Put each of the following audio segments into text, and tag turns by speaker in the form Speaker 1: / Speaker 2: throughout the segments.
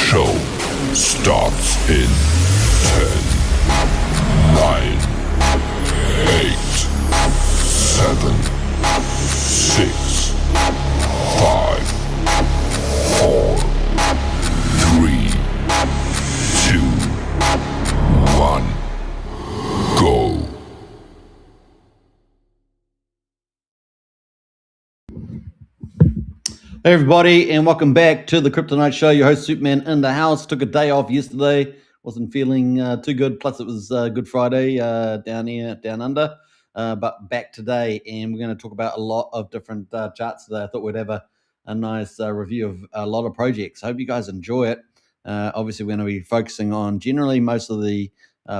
Speaker 1: show starts in 10, 9, 8, 7, 6, 5, 4, 3, 2, 1, go.
Speaker 2: Hey everybody, and welcome back to the Crypto Night Show. Your host Superman in the house. Took a day off yesterday. Wasn't feeling too good. Plus it was Good Friday down here, down under. But back today, and we're going to talk about a lot of different charts today. I thought we'd have a nice review of a lot of projects. I hope you guys enjoy it. Obviously, we're going to be focusing on generally most of the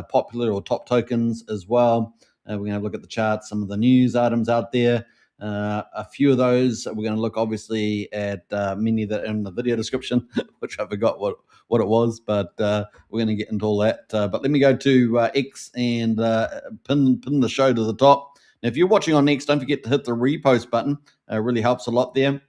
Speaker 2: popular or top tokens as well. We're going to look at the charts, some of the news items out there. A few of those, we're going to look obviously at many that are in the video description, which I forgot what it was, but we're going to get into all that. But let me go to X and pin the show to the top. Now, if you're watching on X, don't forget to hit the repost button. It really helps a lot there.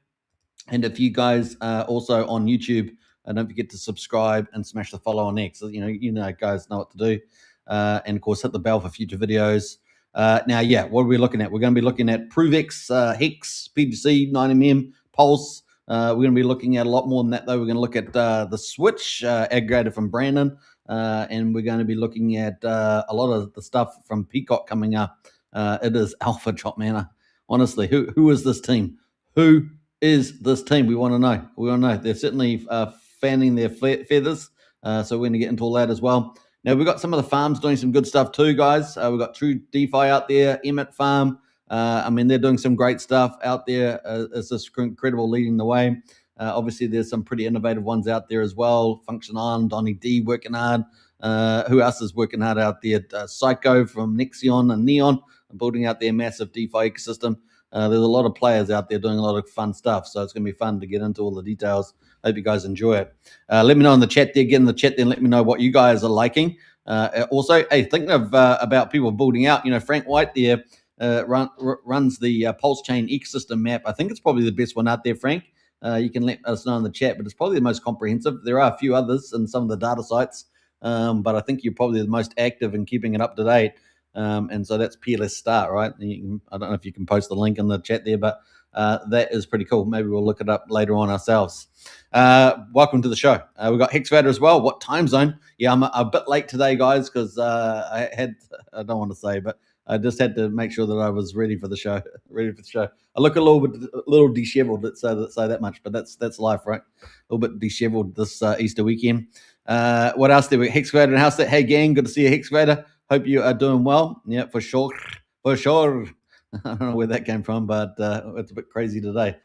Speaker 2: And if you guys are also on YouTube, don't forget to subscribe and smash the follow on X. You know, guys know what to do. And of course, hit the bell for future videos. Now, what are we looking at? We're going to be looking at PRVX, Hex, PTGC, 9mm, Pulse. We're going to be looking at a lot more than that, though. We're going to look at the Switch aggregator from Brandon, and we're going to be looking at a lot of the stuff from Peacock coming up. It is Alpha Drop, man. Honestly, who is this team? Who is this team? We want to know. We want to know. They're certainly fanning their feathers, so we're going to get into all that as well. Now, we've got some of the farms doing some good stuff too, guys. We've got True DeFi out there, Emmett Farm. They're doing some great stuff out there. It's just incredible leading the way. Obviously, there's some pretty innovative ones out there as well. Function On, Donnie D working hard. Who else is working hard out there? Psycho from Nexion and Neon building out their massive DeFi ecosystem. There's a lot of players out there doing a lot of fun stuff, so it's going to be fun to get into all the details. Hope you guys enjoy it. Let me know in the chat there. Get in the chat there and let me know what you guys are liking. Also, hey, thinking of about people building out. You know, Frank White there runs the Pulsechain ecosystem map. I think it's probably the best one out there, Frank. You can let us know in the chat, but it's probably the most comprehensive. There are a few others in some of the data sites, but I think you're probably the most active in keeping it up to date. And so that's PLS Start, right? I don't know if you can post the link in the chat there, but that is pretty cool. Maybe we'll look it up later on ourselves. Welcome to the show. We've got Hexvader as well. What time zone? Yeah, I'm a bit late today, guys, because I don't want to say, but I just had to make sure that I was ready for the show. I look a little disheveled, let's say that much, but that's life, right? A little bit disheveled this Easter weekend. What else did we? Hexvader and House that. Hey, gang, good to see you, Hexvader. Hope you are doing well. Yeah, for sure. I don't know where that came from, but it's a bit crazy today.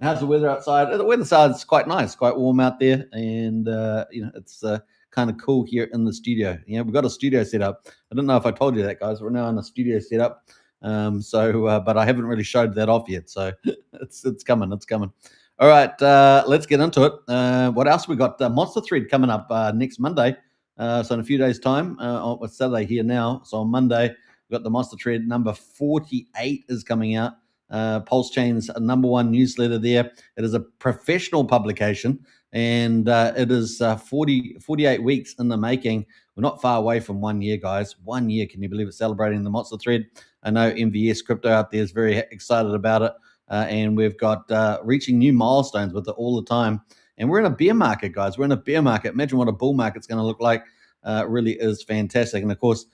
Speaker 2: How's the weather outside? The weather outside's quite nice, quite warm out there, and it's kind of cool here in the studio. We've got a studio set up. I don't know if I told you that, guys. We're now in a studio setup, but I haven't really showed that off yet. So it's coming. All right, let's get into it. What else we got? Monster Thread coming up next Monday. So in a few days' time, it's Saturday here now. So on Monday, we've got the Monster Thread number 48 is coming out. Pulsechain's number one newsletter there. It is a professional publication, and it is 48 weeks in the making. We're not far away from 1 year, guys. 1 year, can you believe it, celebrating the Monster Thread? I know MVS Crypto out there is very excited about it, and we've got reaching new milestones with it all the time. And we're in a bear market, guys. We're in a bear market. Imagine what a bull market's going to look like. It really is fantastic. And, of course,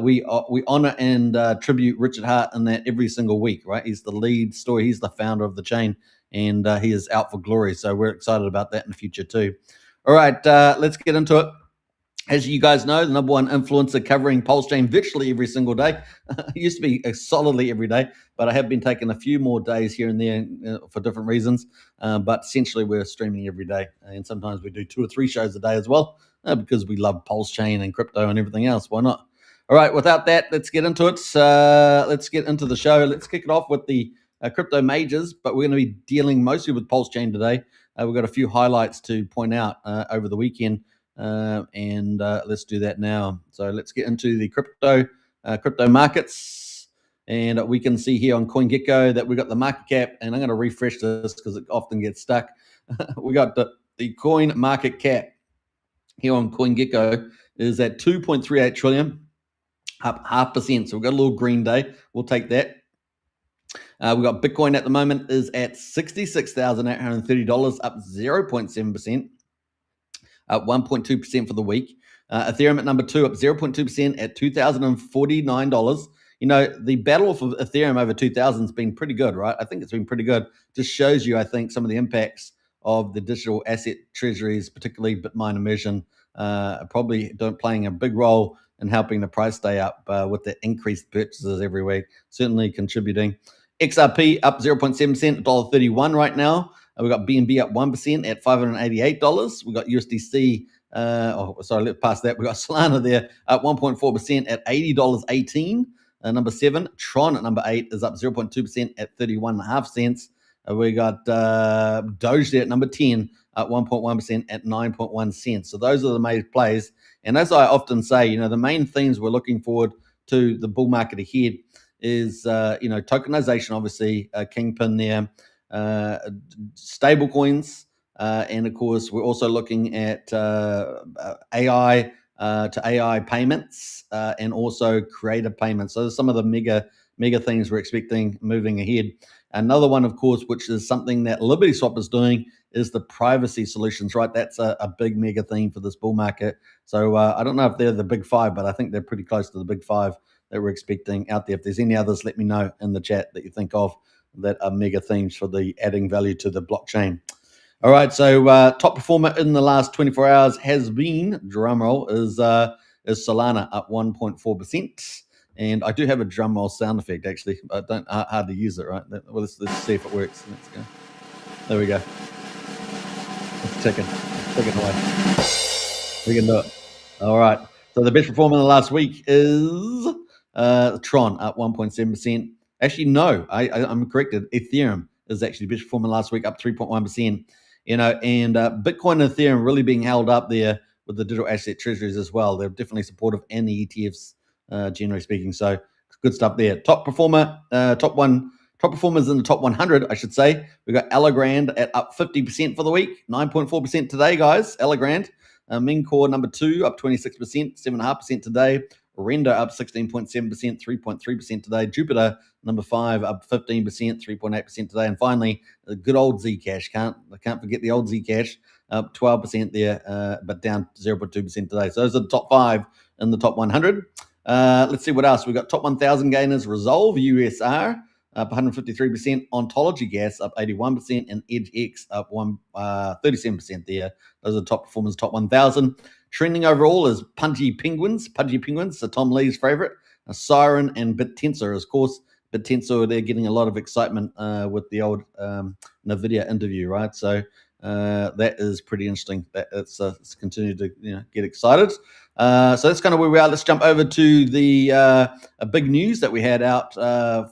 Speaker 2: we honor and tribute Richard Hart in that every single week, right? He's the lead story. He's the founder of the chain, and he is out for glory. So we're excited about that in the future too. All right, let's get into it. As you guys know, the number one influencer covering Pulsechain virtually every single day. It used to be solidly every day, but I have been taking a few more days here and there for different reasons. But essentially, we're streaming every day, and sometimes we do 2 or 3 shows a day as well because we love Pulsechain and crypto and everything else. Why not? All right, without that, let's get into it. Let's get into the show. Let's kick it off with the crypto majors, but we're going to be dealing mostly with Pulsechain today. We've got a few highlights to point out over the weekend. And let's do that now. So let's get into the crypto markets, and we can see here on CoinGecko that we got the market cap, and I'm going to refresh this because it often gets stuck. We got the the coin market cap here on CoinGecko is at 2.38 trillion, up 0.5%. So we've got a little green day. We'll take that. We've got Bitcoin at the moment is at $66,830, up 0.7%, up 1.2% for the week. Ethereum at number 2, up 0.2% at $2,049. You know, the battle for Ethereum over 2,000 has been pretty good, right? I think it's been pretty good. Just shows you, I think, some of the impacts of the digital asset treasuries, particularly Bitmine immersion, probably playing a big role in helping the price stay up with the increased purchases every week, certainly contributing. XRP up 0.7%, $1.31 right now. We've got BNB up 1% at $588. We've got USDC, let's pass that. We've got Solana there up 1.4% at $80.18. Number 7, Tron at number 8 is up 0.2% at 31.5 cents. We got Doge there at number 10 at 1.1% at 9.1 cents. So those are the main plays. And as I often say, you know, the main themes we're looking forward to the bull market ahead is, tokenization, obviously, kingpin there, stable coins, and of course, we're also looking at AI to AI payments and also creative payments. So there's some of the mega things we're expecting moving ahead. Another one, of course, which is something that LibertySwap is doing, is the privacy solutions, right? That's a big mega theme for this bull market. So I don't know if they're the big 5, but I think they're pretty close to the big 5 that we're expecting out there. If there's any others, let me know in the chat that you think of that are mega themes for the adding value to the blockchain. All right, so top performer in the last 24 hours has been, drumroll, is Solana up 1.4%. And I do have a drumroll sound effect, actually. I don't hardly use it, right? Well, let's see if it works. Let's go. There we go. It's ticking away. We can do it. All right. So the best performer in the last week is Tron up 1.7%. Actually, no, I'm corrected. Ethereum is actually the best performer last week, up 3.1%. You know, and Bitcoin and Ethereum really being held up there with the digital asset treasuries as well. They're definitely supportive, and the ETFs, generally speaking. So good stuff there. Top performers in the top 100, I should say. We've got Allegrand at up 50% for the week, 9.4% today, guys. Allegrand. Mincore number 2 up 26%, 7.5% today. Render up 16.7%, 3.3% today. Jupiter number 5 up 15%, 3.8% today. And finally, the good old Zcash. I can't forget the old Zcash, up 12% there, but down 0.2% today. So those are the top 5 in the top 100. Let's see what else. We've got top 1,000 gainers. Resolve USR up 153%. Ontology Gas up 81%, and EdgeX up 37% there. Those are the top performers, top 1,000. Trending overall is Pudgy Penguins, so Tom Lee's favorite. Siren and BitTensor, of course. BitTensor, they're getting a lot of excitement with the old NVIDIA interview, right? So that is pretty interesting. It's continued to get excited. So that's kind of where we are. Let's jump over to the big news that we had out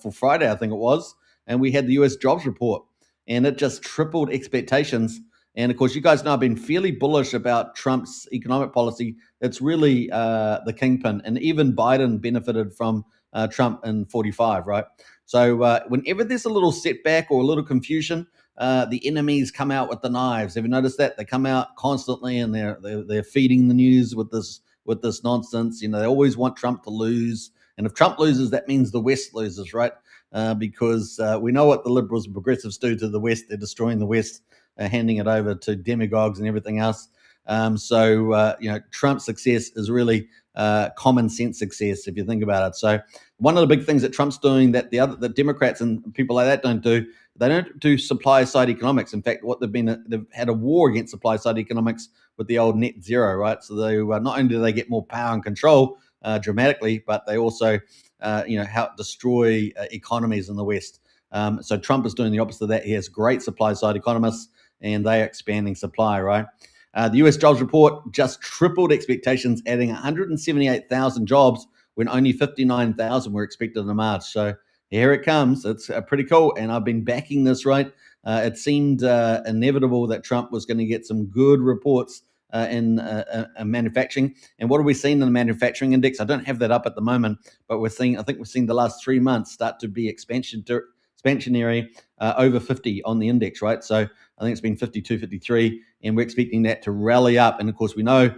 Speaker 2: for Friday, I think it was. And we had the US jobs report, and it just tripled expectations. And of course, you guys know I've been fairly bullish about Trump's economic policy. It's really the kingpin, and even Biden benefited from Trump in 45, right? So whenever there's a little setback or a little confusion, the enemies come out with the knives. Have you noticed that? They come out constantly, and they're feeding the news with this nonsense. You know, they always want Trump to lose, and if Trump loses, that means the West loses, right? Because we know what the liberals and progressives do to the West. They're destroying the West, handing it over to demagogues and everything else. So Trump's success is really common sense success, if you think about it. So one of the big things that Trump's doing that the Democrats and people like that don't do, they don't do supply side economics. In fact, they've had a war against supply side economics with the old net zero, right? So they not only do they get more power and control dramatically, but they also help destroy economies in the West. So Trump is doing the opposite of that. He has great supply side economists, and they are expanding supply, right? The US jobs report just tripled expectations, adding 178,000 jobs when only 59,000 were expected in March. So here it comes. It's pretty cool, and I've been backing this, right? It seemed inevitable that Trump was going to get some good reports in manufacturing. And what are we seeing in the manufacturing index? I don't have that up at the moment, but I think we're seeing the last 3 months start to be expansionary over 50 on the index, right? So I think it's been 52, 53, and we're expecting that to rally up. And of course, we know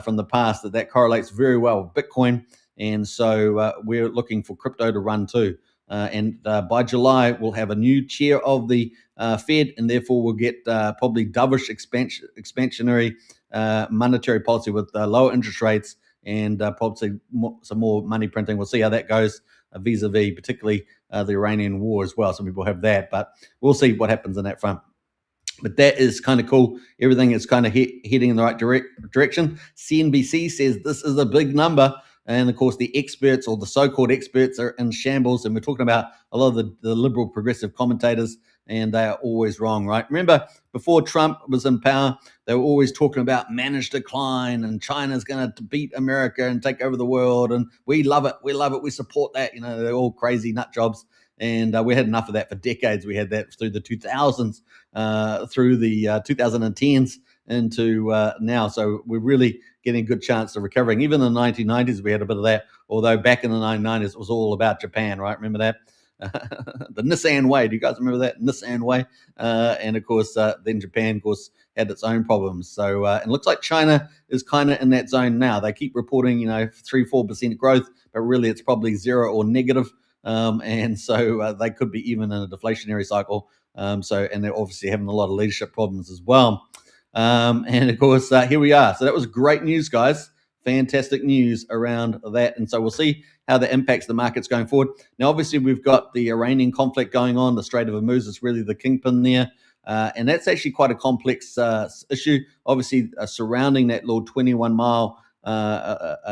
Speaker 2: from the past that correlates very well with Bitcoin. And so we're looking for crypto to run too. And by July, we'll have a new chair of the Fed, and therefore we'll get probably dovish expansionary monetary policy with lower interest rates and probably some more money printing. We'll see how that goes vis-a-vis particularly the Iranian war as well. Some people have that, but we'll see what happens in that front. But that is kind of cool. Everything is kind of heading in the right direction. CNBC says this is a big number. And of course, the experts or the so-called experts are in shambles. And we're talking about a lot of the liberal progressive commentators, and they are always wrong, right? Remember, before Trump was in power, they were always talking about managed decline and China's going to beat America and take over the world. And we love it. We love it. We support that. You know, they're all crazy nut jobs. And we had enough of that for decades. We had that through the 2000s, through the 2010s into now. So we're really getting a good chance of recovering. Even in the 1990s, we had a bit of that. Although back in the 1990s, it was all about Japan, right? Remember that? The Nissan way. Do you guys remember that? Nissan way. And of course, then Japan, of course, had its own problems. So it looks like China is kind of in that zone now. They keep reporting, 3-4% growth, but really it's probably zero or negative. And so they could be even in a deflationary cycle. And they're obviously having a lot of leadership problems as well. And of course, here we are. So that was great news, guys. Fantastic news around that. And so we'll see how that impacts the markets going forward. Now, obviously, we've got the Iranian conflict going on. The Strait of Hormuz is really the kingpin there. And that's actually quite a complex issue. Obviously, surrounding that little 21-mile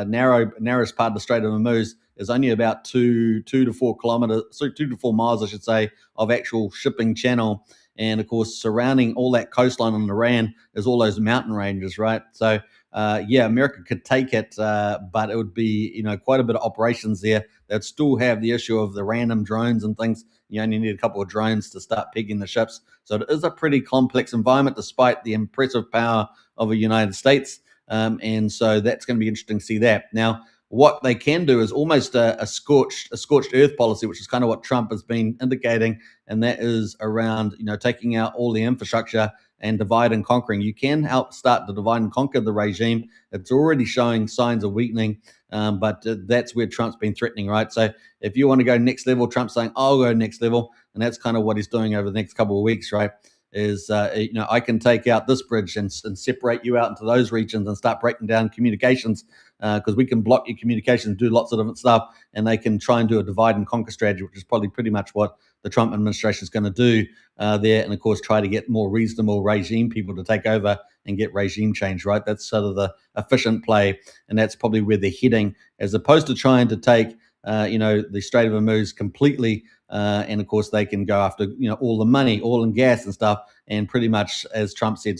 Speaker 2: narrowest part of the Strait of Hormuz is only about 2 to 4 kilometers, so 2 to 4 miles, I should say, of actual shipping channel. And of course, surrounding all that coastline in Iran is all those mountain ranges, right? So, America could take it, but it would be, quite a bit of operations there. They'd still have the issue of the random drones and things. You only need a couple of drones to start pegging the ships. So it is a pretty complex environment, despite the impressive power of the United States. And so that's going to be interesting to see that. Now, what they can do is almost a scorched earth policy, which is kind of what Trump has been indicating, and that is around taking out all the infrastructure and divide and conquering. You can help start to divide and conquer the regime. It's already showing signs of weakening, but that's where Trump's been threatening, right? So if you want to go next level, Trump's saying, I'll go next level, and that's kind of what he's doing over the next couple of weeks, right? Is I can take out this bridge and separate you out into those regions and start breaking down communications, because we can block your communications, do lots of different stuff, and they can try and do a divide and conquer strategy, which is probably pretty much what the Trump administration is going to do there, and of course try to get more reasonable regime people to take over and get regime change, right? That's sort of the efficient play, and that's probably where they're heading, as opposed to trying to take the Strait of Hormuz completely. And of course, they can go after all the money, oil and gas and stuff, and pretty much, as Trump said,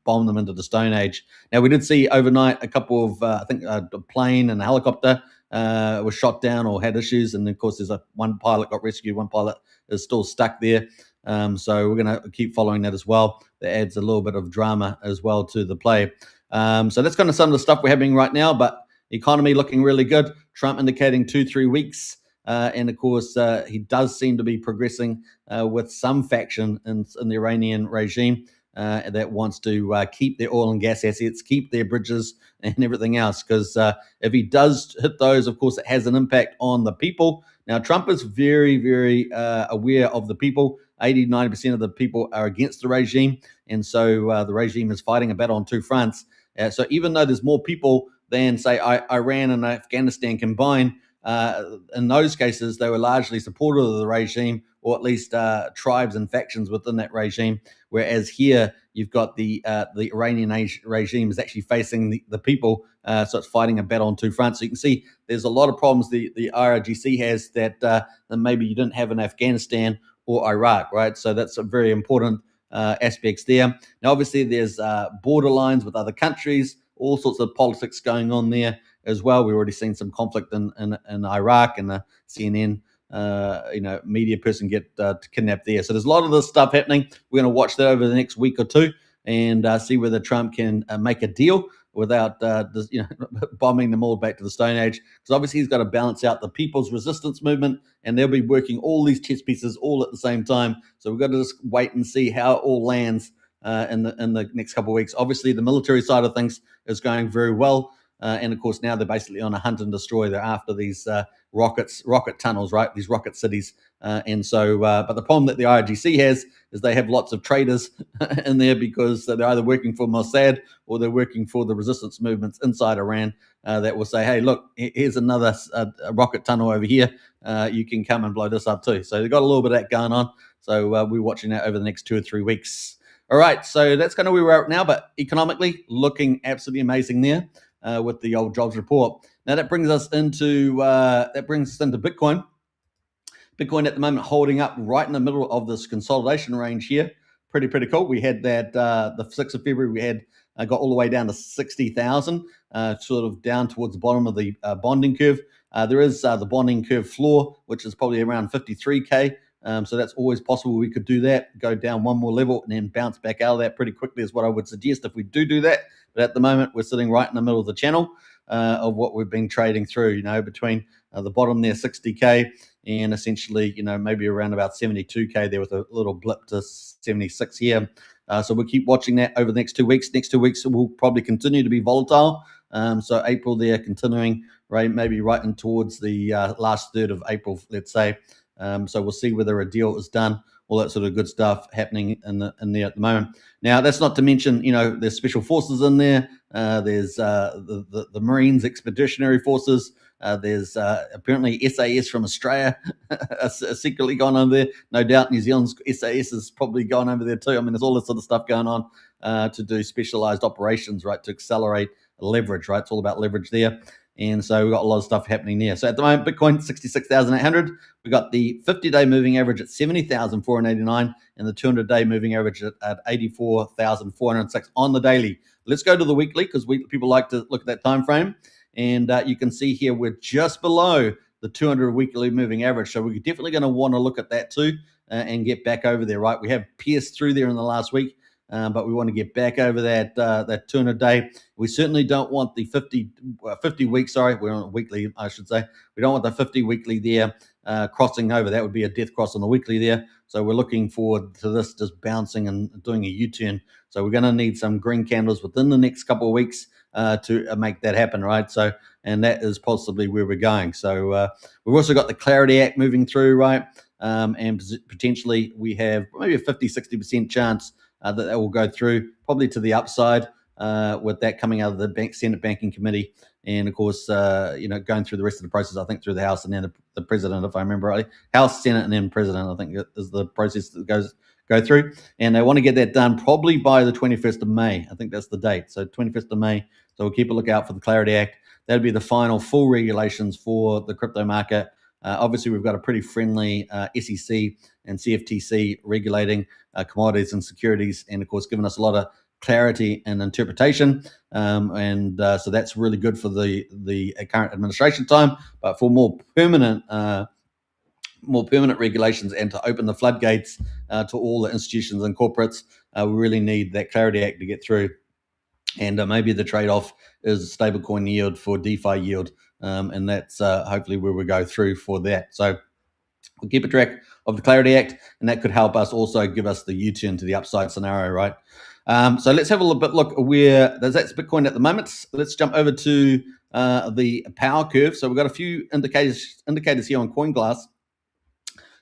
Speaker 2: bomb them into the Stone Age. Now, we did see overnight a couple of, I think, a plane and a helicopter was shot down or had issues, and of course, there's one pilot got rescued, one pilot is still stuck there. So we're going to keep following that as well. That adds a little bit of drama as well to the play. So that's kind of some of the stuff we're having right now. But economy looking really good. Trump indicating 2-3 weeks. And of course, he does seem to be progressing with some faction in the Iranian regime that wants to keep their oil and gas assets, keep their bridges and everything else. Because if he does hit those, of course, it has an impact on the people. Now, Trump is very, very aware of the people. 80-90% of the people are against the regime. And so the regime is fighting a battle on two fronts. So even though there's more people than, say, Iran and Afghanistan combined, in those cases, they were largely supportive of the regime, or at least tribes and factions within that regime. Whereas here, you've got the Iranian regime is actually facing the people, so it's fighting a battle on two fronts. So you can see there's a lot of problems the IRGC has that maybe you didn't have in Afghanistan or Iraq, right? So that's a very important aspects there. Now, obviously, there's borderlines with other countries, all sorts of politics going on there as well. We've already seen some conflict in Iraq, and the CNN media person get kidnapped there. So there's a lot of this stuff happening. We're going to watch that over the next week or two and see whether Trump can make a deal without bombing them all back to the Stone Age, because obviously he's got to balance out the people's resistance movement, and they'll be working all these chess pieces all at the same time. So we've got to just wait and see how it all lands in the next couple of weeks. Obviously, the military side of things is going very well. And of course, now they're basically on a hunt and destroy. They're after these rocket tunnels, right? These rocket cities. But the problem that the IRGC has is they have lots of traders in there, because they're either working for Mossad or they're working for the resistance movements inside Iran that will say, hey, look, here's another rocket tunnel over here. You can come and blow this up too. So they've got a little bit of that going on. So we're watching that over the next 2 or 3 weeks. All right, so that's kind of where we're at now, but economically looking absolutely amazing there. With the old jobs report. Now that brings us into Bitcoin. Bitcoin at the moment holding up right in the middle of this consolidation range here. Pretty cool. We had that the 6th of February. We had got all the way down to 60,000, sort of down towards the bottom of the bonding curve. There is the bonding curve floor, which is probably around 53K. So that's always possible. We could do that, go down one more level, and then bounce back out of that pretty quickly is what I would suggest if we do that. But at the moment, we're sitting right in the middle of the channel of what we've been trading through, between the bottom there, 60K, and essentially, maybe around about 72K there with a little blip to 76 here. So we'll keep watching that over the next 2 weeks. Next 2 weeks will probably continue to be volatile. So April there continuing, right, maybe right in towards the last third of April, let's say. So we'll see whether a deal is done, all that sort of good stuff happening in there at the moment. Now, that's not to mention, there's special forces in there. There's the Marines Expeditionary Forces. There's apparently SAS from Australia secretly gone over there. No doubt New Zealand's SAS has probably gone over there too. I mean, there's all this sort of stuff going on to do specialized operations, right, to accelerate leverage, right? It's all about leverage there. And so we've got a lot of stuff happening there. So at the moment, Bitcoin, 66,800. We've got the 50-day moving average at 70,489 and the 200-day moving average at 84,406 on the daily. Let's go to the weekly, because people like to look at that time frame. And you can see here we're just below the 200 weekly moving average. So we're definitely going to want to look at that too and get back over there, right? We have pierced through there in the last week. But we want to get back over that 200-day. We certainly don't want the 50 week. Sorry, we're on a weekly, I should say. We don't want the 50 weekly there crossing over. That would be a death cross on the weekly there. So we're looking forward to this just bouncing and doing a U-turn. So we're going to need some green candles within the next couple of weeks to make that happen, right? So, and that is possibly where we're going. So we've also got the Clarity Act moving through, right? And potentially we have maybe a 50-60% chance that will go through, probably to the upside, with that coming out of the Senate Banking Committee, and of course, going through the rest of the process. I think through the House and then the President, if I remember rightly, House, Senate, and then President. I think is the process that go through, and they want to get that done probably by the 21st of May. I think that's the date. So 21st of May. So we'll keep a lookout for the Clarity Act. That'll be the final full regulations for the crypto market. Obviously, we've got a pretty friendly SEC and CFTC regulating commodities and securities, and of course, giving us a lot of clarity and interpretation. So that's really good for the current administration time. But for more permanent regulations and to open the floodgates to all the institutions and corporates, we really need that Clarity Act to get through. And maybe the trade-off is stablecoin yield for DeFi yield. And that's hopefully where we go through for that. So we'll keep a track of the Clarity Act, and that could help us also give us the U-turn to the upside scenario, right? So let's have a little bit look where that's Bitcoin at the moment. Let's jump over to the power curve. So we've got a few indicators here on CoinGlass.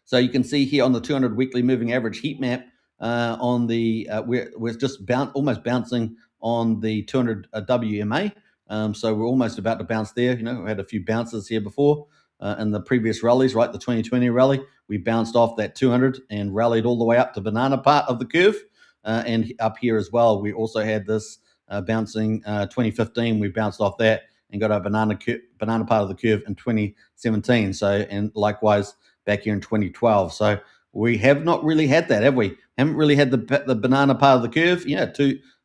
Speaker 2: So you can see here on the 200 weekly moving average heat map on the we're just almost bouncing on the 200 WMA. So we're almost about to bounce there. We had a few bounces here before in the previous rallies, right? The 2020 rally, we bounced off that 200 and rallied all the way up to banana part of the curve. And up here as well, we also had this bouncing 2015. We bounced off that and got a banana part of the curve in 2017. So, and likewise back here in 2012. So we have not really had that, have we? Haven't really had the banana part of the curve. Yeah,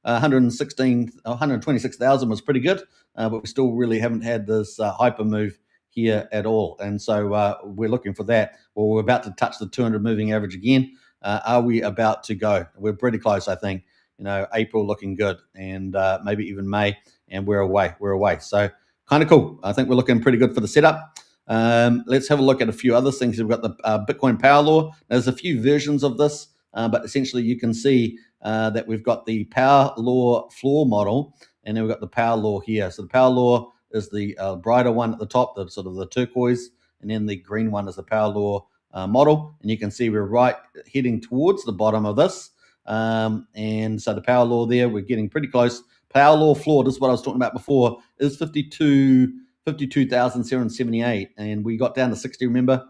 Speaker 2: 126,000 was pretty good, but we still really haven't had this hyper move here at all. And so we're looking for that. Well, we're about to touch the 200 moving average again. Are we about to go? We're pretty close, I think. April looking good, and maybe even May, and we're away. So kind of cool. I think we're looking pretty good for the setup. Let's have a look at a few other things. We've got the Bitcoin Power Law. There's a few versions of this, but essentially you can see that we've got the Power Law floor model, and then we've got the Power Law here. So the Power Law is the brighter one at the top, the sort of the turquoise, and then the green one is the Power Law model. And you can see we're right heading towards the bottom of this. And so the Power Law there, we're getting pretty close. Power Law floor, this is what I was talking about before, is 52,778, and we got down to 60, remember?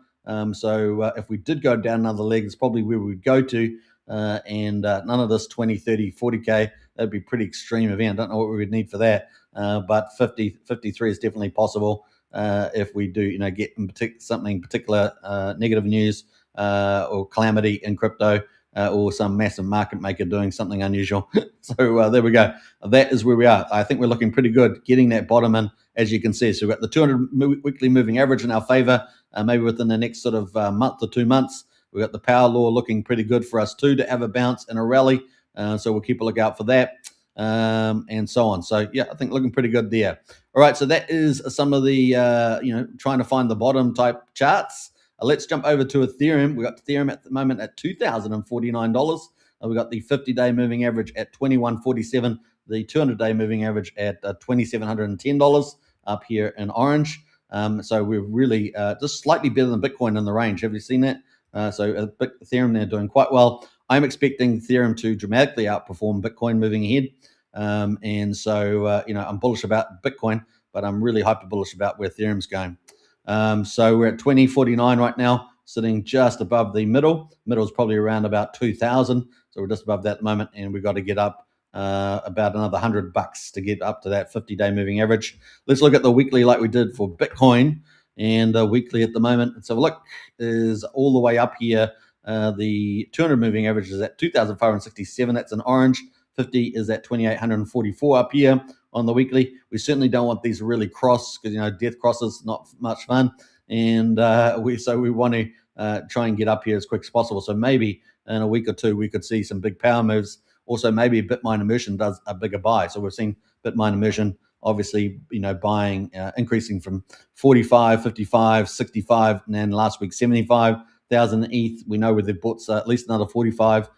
Speaker 2: So if we did go down another leg, it's probably where we would go to, and none of this 20, 30, 40K, that'd be a pretty extreme event. I don't know what we would need for that, but 53 is definitely possible if we do, get something particular negative news or calamity in crypto, or some massive market maker doing something unusual. So there we go. That is where we are. I think we're looking pretty good getting that bottom in, as you can see. So we've got the 200 weekly moving average in our favor, maybe within the next sort of month or 2 months. We've got the Power Law looking pretty good for us too, to have a bounce and a rally. So we'll keep a lookout for that, and so on. So yeah, I think looking pretty good there. All right, so that is some of the, trying to find the bottom type charts. Let's jump over to Ethereum. We got Ethereum at the moment at $2,049. We got the 50-day moving average at $21.47. The 200-day moving average at $2,710 up here in orange. So we're really just slightly better than Bitcoin in the range. Have you seen that? So Ethereum, they're doing quite well. I'm expecting Ethereum to dramatically outperform Bitcoin moving ahead. And so, I'm bullish about Bitcoin, but I'm really hyper bullish about where Ethereum's going. So we're at 2049 right now, sitting just above the middle. Middle is probably around about 2,000. So we're just above that at the moment, and we've got to get up about another $100 to get up to that 50-day moving average. Let's look at the weekly like we did for Bitcoin. And weekly at the moment, let's have a look, is all the way up here. The 200 moving average is at 2,567. That's in orange. 50 is at 2,844 up here on the weekly. We certainly don't want these really cross, because death crosses not much fun, and we want to try and get up here as quick as possible. So maybe in a week or two we could see some big power moves. Also, maybe Bitmine Immersion does a bigger buy. So we've seen Bitmine Immersion obviously buying, increasing from 45, 55, 65, and then last week 75,000 ETH. We know where they've bought at least another 45.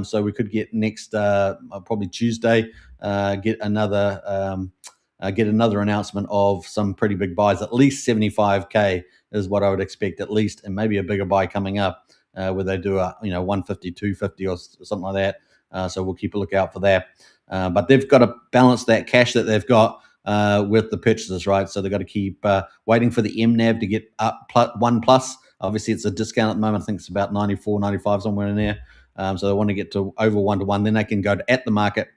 Speaker 2: So we could get next probably Tuesday get another announcement of some pretty big buys. At least 75K is what I would expect, at least, and maybe a bigger buy coming up where they do a 150, 250 or something like that. So we'll keep a lookout for that. But they've got to balance that cash that they've got with the purchases, right? So they've got to keep waiting for the MNAV to get up one plus. Obviously, it's a discount at the moment. I think it's about 94, 95, somewhere in there. So they want to get to over 1-to-1. Then they can go at the market,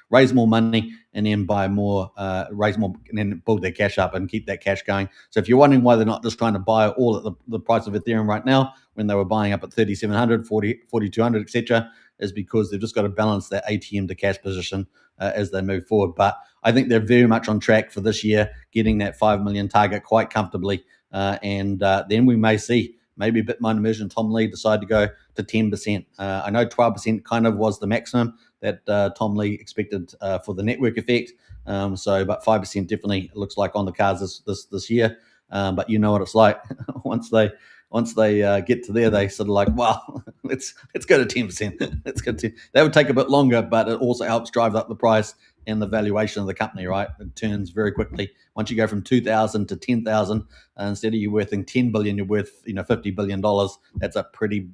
Speaker 2: raise more money, and then buy more, raise more, and then build their cash up and keep that cash going. So if you're wondering why they're not just trying to buy all at the price of Ethereum right now, when they were buying up at 3,700, 4,200, etc., is because they've just got to balance that ATM to cash position as they move forward. But I think they're very much on track for this year, getting that 5 million target quite comfortably. And then we may see maybe Bitmine Immersion, Tom Lee decide to go to 10%. I know 12% kind of was the maximum that Tom Lee expected for the network effect. But 5% definitely looks like on the cards this year. But you know what it's like. Once they get to there, they sort of like, well, let's go to 10%. Let's go to 10. That would take a bit longer, but it also helps drive up the price and the valuation of the company, right? It turns very quickly. Once you go from 2,000 to 10,000, instead of you worth 10 billion, you're worth $50 billion. That's a pretty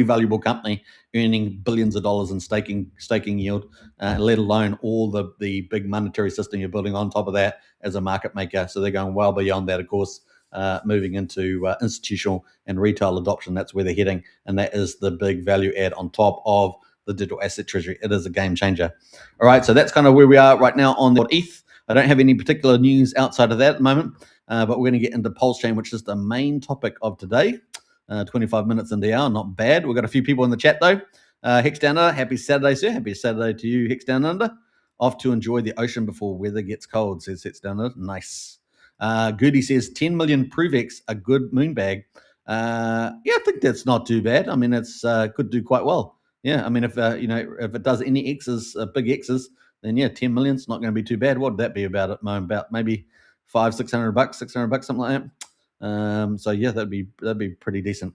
Speaker 2: valuable company, earning billions of dollars in staking yield, let alone all the big monetary system you're building on top of that as a market maker. So they're going well beyond that, of course. Moving into institutional and retail adoption. That's where they're heading, and that is the big value add on top of the digital asset treasury. It is a game changer. All right, so that's kind of where we are right now on the ETH. I don't have any particular news outside of that at the moment, but we're going to get into Pulsechain, which is the main topic of today. 25 minutes in the hour, not bad. We've got a few people in the chat though. Hex Down Under, happy Saturday, sir. Happy Saturday to you, Hex Down Under. Off to enjoy the ocean before weather gets cold, says Hex Down Under. Nice. Goody says 10 million PRVX, a good moon bag. Yeah, I think that's not too bad. I mean, it's could do quite well. yeah, I mean, if if it does any X's, big X's, then yeah, 10 million's not going to be too bad. What would that be about at the moment? About maybe $500-600, $600, something like that. So yeah, that'd be pretty decent.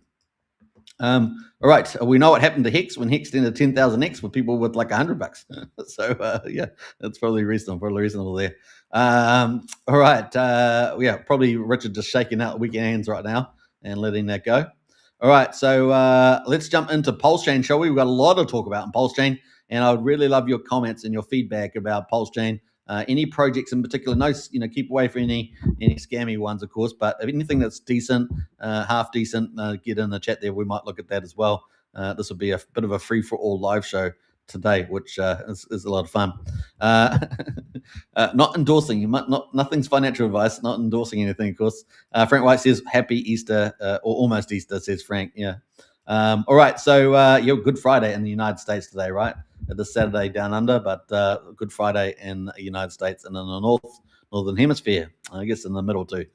Speaker 2: All right, we know what happened to Hex when Hex did a 10,000X with people with like $100. So yeah, that's probably reasonable there. All right, yeah, probably Richard just shaking out the weekend hands right now and letting that go. All right, so let's jump into Pulsechain, shall we? We've got a lot to talk about in Pulsechain, and I would really love your comments and your feedback about Pulsechain. Any projects in particular? No, keep away from any scammy ones, of course. But anything that's decent, half decent, get in the chat there. We might look at that as well. This will be a bit of a free for all live show today, which is a lot of fun. Not endorsing, nothing's financial advice. Not endorsing anything, of course. Frank White says happy Easter or almost Easter, says Frank. Yeah. All right, so Good Friday in the United States today, right? It is Saturday down under, but Good Friday in the United States and in the northern hemisphere, I guess in the middle too.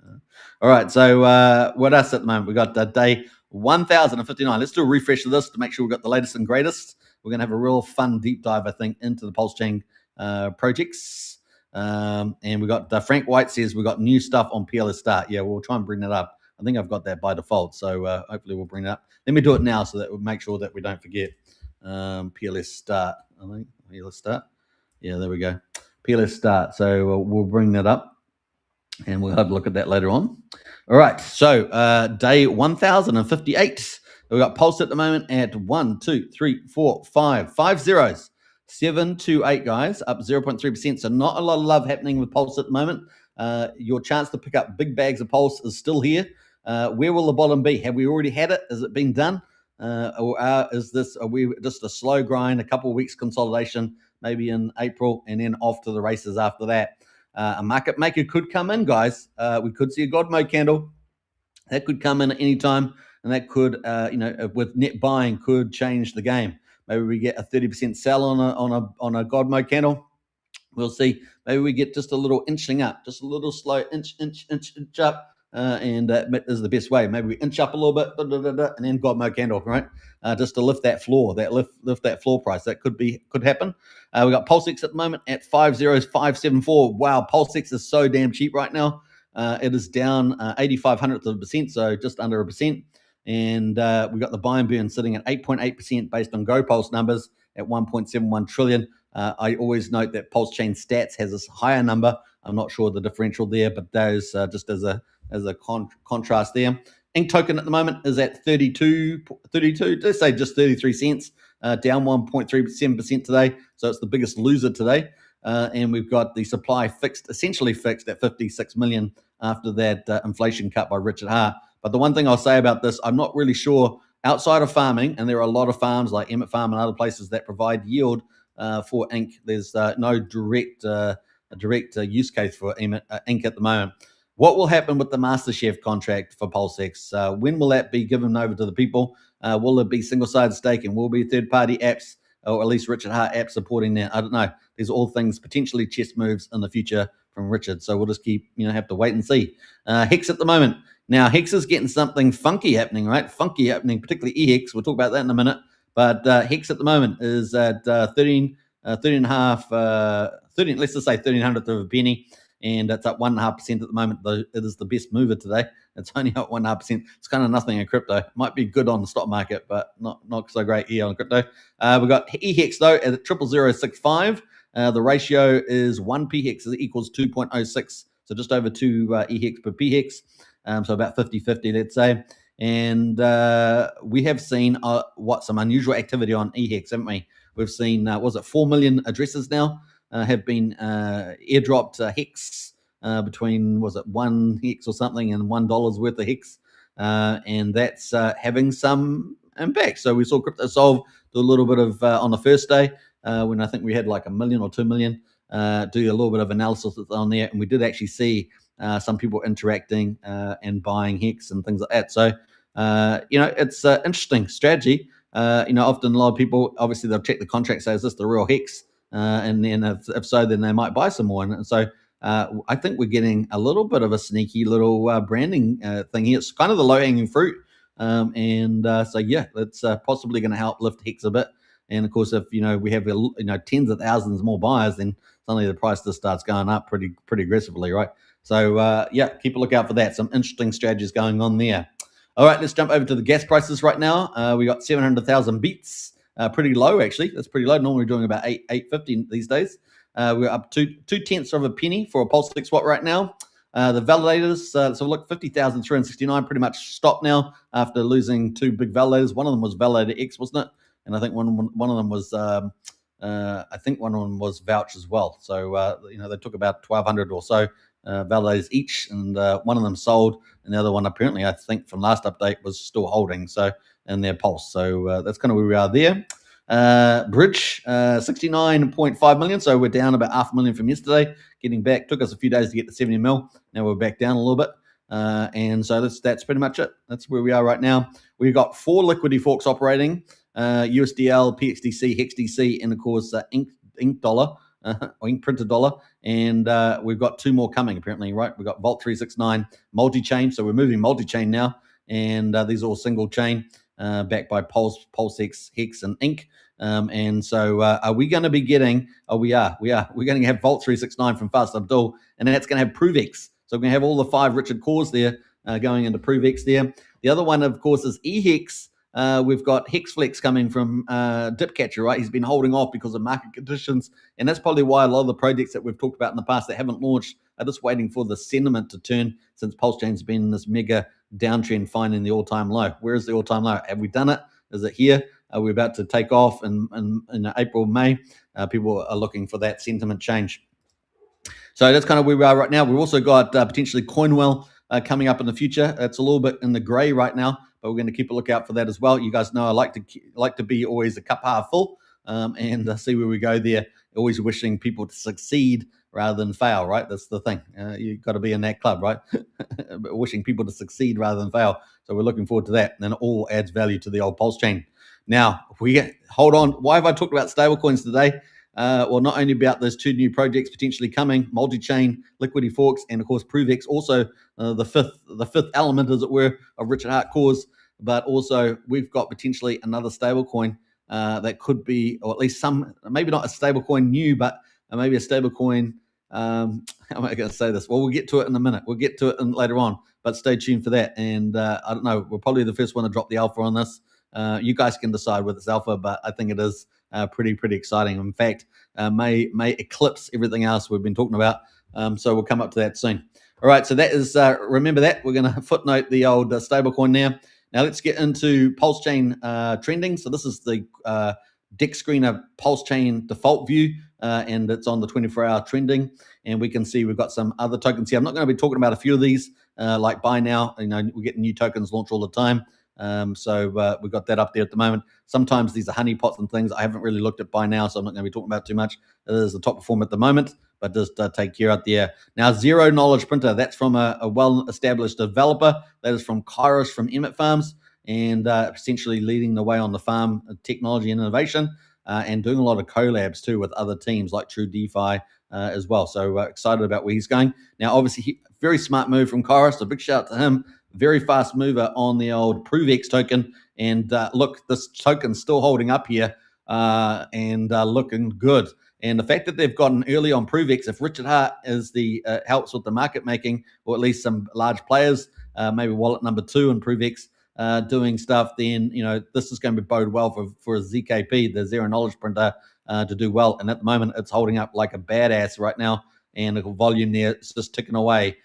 Speaker 2: All right, so what else at the moment? We got day 1059. Let's do a refresh of this to make sure we've got the latest and greatest. We're going to have a real fun deep dive, I think, into the Pulsechain projects. And we got Frank White says we got new stuff on PLS Start. Yeah, we'll try and bring that up. I think I've got that by default, so hopefully we'll bring it up. Let me do it now so that we'll make sure that we don't forget. PLS Start, I think. PLS Start. Yeah, there we go. PLS Start. So we'll bring that up and we'll have a look at that later on. All right, so day 1058. We've got Pulse at the moment at 1, 2, 3, 4, 5 zeros. 728, guys, up 0.3%. So not a lot of love happening with Pulse at the moment. Your chance to pick up big bags of Pulse is still here. Where will the bottom be? Have we already had it? Has it been done? Or are we just a slow grind, a couple of weeks consolidation, maybe in April, and then off to the races after that? A market maker could come in, guys. We could see a God mode candle. That could come in at any time, and that could, with net buying, could change the game. Maybe we get a 30% sell on a God mode candle. We'll see. Maybe we get just a little inching up, just a little slow inch up, and that is the best way. Maybe we inch up a little bit, and then God mode candle, right? Just to lift that floor, lift that floor price. That could happen. We got Pulsex at the moment at 50574. Wow, Pulsex is so damn cheap right now. It is down 0.85%, so just under 1%. And we got the buy and burn sitting at 8.8% based on GoPulse numbers at 1.71 trillion. I always note that Pulsechain Stats has this higher number. I'm not sure the differential there, but those just as a contrast there. Ink token at the moment is at 32, let's say just 33 cents, down 1.37% today. So it's the biggest loser today. And we've got the supply essentially fixed at 56 million after that inflation cut by Richard Hart. But the one thing I'll say about this, I'm not really sure outside of farming, and there are a lot of farms like Emmett Farm and other places that provide yield for ink. There's no direct use case for ink at the moment. What will happen with the MasterChef contract for PulseX? When will that be given over to the people? Will it be single-sided staking? Will it be third-party apps, or at least Richard Hart apps supporting that? I don't know. These are all things, potentially chess moves in the future from Richard. So we'll just keep, have to wait and see. Hex at the moment. Now, Hex is getting something funky happening, right? Funky happening, particularly EHEX. We'll talk about that in a minute. But Hex at the moment is at 13 and a half, 13, let's just say 1300th of a penny. And it's up 1.5% at the moment. Though it is the best mover today. It's only up 1.5%. It's kind of nothing in crypto. Might be good on the stock market, but not so great here on crypto. We've got EHEX though at 0.0065. The ratio is 1 PHEX equals 2.06. So just over 2 EHEX per PHEX. So about 50-50, let's say. And we have seen some unusual activity on EHEX, haven't we? We've seen, 4 million addresses now have been airdropped Hex between, 1 Hex or something and $1 worth of Hex. And that's having some impact. So we saw CryptoSolve do a little bit of, on the first day, when I think we had like 1 million or 2 million, do a little bit of analysis on there. And we did actually see some people interacting and buying Hex and things like that. So, it's an interesting strategy. Often a lot of people, obviously, they'll check the contract, say, is this the real Hex? And then if so, then they might buy some more. And so I think we're getting a little bit of a sneaky little branding thing here. It's kind of the low-hanging fruit. So, yeah, it's possibly going to help lift Hex a bit. And of course, if we have tens of thousands more buyers, then suddenly the price just starts going up pretty aggressively, right? So yeah, keep a lookout for that. Some interesting strategies going on there. All right, let's jump over to the gas prices right now. We got 700,000 beats, pretty low actually. That's pretty low. Normally we're doing about 850 these days. We're up 2/10 of a penny for a Pulsechain swap right now. The validators, so look, 50,369 pretty much stopped now after losing two big validators. One of them was Validator X, wasn't it? And I think one of them was Vouch as well. So they took about 1,200 or so validators each, and one of them sold, and the other one apparently, I think from last update, was still holding. So in their pulse. So that's kind of where we are there. Bridge, 69.5 million. So we're down about 500,000 from yesterday. Getting back, took us a few days to get to 70 mil. Now we're back down a little bit. And so that's pretty much it. That's where we are right now. We've got 4 liquidity forks operating, USDL, PXDC, HexDC, and of course Ink Dollar, or Ink Printed Dollar. And we've got 2 more coming apparently, right? We've got Vault 369 multi-chain. So we're moving multi-chain now. And these are all single chain, backed by PulseX, Hex, and Ink. And so are we going to be getting, we're going to have Vault 369 from Fast Abdul, and that's going to have PRVX. So we're going to have all the 5 Richard cores there going into PRVX there. The other one, of course, is eHex. We've got Hexflex coming from Dipcatcher, right? He's been holding off because of market conditions, and that's probably why a lot of the projects that we've talked about in the past that haven't launched are just waiting for the sentiment to turn, since Pulsechain's been in this mega downtrend, finding the all-time low. Where is the all-time low? Have we done it? Is it here? Are we about to take off in April, May? People are looking for that sentiment change. So that's kind of where we are right now. We've also got potentially Coinwell coming up in the future. It's a little bit in the gray right now, but we're going to keep a lookout for that as well. You guys know I like to be always a cup half full, and see where we go there. Always wishing people to succeed rather than fail, right? That's the thing. You've got to be in that club, right? Wishing people to succeed rather than fail. So we're looking forward to that. And it all adds value to the old Pulsechain. Now, hold on. Why have I talked about stablecoins today? Well, not only about those 2 new projects potentially coming, multi-chain, liquidity forks, and of course PRVX, also the fifth element, as it were, of Richard Hart cores, but also we've got potentially another stablecoin that could be, or at least some, maybe not a stablecoin new, but maybe a stablecoin. How am I going to say this? Well, we'll get to it in a minute. We'll get to it later on, but stay tuned for that. And I don't know, we're probably the first one to drop the alpha on this. You guys can decide whether it's alpha, but I think it is pretty exciting. In fact, may eclipse everything else we've been talking about. So we'll come up to that soon. All right, so that is, remember that. We're going to footnote the old stablecoin now. Now let's get into Pulsechain trending. So this is the deck screener Pulsechain default view, and it's on the 24-hour trending. And we can see we've got some other tokens here. I'm not going to be talking about a few of these, like Buy Now. We're getting new tokens launched all the time. So we've got that up there at the moment. Sometimes these are honeypots and things. I haven't really looked at Buy Now, so I'm not going to be talking about too much. It is the top performer at the moment, but just take care out there. Now, Zero Knowledge Printer, that's from a well-established developer. That is from Kairos from Emmett Farms, and essentially leading the way on the farm technology and innovation, and doing a lot of collabs too with other teams like True DeFi as well. So excited about where he's going. Now, obviously, very smart move from Kairos. A big shout out to him. Very fast mover on the old PRVX token. And look, this token's still holding up here and looking good. And the fact that they've gotten early on PRVX, if Richard Hart is the helps with the market making, or at least some large players, maybe wallet number 2 in PRVX doing stuff, then this is going to bode well for ZKP, the Zero Knowledge Printer, to do well. And at the moment, it's holding up like a badass right now, and the volume there is just ticking away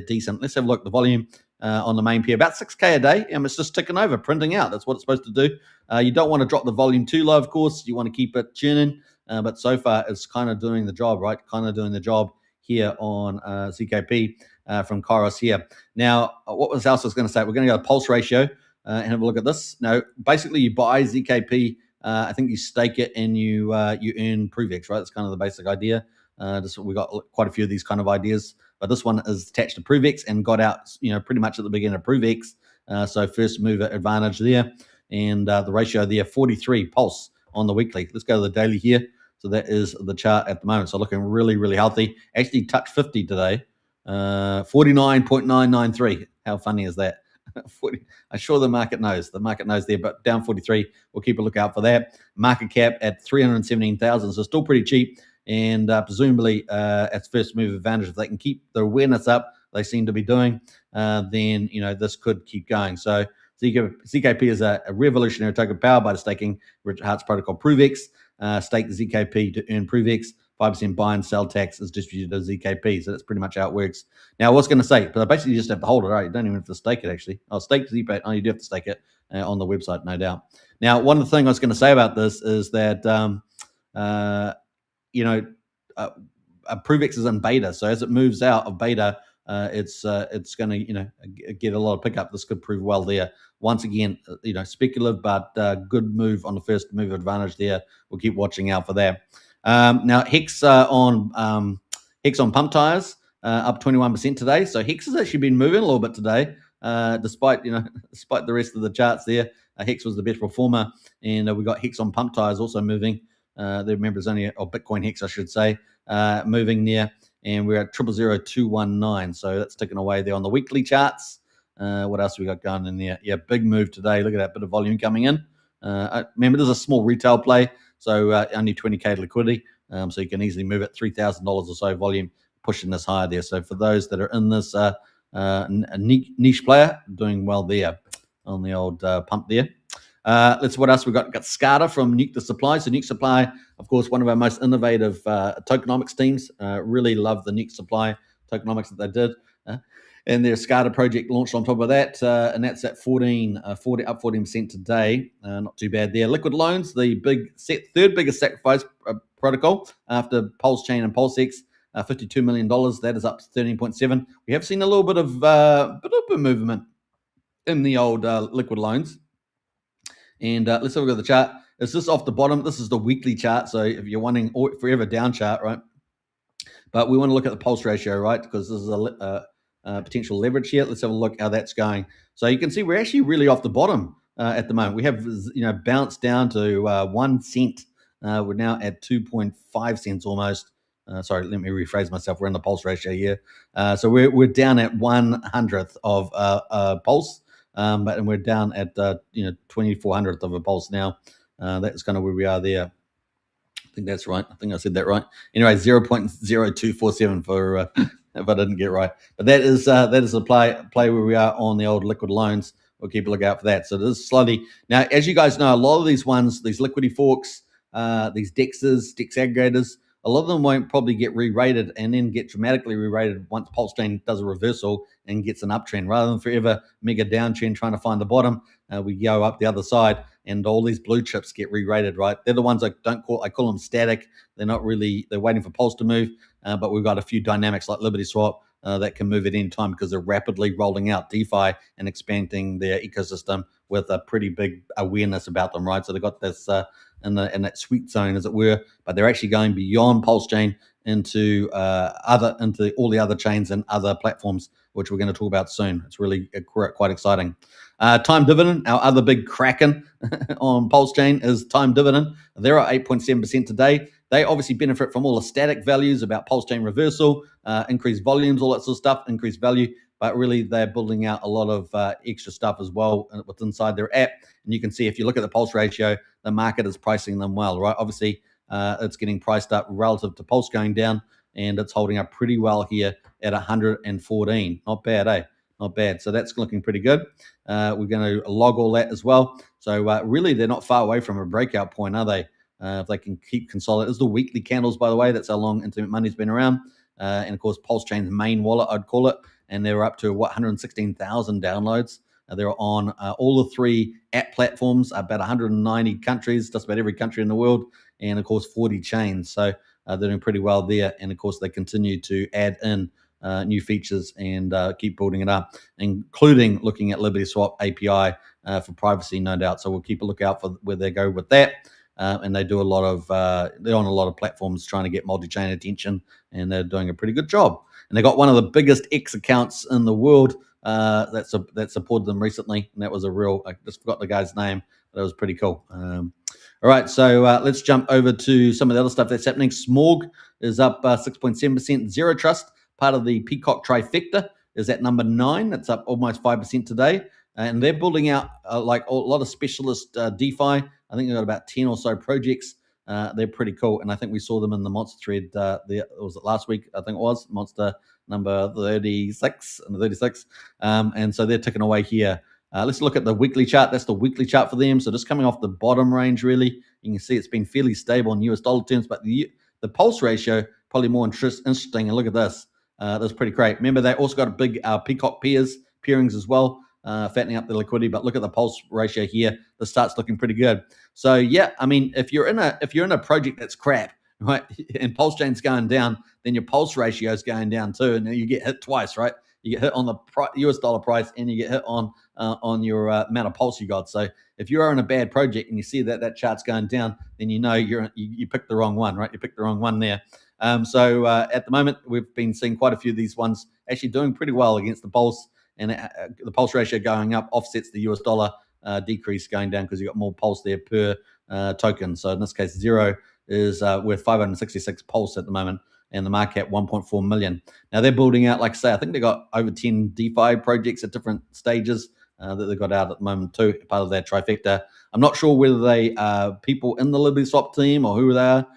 Speaker 2: decent. Let's have a look. The volume on the main pair, about 6K a day, and it's just ticking over, printing out. That's what it's supposed to do. You don't want to drop the volume too low, of course. You want to keep it tuning, but so far it's kind of doing the job, right? Kind of doing the job here on ZKP from Kairos here. Now, what else I was going to say? We're going to go to pulse ratio and have a look at this. Now, basically, you buy ZKP. I think you stake it and you earn PRVX, right? That's kind of the basic idea. We got quite a few of these kind of ideas, but this one is attached to PRVX and got out, pretty much at the beginning of PRVX. So first mover advantage there, and the ratio there 43 pulse on the weekly. Let's go to the daily here. So that is the chart at the moment. So looking really healthy. Actually touched 50 today. 49.993. How funny is that? 40. I'm sure the market knows. The market knows there, but down 43. We'll keep a lookout for that. Market cap at 317,000, so still pretty cheap. And presumably, at first move advantage, if they can keep the awareness up, they seem to be doing, then this could keep going. So ZKP is a revolutionary token powered by the staking Richard Hart's protocol PRVX. Stake ZKP to earn PRVX. 5% buy and sell tax is distributed to ZKP. So that's pretty much how it works. Now, I was going to say, but basically you just have to hold it, right? You don't even have to stake it, actually. Stake ZKP. Oh, you do have to stake it on the website, no doubt. Now, one of the things I was going to say about this is that, PRVX is in beta. So as it moves out of beta, it's going to get a lot of pickup. This could prove well there. Once again, speculative, but good move on the first move advantage there. We'll keep watching out for that. Now Hex on pump tires up 21% today. So Hex has actually been moving a little bit today, despite the rest of the charts there. Hex was the best performer, and we got Hex on pump tires also moving. The members only, or Bitcoin Hex, I should say, moving there, and we're at 000219. So that's ticking away there on the weekly charts. What else we got going in there? Yeah, big move today. Look at that bit of volume coming in. Remember, there's a small retail play, so only 20K liquidity. So you can easily move it $3,000 or so volume, pushing this higher there. So for those that are in this niche player, doing well there on the old pump there. Let's what else we got? Got SCADA from Nuke the Supply. So Nuke Supply, of course, one of our most innovative tokenomics teams. Really love the Nuke Supply tokenomics that they did. And their SCADA project launched on top of that, and that's at 40 up 14% today. Not too bad there. Liquid Loans, the third biggest sacrifice protocol after Pulsechain and PulseX, $52 million. That is up 13.7. We have seen a little bit of movement in the old Liquid Loans. And let's have a look at the chart. It's just off the bottom. This is the weekly chart. So if you're wanting forever down chart, right? But we want to look at the pulse ratio, right? Because this is a potential leverage here. Let's have a look how that's going. So you can see we're actually really off the bottom at the moment. We have bounced down to 1 cent. We're now at 2.5 cents almost. Sorry, let me rephrase myself. We're in the pulse ratio here. So we're down at 1/100th of pulse. And we're down at 2400th of a pulse now. That's kind of where we are there. I think that's right. I think I said that right. Anyway, 0.0247 for if I didn't get it right. But that is the play where we are on the old Liquid Loans. We'll keep a look out for that. So this is slowly now, as you guys know, a lot of these ones, these liquidity forks, these DEXs, DEX aggregators, a lot of them won't probably get re-rated and then get dramatically re-rated once Pulsechain does a reversal and gets an uptrend. Rather than forever mega downtrend trying to find the bottom, we go up the other side and all these blue chips get re-rated, right? They're the ones I call them static. They're not really, they're waiting for Pulse to move, but we've got a few dynamics like LibertySwap that can move at any time because they're rapidly rolling out DeFi and expanding their ecosystem with a pretty big awareness about them, right? So they've got this in that sweet zone, as it were, but they're actually going beyond Pulsechain into all the other chains and other platforms, which we're going to talk about soon. It's really quite exciting. Time Dividend, our other big kraken on Pulsechain, is Time Dividend. They're at 8.7% today. They obviously benefit from all the static values about Pulsechain reversal, increased volumes, all that sort of stuff, increased value. But really, they're building out a lot of extra stuff as well what's inside their app. And you can see if you look at the pulse ratio, the market is pricing them well, right? Obviously, it's getting priced up relative to Pulse going down, and it's holding up pretty well here at 114. Not bad, eh? Not bad. So that's looking pretty good. We're going to log all that as well. So really, they're not far away from a breakout point, are they? If they can keep consolidating. This is the weekly candles, by the way. That's how long Internet Money's been around. And of course, Pulsechain's main wallet, I'd call it. And they were up to 116,000 downloads. They're on all the three app platforms, about 190 countries, just about every country in the world, and of course 40 chains. So they're doing pretty well there. And of course, they continue to add in new features and keep building it up, including looking at LibertySwap API for privacy, no doubt. So we'll keep a lookout for where they go with that. And they do they're on a lot of platforms trying to get multi-chain attention, and they're doing a pretty good job. And they got one of the biggest X accounts in the world that supported them recently, and that was I just forgot the guy's name, but it was pretty cool. All right, so let's jump over to some of the other stuff that's happening. Smorg is up 6.7%. Zero Trust, part of the Peacock trifecta, is at number 9. It's up almost 5% today. And they're building out like a lot of specialist DeFi. I think they've got about 10 or so projects. They're pretty cool. And I think we saw them in the Monster thread. Was it last week? I think it was Monster number 36 and 36. And so they're ticking away here. Let's look at the weekly chart. That's the weekly chart for them. So just coming off the bottom range, really, you can see it's been fairly stable in US dollar terms, but the pulse ratio, probably more interesting. And look at this. That's pretty great. Remember, they also got a big Peacock pairings as well, fattening up the liquidity. But look at the pulse ratio here. This starts looking pretty good. So yeah, I mean, if you're in a project that's crap, right, and Pulsechain's going down, then your pulse ratio is going down too, and then you get hit twice, right? You get hit on the US dollar price, and you get hit on your amount of pulse you got. So if you are in a bad project and you see that chart's going down, then you know you picked the wrong one, right? You picked the wrong one there. So at the moment, we've been seeing quite a few of these ones actually doing pretty well against the pulse, and the pulse ratio going up offsets the US dollar decrease going down because you got more pulse there per token. So in this case, 0 is worth 566 pulse at the moment, and the market cap 1.4 million. Now they're building out, like I say, I think they got over 10 DeFi projects at different stages that they've got out at the moment too, part of that trifecta. I'm not sure whether they are people in the LibertySwap team or who they are,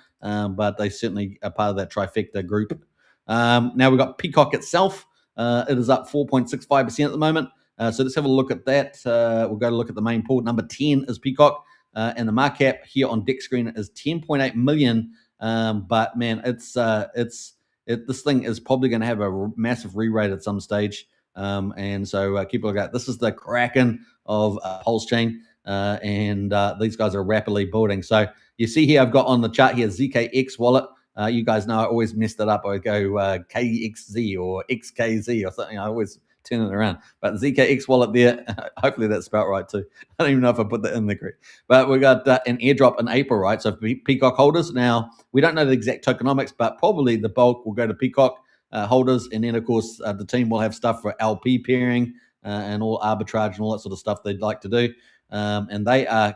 Speaker 2: but they certainly are part of that trifecta group. Now we've got Peacock itself. It is up 4.65% at the moment. So let's have a look at that. We'll go to look at the main pool. Number 10 is Peacock, and the market cap here on deck screen is 10.8 million. But man, this thing is probably going to have a massive re-rate at some stage. And so keep a look at it. This is the Kraken of Pulsechain, and these guys are rapidly building. So you see here, I've got on the chart here ZKX wallet. You guys know I always mess that up. I go KXZ or XKZ or something. I always turn it around. But ZKX wallet there, hopefully that's spelled right too. I don't even know if I put that in there correct. But we got an airdrop in April, right? So Peacock holders. Now, we don't know the exact tokenomics, but probably the bulk will go to Peacock holders. And then, of course, the team will have stuff for LP pairing and all arbitrage and all that sort of stuff they'd like to do. And they are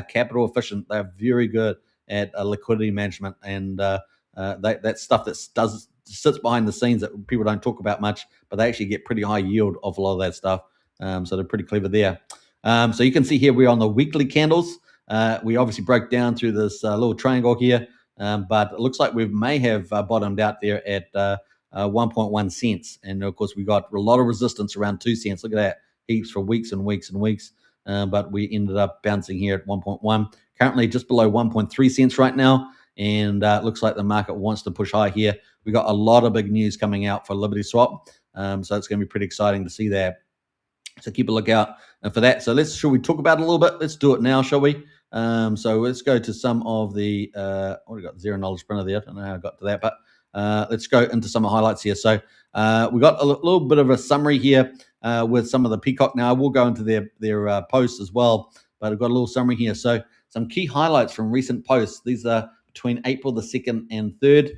Speaker 2: capital efficient. They're very good at liquidity management, and that's stuff that sits behind the scenes that people don't talk about much, but they actually get pretty high yield off a lot of that stuff. So they're pretty clever there. So you can see here we're on the weekly candles. We obviously broke down through this little triangle here, but it looks like we may have bottomed out there at 1.1 cents. And of course, we got a lot of resistance around 2 cents. Look at that, heaps for weeks and weeks and weeks. But we ended up bouncing here at 1.1. Currently just below 1.3 cents right now. And it looks like the market wants to push high here. We got a lot of big news coming out for LibertySwap. So it's going to be pretty exciting to see that. So keep a lookout for that. So should we talk about it a little bit? Let's do it now, shall we? So let's go to some of the, we got zero knowledge printer there. I don't know how I got to that, but let's go into some highlights here. So we got a little bit of a summary here with some of the Peacock. Now I will go into their posts as well, but I've got a little summary here. So some key highlights from recent posts. These are between April the 2nd and 3rd.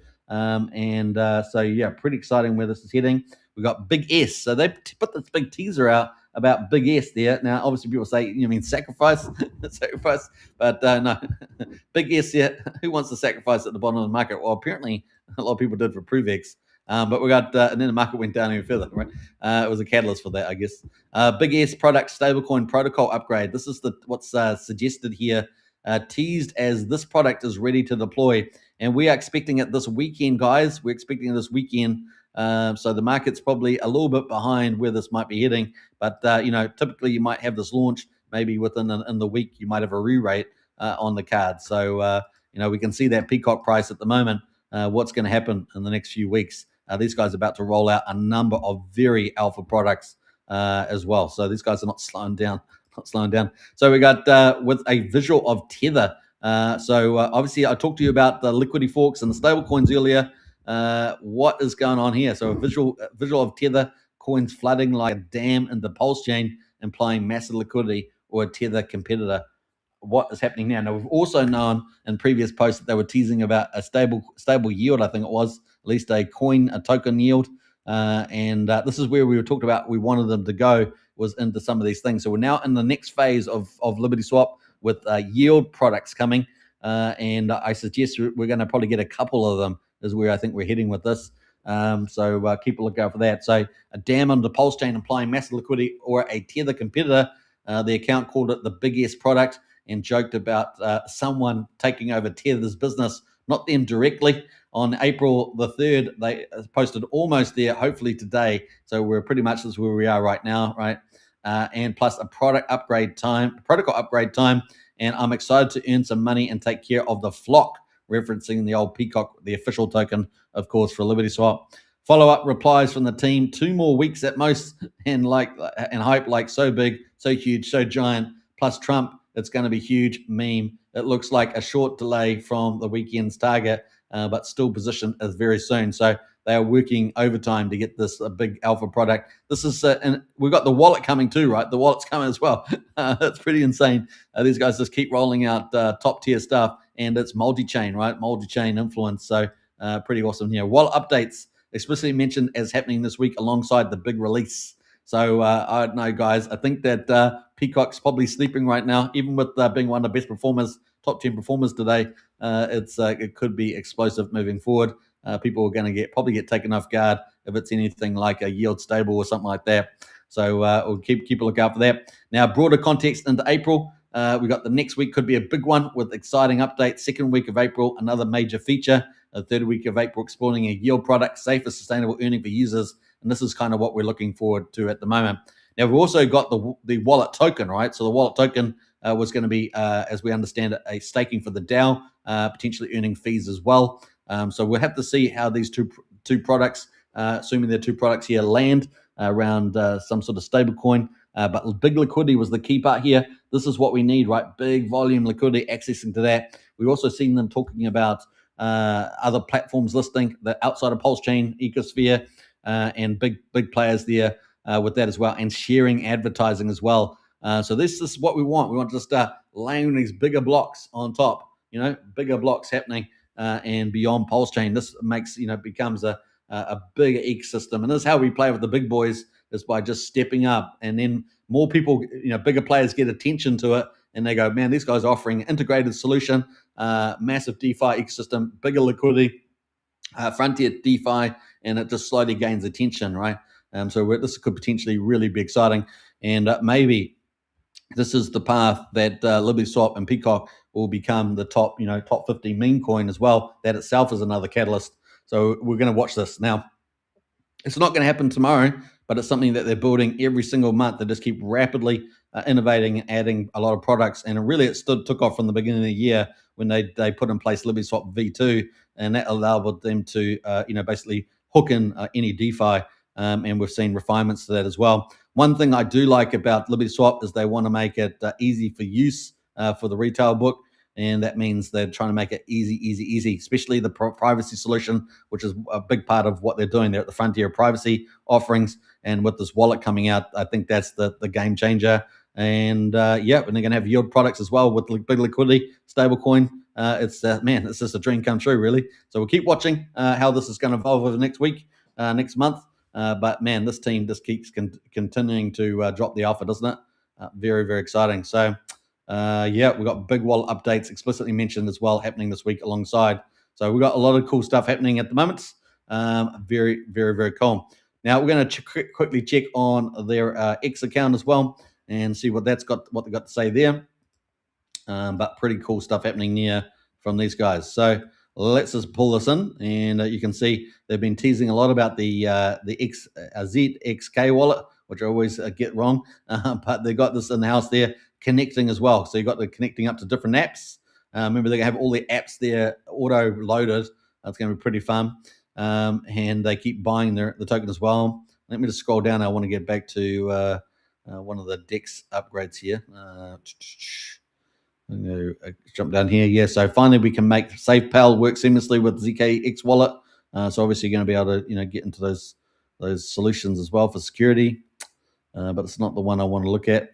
Speaker 2: So yeah, pretty exciting where this is heading. We got Big S. So they put this big teaser out about Big S there. Now, obviously people say, you mean sacrifice? Sacrifice. But no, Big S here. Who wants to sacrifice at the bottom of the market? Well, apparently a lot of people did for PRVX. But we got, and then the market went down even further, right? It was a catalyst for that, I guess. Big S product stablecoin protocol upgrade. This is what's suggested here, teased as this product is ready to deploy. And we are expecting it this weekend, guys. We're expecting it this weekend. So the market's probably a little bit behind where this might be heading. But, typically you might have this launch maybe within in the week. You might have a re-rate on the card. So, we can see that Peacock price at the moment. What's going to happen in the next few weeks? These guys are about to roll out a number of very alpha products as well. So these guys are not slowing down. So we got with a visual of Tether. Obviously I talked to you about the liquidity forks and the stable coins earlier. What is going on here? So a visual of Tether coins flooding like a dam into Pulsechain, implying massive liquidity, or a Tether competitor. What is happening now? Now, we've also known in previous posts that they were teasing about a stable yield. I think it was at least a token yield. This is where we were talking about we wanted them to go, was into some of these things. So we're now in the next phase of LibertySwap with yield products coming. And I suggest we're going to probably get a couple of them is where I think we're heading with this. So keep a lookout for that. So a dam on the Pulsechain implying massive liquidity, or a Tether competitor. The account called it the Big S product and joked about someone taking over Tether's business, not them directly. On April the 3rd, they posted almost there, hopefully today. So we're pretty much this is where we are right now, right? And plus a protocol upgrade time. And I'm excited to earn some money and take care of the flock, referencing the old peacock, the official token, of course, for LibertySwap. Follow-up replies from the team, 2 more weeks at most, and hype like so big, so huge, so giant. Plus Trump, it's going to be huge meme. It looks like a short delay from the weekend's target, but still positioned as very soon. So they are working overtime to get this big alpha product. This is, and we've got the wallet coming too, right? The wallet's coming as well. It's pretty insane. These guys just keep rolling out top tier stuff, and it's multi-chain, right? Multi-chain influence. So pretty awesome here. Wallet updates explicitly mentioned as happening this week alongside the big release. So I don't know, guys. I think that Peacock's probably sleeping right now, even with being one of the best performers, top 10 performers today. It could be explosive moving forward. People are going to probably get taken off guard if it's anything like a yield stable or something like that. So we'll keep a lookout for that. Now, broader context into April. We got the next week could be a big one with exciting updates. Second week of April, another major feature. The third week of April, exploring a yield product, safe and sustainable earning for users. And this is kind of what we're looking forward to at the moment. Now, we've also got the wallet token, right? So the wallet token was going to be, as we understand it, a staking for the DAO, potentially earning fees as well. So we'll have to see how these two products, assuming they're two products here, land around some sort of stable coin. But big liquidity was the key part here. This is what we need, right? Big volume liquidity, accessing to that. We've also seen them talking about other platforms listing the outside of Pulsechain ecosphere, and big players there with that as well, and sharing advertising as well. So this is what we want. We want to start laying these bigger blocks on top, bigger blocks happening and beyond Pulsechain. This becomes a bigger ecosystem, and this is how we play with the big boys, is by just stepping up, and then more people, bigger players get attention to it, and they go, man, these guys are offering an integrated solution, massive DeFi ecosystem, bigger liquidity, frontier DeFi, and it just slowly gains attention, right? So this could potentially really be exciting, and maybe this is the path that LibertySwap and Peacock will become the top 50 meme coin as well. That itself is another catalyst. So we're going to watch this. Now, it's not going to happen tomorrow, but it's something that they're building every single month. They just keep rapidly innovating and adding a lot of products. And really, it took off from the beginning of the year when they put in place LibertySwap V2, and that allowed them to basically hook in any DeFi. And we've seen refinements to that as well. One thing I do like about LibertySwap is they want to make it easy for use for the retail book. And that means they're trying to make it easy, especially the privacy solution, which is a big part of what they're doing. They're at the frontier of privacy offerings. And with this wallet coming out, I think that's the game changer. And and they're going to have yield products as well with big liquidity, stablecoin. It's just a dream come true, really. So we'll keep watching how this is going to evolve over the next week, next month. But man, this team just keeps continuing to drop the alpha, doesn't it? Very, very exciting. So we've got big wallet updates explicitly mentioned as well happening this week alongside. So we've got a lot of cool stuff happening at the moment. Very, very, very cool. Now we're going to quickly check on their X account as well and see what they've got to say there. But pretty cool stuff happening here from these guys. So let's just pull this in, and you can see they've been teasing a lot about the ZXK wallet, which I always get wrong, but they got this in the house there connecting as well. So you got the connecting up to different apps. Remember, they're gonna have all the apps there auto loaded. That's gonna be pretty fun, and they keep buying the token as well. Let me just scroll down. I want to get back to one of the DEX upgrades here. I'm going to jump down here. Yeah, so finally we can make SafePal work seamlessly with ZKX wallet. So obviously you're going to be able to get into those solutions as well for security. But it's not the one I want to look at.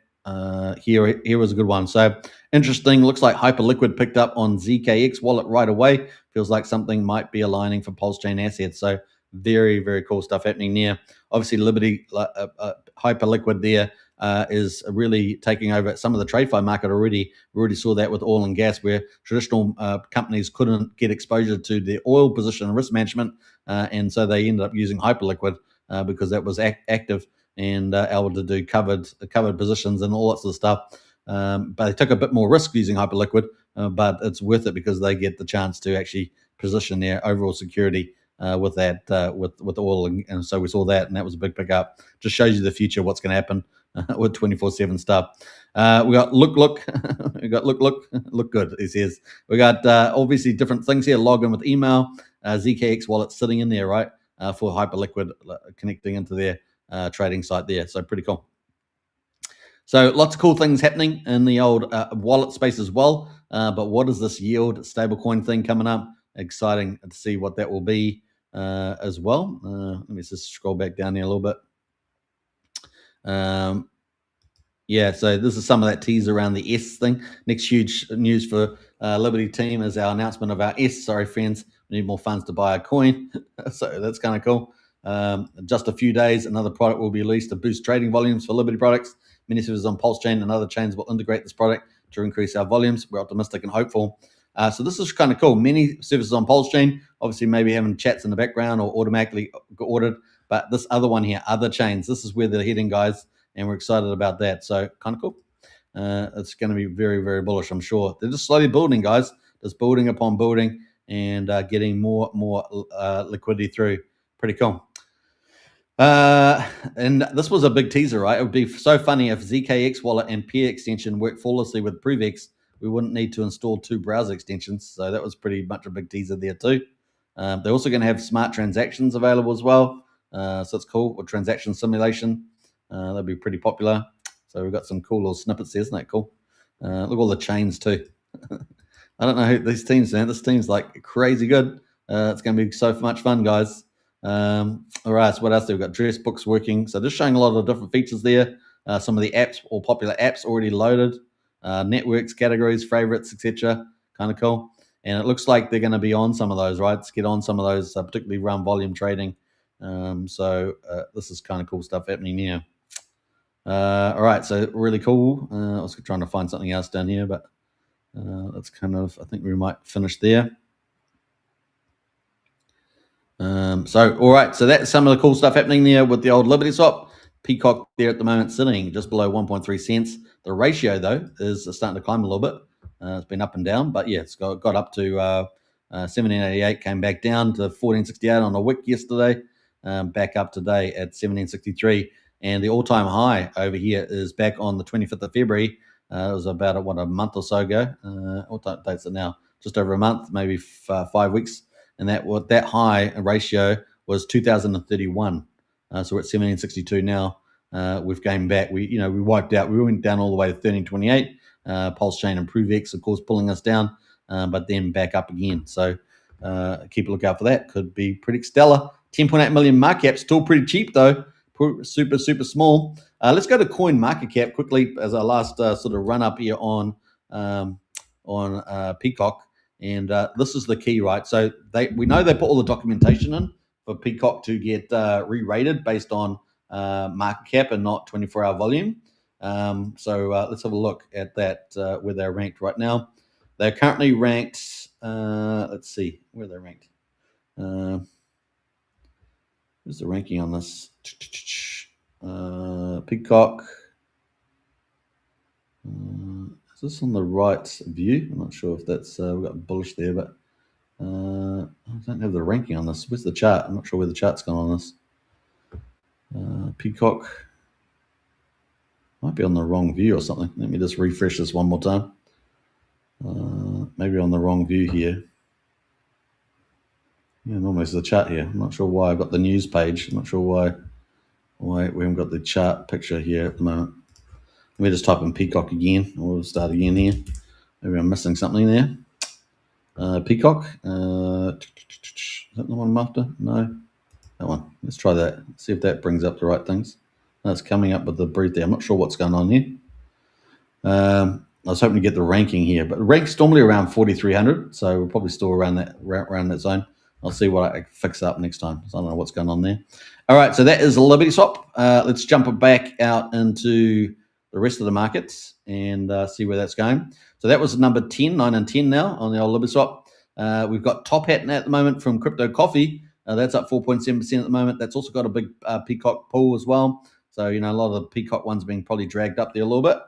Speaker 2: Here was a good one. So interesting. Looks like Hyperliquid picked up on ZKX wallet right away. Feels like something might be aligning for Pulsechain assets. So very, very cool stuff happening there. Obviously Liberty Hyperliquid there is really taking over some of the TradeFi market already. We already saw that with oil and gas, where traditional companies couldn't get exposure to their oil position and risk management, and so they ended up using Hyperliquid because that was active and able to do covered positions and all that sort of stuff. But they took a bit more risk using Hyperliquid, but it's worth it because they get the chance to actually position their overall security with that with oil, and so we saw that, and that was a big pickup. Just shows you the future, what's going to happen with 24/7 stuff. We got look we got look good. He says we got obviously different things here. Log in with email. ZKX wallet sitting in there, right, for Hyperliquid connecting into their trading site there. So pretty cool. So lots of cool things happening in the old wallet space as well. But what is this yield stablecoin thing coming up? Exciting to see what that will be as well. Let me just scroll back down here a little bit. Yeah, so this is some of that tease around the S thing. Next huge news for Liberty team is our announcement of our S. Sorry, friends, we need more funds to buy a coin. So that's kind of cool. Just a few days, another product will be released to boost trading volumes for Liberty products. Many servers on Pulsechain and other chains will integrate this product to increase our volumes. We're optimistic and hopeful. So this is kind of cool. Many services on Pulsechain, obviously maybe having chats in the background or automatically ordered. But this other one here, other chains, this is where they're heading, guys, and we're excited about that. So kind of cool. It's going to be very, very bullish, I'm sure. They're just slowly building, guys, just building upon building and getting more liquidity through. Pretty cool. And this was a big teaser, right? It would be so funny if ZKX wallet and peer extension worked flawlessly with PRVX. We wouldn't need to install 2 browser extensions. So that was pretty much a big teaser there too. They're also going to have smart transactions available as well. So it's cool with transaction simulation. That'll be pretty popular. So we've got some cool little snippets there, isn't that cool? Look at all the chains too. I don't know who these teams, man. This team's like crazy good. It's going to be so much fun, guys. All right, so what else? We've got dress books working. So just showing a lot of different features there. Some of the apps or popular apps already loaded. Networks, categories, favorites, etc. Kind of cool. And it looks like they're going to be on some of those, right? Let's get on some of those, particularly around volume trading. So this is kind of cool stuff happening here. All right, so really cool. I was trying to find something else down here, but that's kind of, I think we might finish there. So, all right, so that's some of the cool stuff happening there with the old LibertySwap. Peacock there at the moment sitting just below 1.3 cents. The ratio, though, is starting to climb a little bit. It's been up and down, but yeah, it's got up to 1788, came back down to 1468 on a wick yesterday, back up today at 1763. And the all-time high over here is back on the 25th of February. It was about, a month or so ago. What dates are now? Just over a month, maybe 5 weeks. And that high ratio was 2031. So we're at 1762 now. We've gained back. We wiped out. We went down all the way to 1328. Pulsechain and PRVX, of course, pulling us down, but then back up again. So keep a lookout for that. Could be pretty stellar. 10.8 million market cap, still pretty cheap though. Super small. Let's go to coin market cap quickly as our last sort of run up here on Peacock. And this is the key, right? So we know they put all the documentation in for Peacock to get re-rated based on market cap and not 24-hour volume. So let's have a look at that, where they're ranked right now. They're currently ranked, let's see, where they're ranked. Where's the ranking on this? Peacock. Is this on the right view? I'm not sure if that's, we've got bullish there, but I don't have the ranking on this. Where's the chart? I'm not sure where the chart's gone on this. Peacock. Might be on the wrong view or something. Let me just refresh this one more time. Maybe on the wrong view here. Yeah, normally it's the chart here. I'm not sure why I've got the news page. I'm not sure why we haven't got the chart picture here at the moment. Let me just type in Peacock again. We'll start again here. Maybe I'm missing something there. Peacock. Is that the one I'm after? No. That one. Let's try that. See if that brings up the right things. That's coming up with the brief there. I'm not sure what's going on here. I was hoping to get the ranking here, but the rank's normally around 4,300, so we're probably still around that zone. I'll see what I fix up next time. So I don't know what's going on there. All right, so that is LibertySwap. Let's jump it back out into the rest of the markets and see where that's going. So that was number 10, 9 and 10 now on the old LibertySwap. We've got Top Hat at the moment from Crypto Coffee. That's up 4.7% at the moment. That's also got a big Peacock pool as well. So, a lot of the Peacock ones being probably dragged up there a little bit.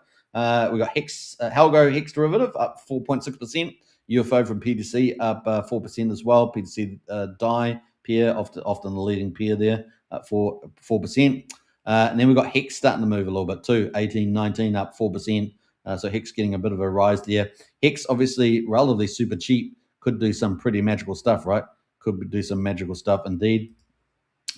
Speaker 2: We've got ALGO Hex derivative up 4.6%. UFO from PTGC up 4% as well. PTGC DAI pair, often the leading pair there, up 4%. And then we've got Hex starting to move a little bit too, 18, 19 up 4%. So Hex getting a bit of a rise there. Hex, obviously, relatively super cheap, could do some pretty magical stuff, right? Could do some magical stuff indeed.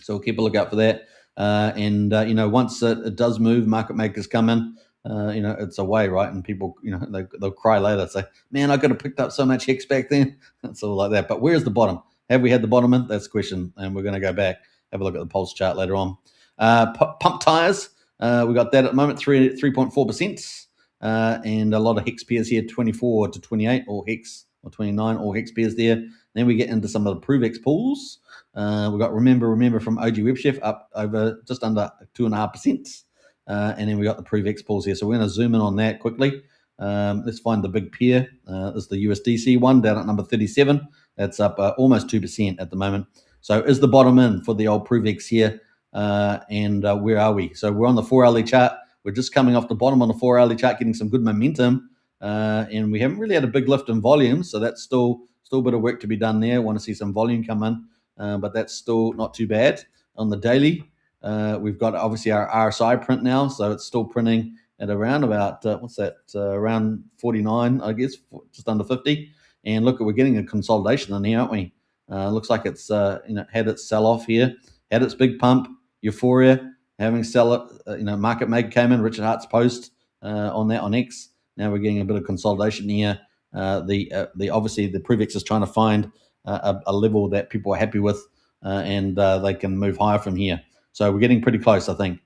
Speaker 2: So we'll keep a lookout for that. Once it does move, market makers come in. It's a way, right? And people, they'll cry later, say, man, I could have picked up so much Hex back then. It's all like that. But where's the bottom? Have we had the bottom in? That's the question. And we're going to go back, have a look at the pulse chart later on. Pump tires, we got that at the moment, 3.4%. And a lot of Hex pairs here, 24 to 28, or Hex, or 29, or Hex pairs there. Then we get into some of the PRVX pools. We've got Remember from OG WebChef up over just under 2.5%. And then we got the PRVX pools here. So we're going to zoom in on that quickly. Let's find the big pair. This is the USDC one down at number 37. That's up almost 2% at the moment. So is the bottom in for the old PRVX here? Where are we? So we're on the 4-hourly chart. We're just coming off the bottom on the 4-hourly chart, getting some good momentum. And we haven't really had a big lift in volume. So that's still a bit of work to be done there. Want to see some volume come in. But that's still not too bad. On the daily, we've got obviously our RSI print now, so it's still printing at around about around 49, I guess, just under 50. And look, we're getting a consolidation in here, aren't we? Looks like it's had its sell off here, had its big pump, euphoria, having sell it. Market maker came in, Richard Hart's post on that on X. Now we're getting a bit of consolidation here. Obviously the PRVX is trying to find a level that people are happy with, and they can move higher from here. So we're getting pretty close, I think.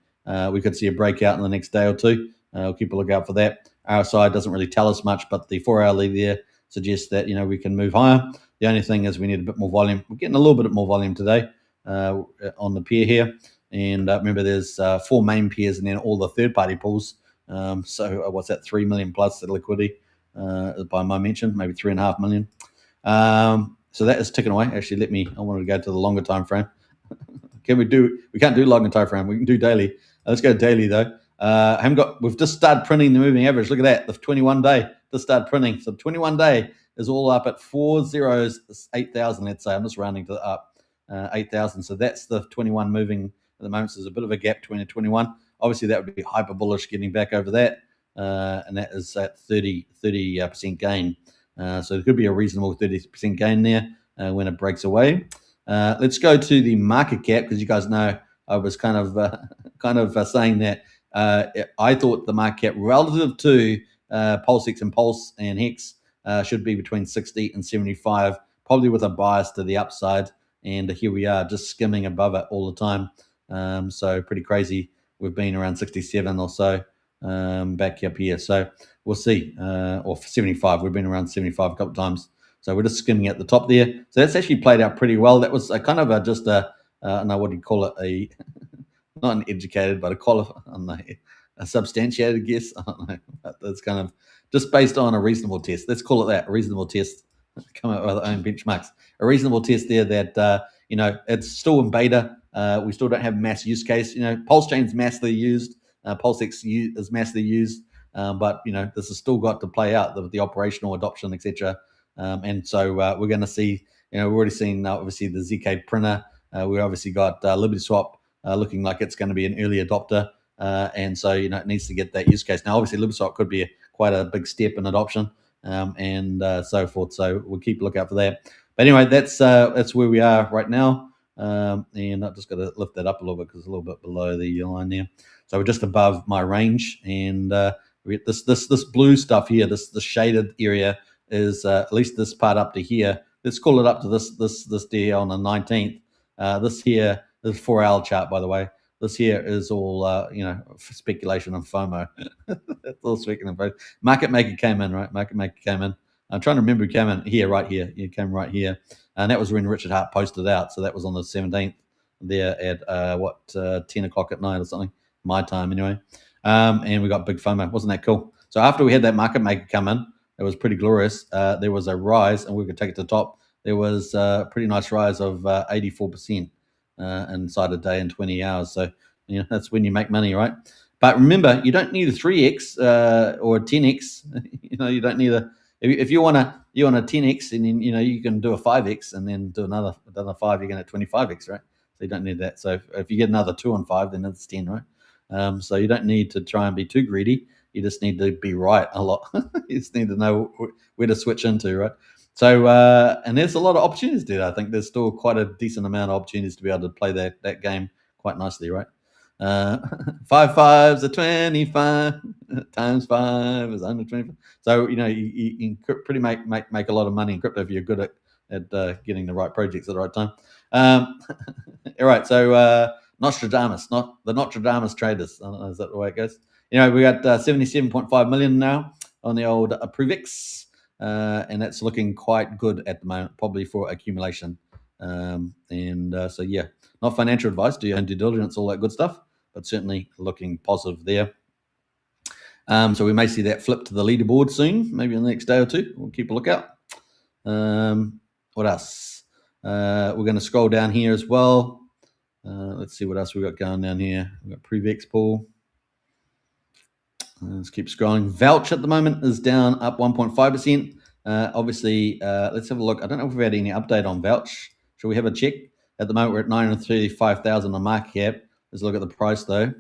Speaker 2: We could see a breakout in the next day or two. We'll keep a lookout for that. RSI doesn't really tell us much, but the 4-hourly there suggests that we can move higher. The only thing is we need a bit more volume. We're getting a little bit more volume today on the pair here. And remember, there's 4 main pairs and then all the third-party pools. So what's that? 3 million plus the liquidity by my mention, maybe 3.5 million. So that is ticking away. Actually, I wanted to go to the longer time frame. We can't do longer time frame. We can do daily. Let's go daily though. We've just started printing the moving average. Look at that. The 21 day just started printing. So the 21 day is all up at 8,000, let's say. I'm just rounding to up 8,000. So that's the 21 moving at the moment. So there's a bit of a gap between the 21. Obviously that would be hyper bullish getting back over that. And that is at 30% gain. So it could be a reasonable 30% gain there when it breaks away. Let's go to the market cap, because you guys know I was kind of saying that I thought the market cap relative to Pulsex and Pulse and Hex should be between 60 and 75, probably with a bias to the upside. And here we are, just skimming above it all the time. So pretty crazy. We've been around 67 or so back up here. So we'll see. Or 75. We've been around 75 a couple of times. So we're just skimming at the top there. So that's actually played out pretty well. That was a kind of what do you call it? Not an educated, but a substantiated guess. I don't know. That's kind of just based on a reasonable test. Let's call it that, a reasonable test. Come up with our own benchmarks. A reasonable test there that, it's still in beta. We still don't have mass use case. Pulsechain's massively used. Pulsex is massively used. But, this has still got to play out, the operational adoption, etc. And so we're going to see, we've already seen, obviously, the ZK printer. We obviously got LibertySwap looking like it's going to be an early adopter. And so, it needs to get that use case. Now, obviously, LibertySwap could be quite a big step in adoption and so forth. So we'll keep a lookout for that. But anyway, that's where we are right now. And I've just got to lift that up a little bit because it's a little bit below the line there. So we're just above my range. And we get this blue stuff here, this shaded area, is at least this part up to here. Let's call it up to this day on the 19th. This here is 4-hour chart, by the way. This here is all speculation and FOMO. It's all speculation. Market maker came in, right? Market maker came in. I'm trying to remember who came in here, right here. He came right here. And that was when Richard Hart posted out. So that was on the 17th there at 10 o'clock at night or something, my time anyway. And we got big FOMO. Wasn't that cool? So after we had that market maker come in, it was pretty glorious. There was a rise, and we could take it to the top. There was a pretty nice rise of 84% inside a day in 20 hours. So, that's when you make money, right? But remember, you don't need a 3x or a 10x. You don't need a. If you want a 10x, and then you can do a 5x, and then do another 5, you're going to 25x, right? So you don't need that. So if you get another 2 on 5, then it's 10, right? So you don't need to try and be too greedy. You just need to be right a lot. You just need to know where to switch into, right? So and there's a lot of opportunities there. I think there's still quite a decent amount of opportunities to be able to play that game quite nicely, right? 5 5s are 25 times 5 is under 25. So you can pretty make a lot of money in crypto if you're good at getting the right projects at the right time. All right, so Nostradamus, not the Nostradamus traders. I don't know, is that the way it goes? We got 77.5 million now on the old PRVX, and that's looking quite good at the moment, probably for accumulation. So yeah, not financial advice. Do your own due diligence, all that good stuff, but certainly looking positive there. So we may see that flip to the leaderboard soon, maybe in the next day or two. We'll keep a lookout. What else? We're going to scroll down here as well. Let's see what else we got going down here. We've got PRVX pool. Let's keep scrolling. Vouch at the moment is down, up 1.5%. Obviously, let's have a look. I don't know if we've had any update on Vouch. Should we have a check? At the moment, we're at 935,000 on market cap. Let's look at the price, though.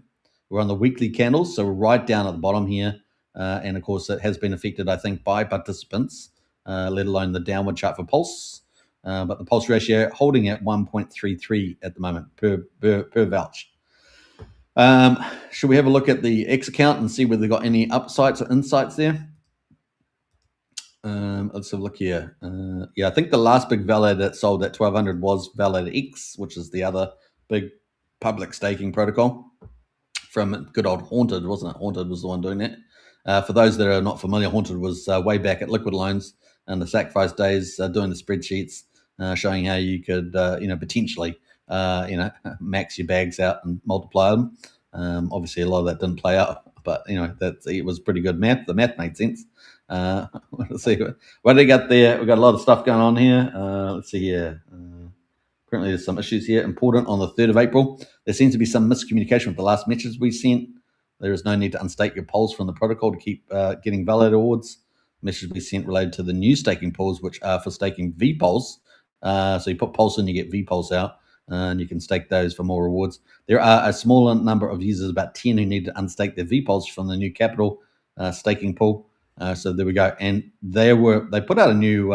Speaker 2: We're on the weekly candles, so we're right down at the bottom here. And, of course, it has been affected, I think, by participants, let alone the downward chart for Pulse. But the Pulse ratio holding at 1.33 at the moment per Vouch. Should we have a look at the X account and see whether they've got any upsides or insights there? Let's have a look here. I think the last big validator that sold at 1200 was ValidaX, which is the other big public staking protocol from good old Haunted, wasn't it? Haunted was the one doing that. For those that are not familiar, Haunted was way back at Liquid Loans and the sacrifice days, doing the spreadsheets, showing how you could, potentially, max your bags out and multiply them. Obviously, a lot of that didn't play out, but it was pretty good math. The math made sense. Let's see what do we got there. We've got a lot of stuff going on here. Let's see here. Apparently, there's some issues here. Important on the 3rd of April. There seems to be some miscommunication with the last message we sent. There is no need to unstake your polls from the protocol to keep getting valid awards. Message we sent related to the new staking pools, which are for staking VPols. So you put Pulse in, you get VPols out, and you can stake those for more rewards. There are a smaller number of users, about 10, who need to unstake their VPols from the new Capital staking pool. So there we go. And they put out a new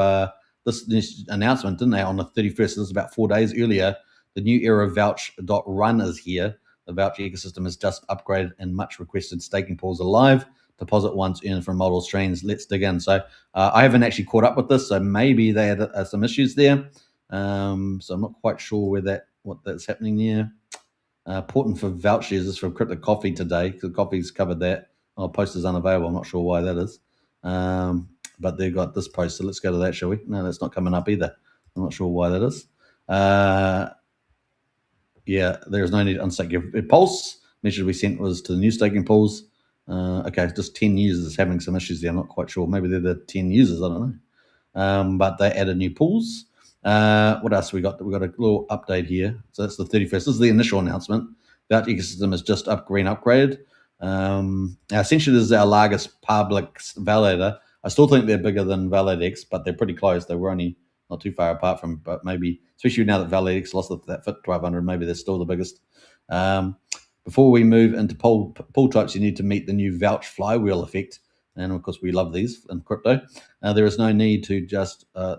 Speaker 2: this announcement, didn't they, on the 31st? This is about 4 days earlier. The new era of Vouch.run is here. The Vouch ecosystem is just upgraded and much requested staking pools are live. Deposit once earned from multiple strains. Let's dig in. So I haven't actually caught up with this, so maybe they had some issues there. So I'm not quite sure what that's happening there. Important for Vouch users from Crypto Coffee today, because Coffee's covered that. Post is unavailable. I'm not sure why that is. But they've got this post, so let's go to that, shall we? No, that's not coming up either. I'm not sure why that is. There's no need to unstake your Pulse. Message we sent was to the new staking pools. Okay, just 10 users having some issues there. I'm not quite sure. Maybe they're the 10 users. I don't know. But they added new pools. What else we got? We got a little update here. So that's the 31st. This is the initial announcement. Vouch ecosystem is just upgraded. Essentially, this is our largest public validator. I still think they're bigger than ValidaX, but they're pretty close. They were only not too far apart from, but maybe, especially now that ValidaX lost that FIT 1200, maybe they're still the biggest. Before we move into pool types, you need to meet the new Vouch flywheel effect. And of course, we love these in crypto. There is no need to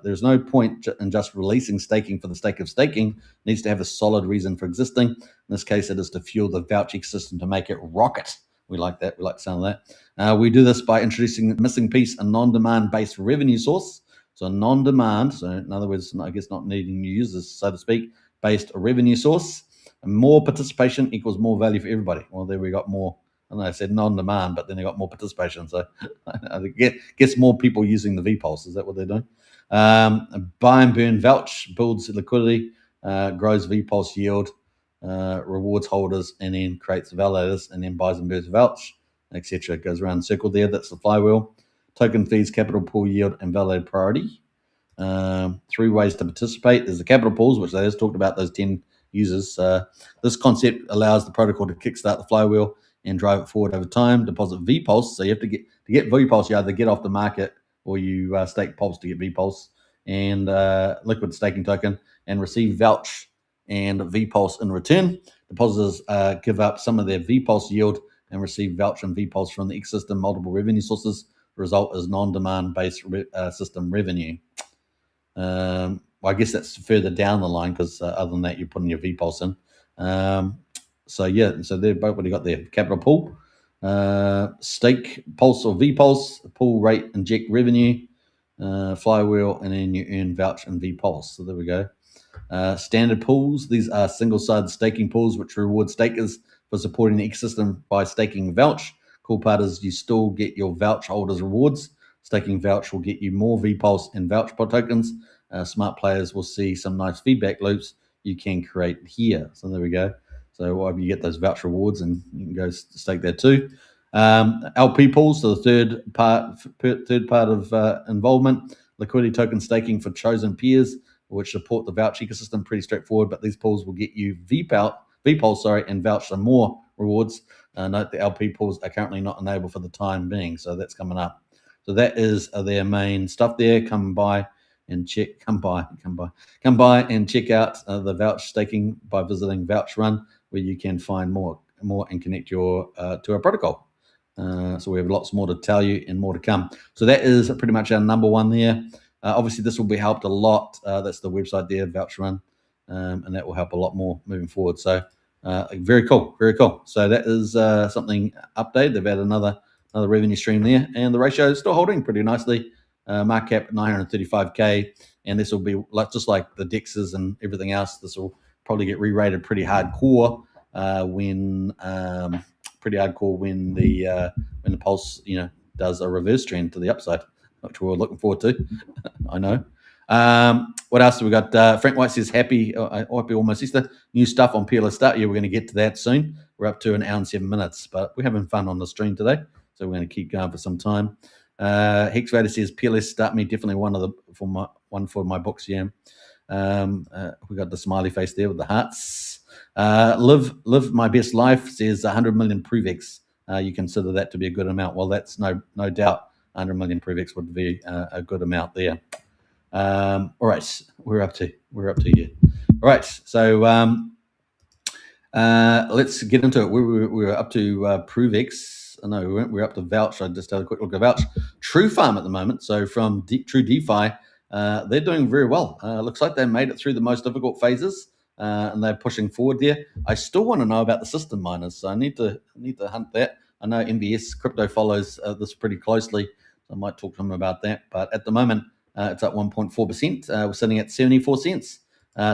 Speaker 2: there's no point in just releasing staking for the sake of staking. It needs to have a solid reason for existing. In this case, it is to fuel the Vouch ecosystem to make it rocket. We like that. We like the sound of that. We do this by introducing a missing piece, a non-demand based revenue source. So non-demand, so in other words, I guess not needing new users, so to speak, based revenue source. And more participation equals more value for everybody. Well, there we got more I know I said non-demand, but then they got more participation. So I guess more people using the VPulse. Is that what they're doing? Buy and burn vouch builds liquidity, grows VPulse yield, rewards holders, and then creates validators, and then buys and burns vouch, etc. It goes around the circle there. That's the flywheel. Token fees, capital pool yield, and validated priority. 3 ways to participate. There's the capital pools, which they just talked about, those 10 users. This concept allows the protocol to kickstart the flywheel and drive it forward over time. Deposit VPulse. So you have to get VPulse, you either get off the market or you stake Pulse to get VPulse, and liquid staking token, and receive vouch and VPulse in return. Depositors give up some of their VPulse yield and receive vouch and VPulse from the ecosystem, multiple revenue sources. The result is non-demand based system revenue. Well, I guess that's further down the line, because other than that, you're putting your VPulse in. So they've both already got their capital pool, stake Pulse or VPulse, pool rate, inject revenue, flywheel, and then you earn vouch and VPulse. So there we go. Standard pools. These are single-sided staking pools which reward stakers for supporting the ecosystem by staking vouch. Cool part is you still get your vouch holders rewards. Staking vouch will get you more VPulse and vouch tokens. Smart players will see some nice feedback loops you can create here. So there we go. So you get those vouch rewards, and you can go stake there too. LP pools, so the third part of involvement. Liquidity token staking for chosen peers, which support the vouch ecosystem. Pretty straightforward, but these pools will get you VPulse, and vouch some more rewards. Note the LP pools are currently not enabled for the time being, so that's coming up. So that is their main stuff there. Come by and check out the vouch staking by visiting Vouch Run, where you can find more and connect your to our protocol. So we have lots more to tell you and more to come. So that is pretty much our number one there. Obviously, this will be helped a lot. That's the website there, Vouch Run, and that will help a lot more moving forward. So very cool, very cool. So that is something updated. They've added another revenue stream there, and the ratio is still holding pretty nicely. Market cap 935k, and this will be just like the DEXs and everything else. This will probably get re-rated pretty hardcore when the Pulse does a reverse trend to the upside, which we're looking forward to. I know. What else have we got? Frank White says happy almost Easter. New stuff on PLS start. Yeah, we're going to get to that soon. We're up to 1 hour and 7 minutes, but we're having fun on the stream today, so we're going to keep going for some time. Hex Vader says PLS start me, definitely one for my books. Yeah. We got the smiley face there with the hearts. Live my best life says 100 million PRVX. You consider that to be a good amount? Well, that's no doubt 100 million PRVX would be a good amount there. All right, we're up to here. All right, so let's get into it. We were up to PRVX. No, we weren't. We're up to Vouch. I just had a quick look at Vouch. True Farm at the moment. So from True DeFi, they're doing very well. Looks like they made it through the most difficult phases, and they're pushing forward there. I still want to know about the system miners, so I need to hunt that. I know MVS Crypto follows this pretty closely, so I might talk to him about that. But at the moment, it's at 1.4%. We're sitting at 74 cents.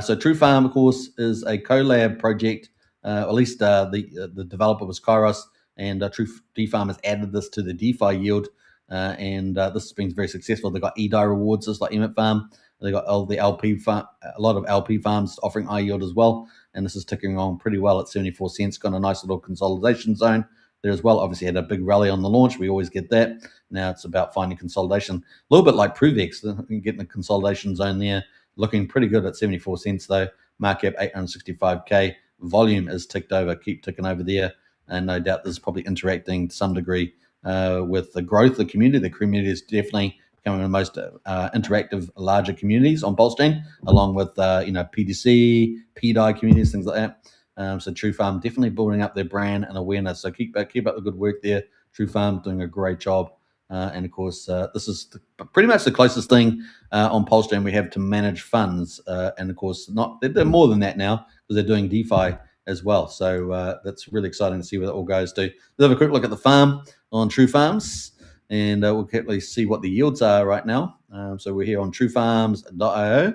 Speaker 2: So True Farm, of course, is a collab project. At least the developer was Kairos, and True DeFi has added this to the DeFi yield, and this has been very successful. They've got EDI rewards, just like Emmet Farm. They've got all the LP farm, a lot of LP farms offering high yield as well, and this is ticking on pretty well at 74 cents. Got a nice little consolidation zone there as well. Obviously had a big rally on the launch. We always get that. Now it's about finding consolidation. A little bit like PRVX, getting a consolidation zone there. Looking pretty good at 74 cents though. Market cap 865k. Volume is ticked over, keep ticking over there. And no doubt this is probably interacting to some degree with the growth of the community. The community is definitely becoming the most interactive, larger communities on Pulsechain, along with PTGC, PDI communities, things like that. So True Farm definitely building up their brand and awareness. So keep up the good work there. True Farm doing a great job. And of course, this is pretty much the closest thing on Pulsechain we have to manage funds. And of course, they're more than that now because they're doing DeFi as well. So that's really exciting to see where that all goes to. Let's have a quick look at the farm on True Farms, and we'll quickly see what the yields are right now. So we're here on truefarms.io.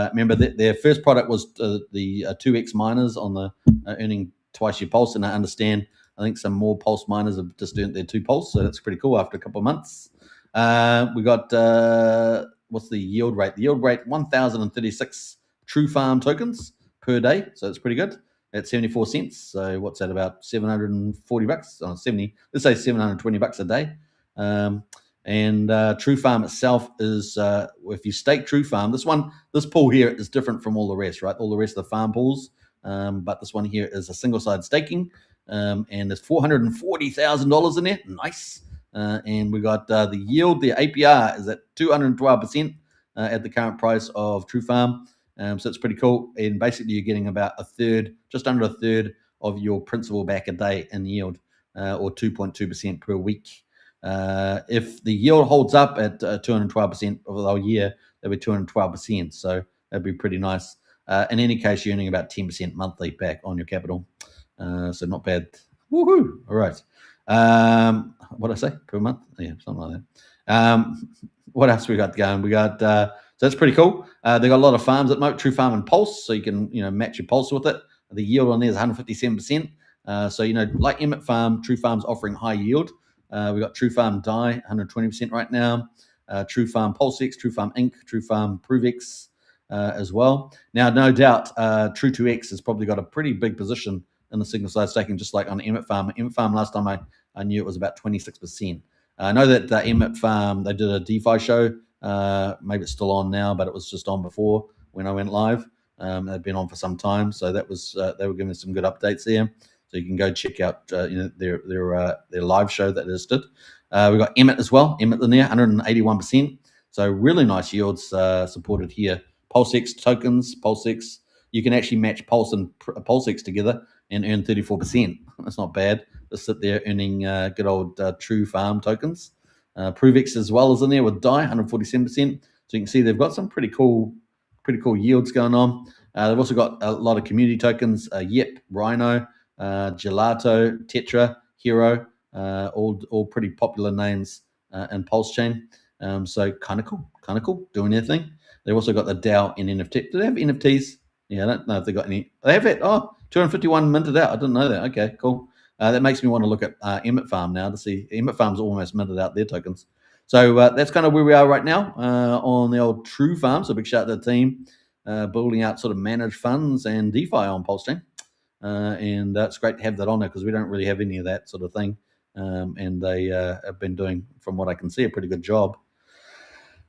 Speaker 2: Remember that their first product was the 2x miners on the earning twice your pulse, and I understand I think some more Pulse miners have just earned their 2 Pulse, so that's pretty cool after a couple of months. We got, what's the yield rate? The yield rate, 1,036 True Farm tokens per day, so it's pretty good at 74 cents. So what's that, about 740 bucks? Oh, 70, let's say 720 bucks a day. And True Farm itself is, if you stake True Farm, this pool here is different from all the rest, right? All the rest of the farm pools, but this one here is a single side staking, and there's $440,000 in there. Nice. And we got the yield, the APR is at 212% at the current price of True Farm. So it's pretty cool. And basically, you're getting about a third, just under a third of your principal back a day in yield, or 2.2% per week. If the yield holds up at 212% over the whole year, that'll be 212%. So that'd be pretty nice. In any case, you're earning about 10% monthly back on your capital. So not bad. Woohoo! All right. What did I say? Per month? Yeah, something like that. What else we got going? We got, so that's pretty cool. They got a lot of farms at the moment, True Farm and Pulse, so you can, match your Pulse with it. The yield on there is 157%. So, like Emmett Farm, True Farm's offering high yield. We got True Farm DAI, 120% right now. True Farm Pulsex, True Farm Inc., True Farm PRVX as well. Now, no doubt, True2X has probably got a pretty big position in the single side staking, just like on Emmett Farm. Emmett Farm, last time I knew it was about 26%. I know that Emmett Farm, they did a DeFi show. Maybe it's still on now, but it was just on before when I went live. They've been on for some time, so that was they were giving us some good updates there. So you can go check out their live show that they just did. We got Emmett as well. Emmett in there, 181%. So really nice yields supported here. Pulsex tokens, Pulsex. You can actually match Pulse and Pulsex together and earn 34%. That's not bad. Just sit there earning good old True Farm tokens. PRVX as well is in there with DAI, 147%. So you can see they've got some pretty cool yields going on. They've also got a lot of community tokens, Yep, Rhino, Gelato, Tetra, Hero, all pretty popular names in Pulsechain. So kind of cool, doing their thing. They've also got the DAO and NFT. Do they have NFTs? Yeah, I don't know if they got any. They have it. Oh, 251 minted out. I didn't know that. Okay, cool. That makes me want to look at Emmett Farm now to see. Emmett Farm's almost minted out their tokens. So that's kind of where we are right now on the old True Farm. So big shout out to the team building out sort of managed funds and DeFi on Pulsechain. And it's great to have that on there because we don't really have any of that sort of thing. And they have been doing, from what I can see, a pretty good job.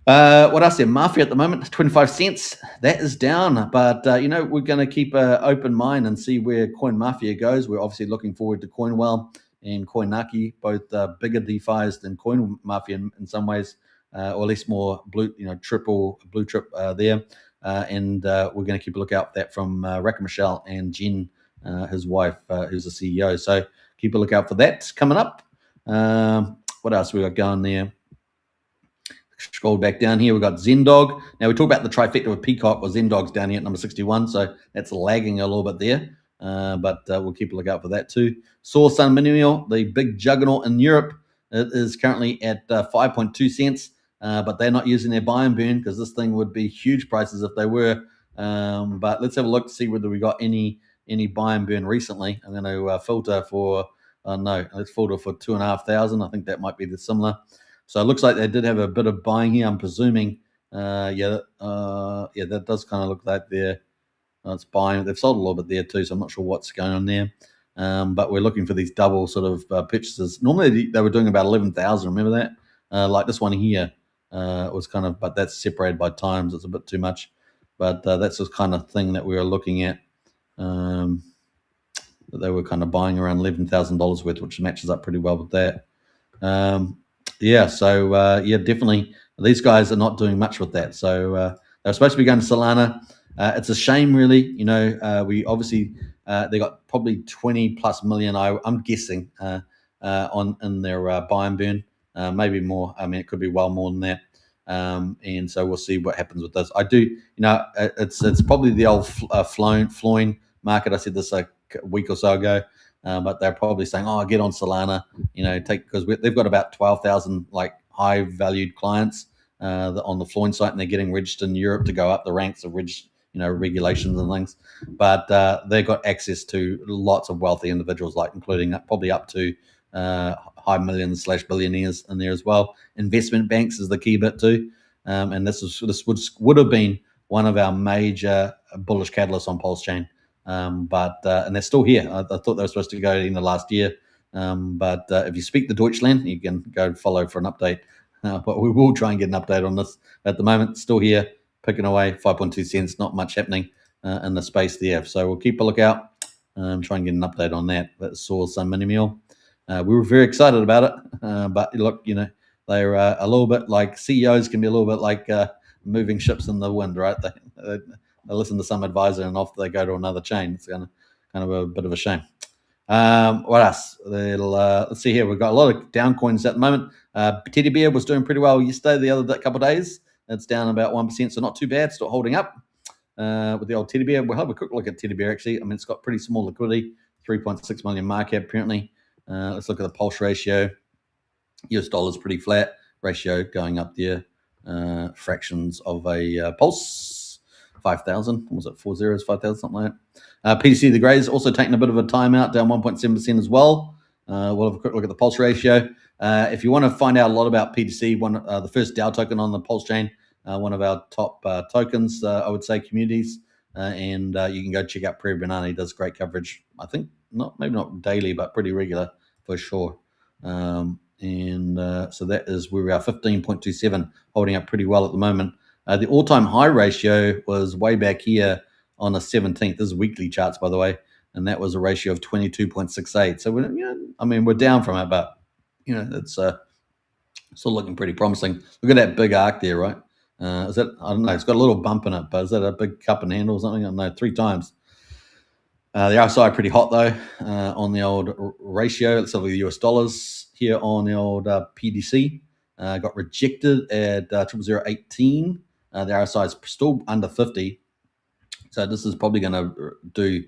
Speaker 2: What else there? Mafia at the moment, 25 cents. That is down, but we're going to keep an open mind and see where Coin Mafia goes. We're obviously looking forward to Coinwell and Coinaki, both bigger DeFis than Coin Mafia in some ways, or at least more blue chip there. And we're going to keep a lookout for that from Raka Michelle and Jen, his wife, who's the CEO. So keep a lookout for that coming up. What else we got going there? Scroll back down here, we've got Zendog. Now, we talk about the trifecta with Peacock. Well, Zendog's down here at number 61, so that's lagging a little bit there. But we'll keep a lookout for that too. Source Sun Minimal, the big juggernaut in Europe, it is currently at 5.2 cents, but they're not using their buy and burn because this thing would be huge prices if they were. But let's have a look to see whether we got any buy and burn recently. I'm going to filter for, let's filter for 2,500. I think that might be the similar. So it looks like they did have a bit of buying here. I'm presuming, that does kind of look like it's buying. They've sold a little bit there too, so I'm not sure what's going on there. But we're looking for these double sort of purchases. Normally they were doing about 11,000. Remember that? Like this one here was kind of, but that's separated by times. It's a bit too much. But that's the kind of thing that we were looking at. That they were kind of buying around $11,000 worth, which matches up pretty well with that. Definitely these guys are not doing much with that. So they're supposed to be going to Solana. It's a shame, really. We obviously they got probably 20 plus million. I'm guessing in their buy and burn, maybe more. I mean, it could be well more than that. And so we'll see what happens with this. I do, it's probably the old Floyn market. I said this a week or so ago. But they're probably saying, get on Solana, because they've got about 12,000 like high valued clients on the Floyn site, and they're getting registered in Europe to go up the ranks of regulations and things. But they've got access to lots of wealthy individuals, like including probably up to high millions / billionaires in there as well. Investment banks is the key bit too, and this would have been one of our major bullish catalysts on Pulsechain, but and they're still here. I thought they were supposed to go in the last year, but if you speak to Deutschland, you can go follow for an update. But we will try and get an update on this. At the moment, still here, picking away, 5.2 cents. Not much happening in the space there, so we'll keep a lookout. Try and get an update on that. That saw some mini meal. We were very excited about it, but look, they're a little bit like CEOs can be a little bit like moving ships in the wind, right? They listen to some advisor and off they go to another chain. It's kind of a bit of a shame. What else? Let's see here. We've got a lot of down coins at the moment. Teddy Bear was doing pretty well yesterday. The other couple of days, it's down about 1%, so not too bad. Still holding up with the old Teddy Bear. We'll have a quick look at Teddy Bear. Actually, I mean, it's got pretty small liquidity, 3.6 million market apparently. Let's look at the pulse ratio. US dollar's pretty flat. Ratio going up there. Fractions of a pulse. 5,000. Was it 4 zeros? 5,000, something like that. PTC the Greys also taking a bit of a timeout, down 1.7% as well. We'll have a quick look at the pulse ratio. If you want to find out a lot about PTC, the first DAO token on the pulse chain, one of our top tokens, I would say, communities, and you can go check out Prairie Banana. He does great coverage. I think maybe not daily, but pretty regular for sure. So that is where we are, 15.27, holding up pretty well at the moment. The all-time high ratio was way back here on the 17th. This is weekly charts, by the way, and that was a ratio of 22.68. So we're down from it, but it's still looking pretty promising. Look at that big arc there, right? Is that, I don't know, it's got a little bump in it, but is that a big cup and handle or something? I don't know, 3 times. The RSI pretty hot though on the old ratio. Let's have the US dollars here on the old PDC. Got rejected at 0.0018. The RSI is still under 50. So this is probably going to do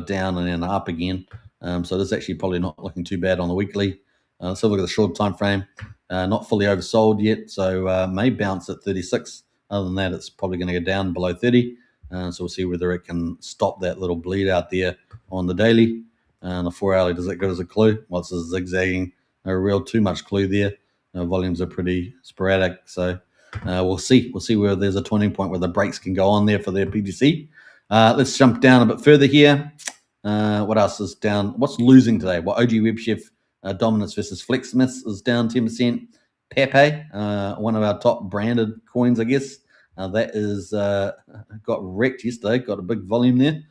Speaker 2: down and then up again. So this is actually probably not looking too bad on the weekly. Let's have a look at the short time frame. Not fully oversold yet, so may bounce at 36. Other than that, it's probably going to go down below 30. So we'll see whether it can stop that little bleed out there on the daily. The 4 hourly, does it give us a clue? Well, it's zigzagging. No real too much clue there. Volumes are pretty sporadic, so we'll see. We'll see where there's a turning point where the brakes can go on there for their PTC. Let's jump down a bit further here. What else is down? What's losing today? Well, OG WebChef Dominance versus FlexSmiths is down 10%. Pepe, one of our top branded coins, I guess. That is got wrecked yesterday. Got a big volume there.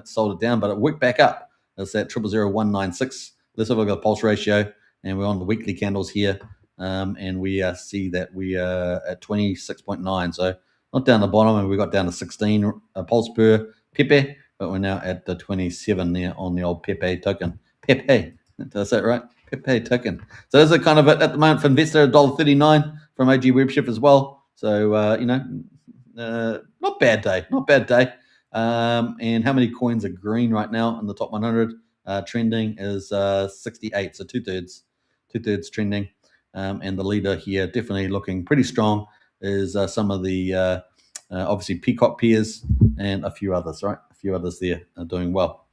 Speaker 2: Sold it down, but it worked back up. It's at 000196. Let's have a look at the pulse ratio, and we're on the weekly candles here, and we see that we are at 26.9. So not down the bottom, and we got down to 16 pulse per Pepe, but we're now at the 27 there on the old Pepe token. Pepe, that's that right? Pepe token. So those are kind of it at the moment for investor, $1.39 from OG WebChef as well. So not bad day, and how many coins are green right now in the top 100? Trending is 68, so two-thirds trending, and the leader here definitely looking pretty strong is some of the obviously Peacock peers and a few others, right? A few others there are doing well.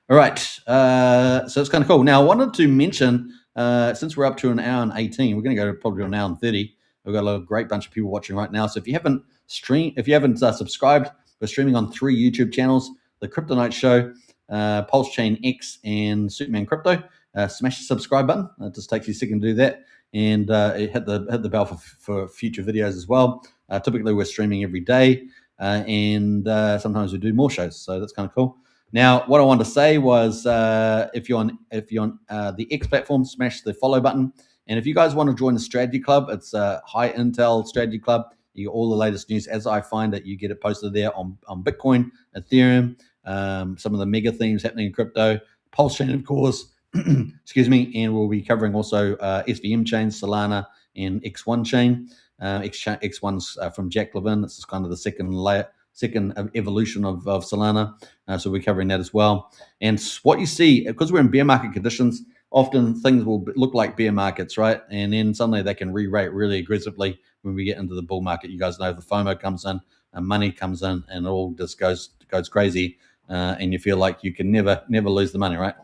Speaker 2: All right, so it's kind of cool. Now I wanted to mention, since we're up to an hour and 18, we're going to go probably to an hour and 30. We've got a great bunch of people watching right now. So if you haven't subscribed, we're streaming on 3 YouTube channels: the Crypto Night Show, Pulsechain X, and Superman Crypto. Smash the subscribe button. It just takes you a second to do that, and hit the bell for future videos as well. Typically, we're streaming every day, and sometimes we do more shows. So that's kind of cool. Now, what I wanted to say was, if you're on the X platform, smash the follow button. And if you guys want to join the strategy club, it's a high intel strategy club. You get all the latest news as I find it. You get it posted there on Bitcoin, Ethereum, some of the mega themes happening in crypto, Pulsechain, of course. Excuse me. And we'll be covering also SVM chains, Solana, and X1 chain. X1's from Jack Levin. This is kind of the second evolution of Solana. So we're covering that as well. And what you see, because we're in bear market conditions, often things will look like bear markets, right? And then suddenly they can re-rate really aggressively when we get into the bull market. You guys know the FOMO comes in. money comes in and it all just goes crazy, and you feel like you can never lose the money, right?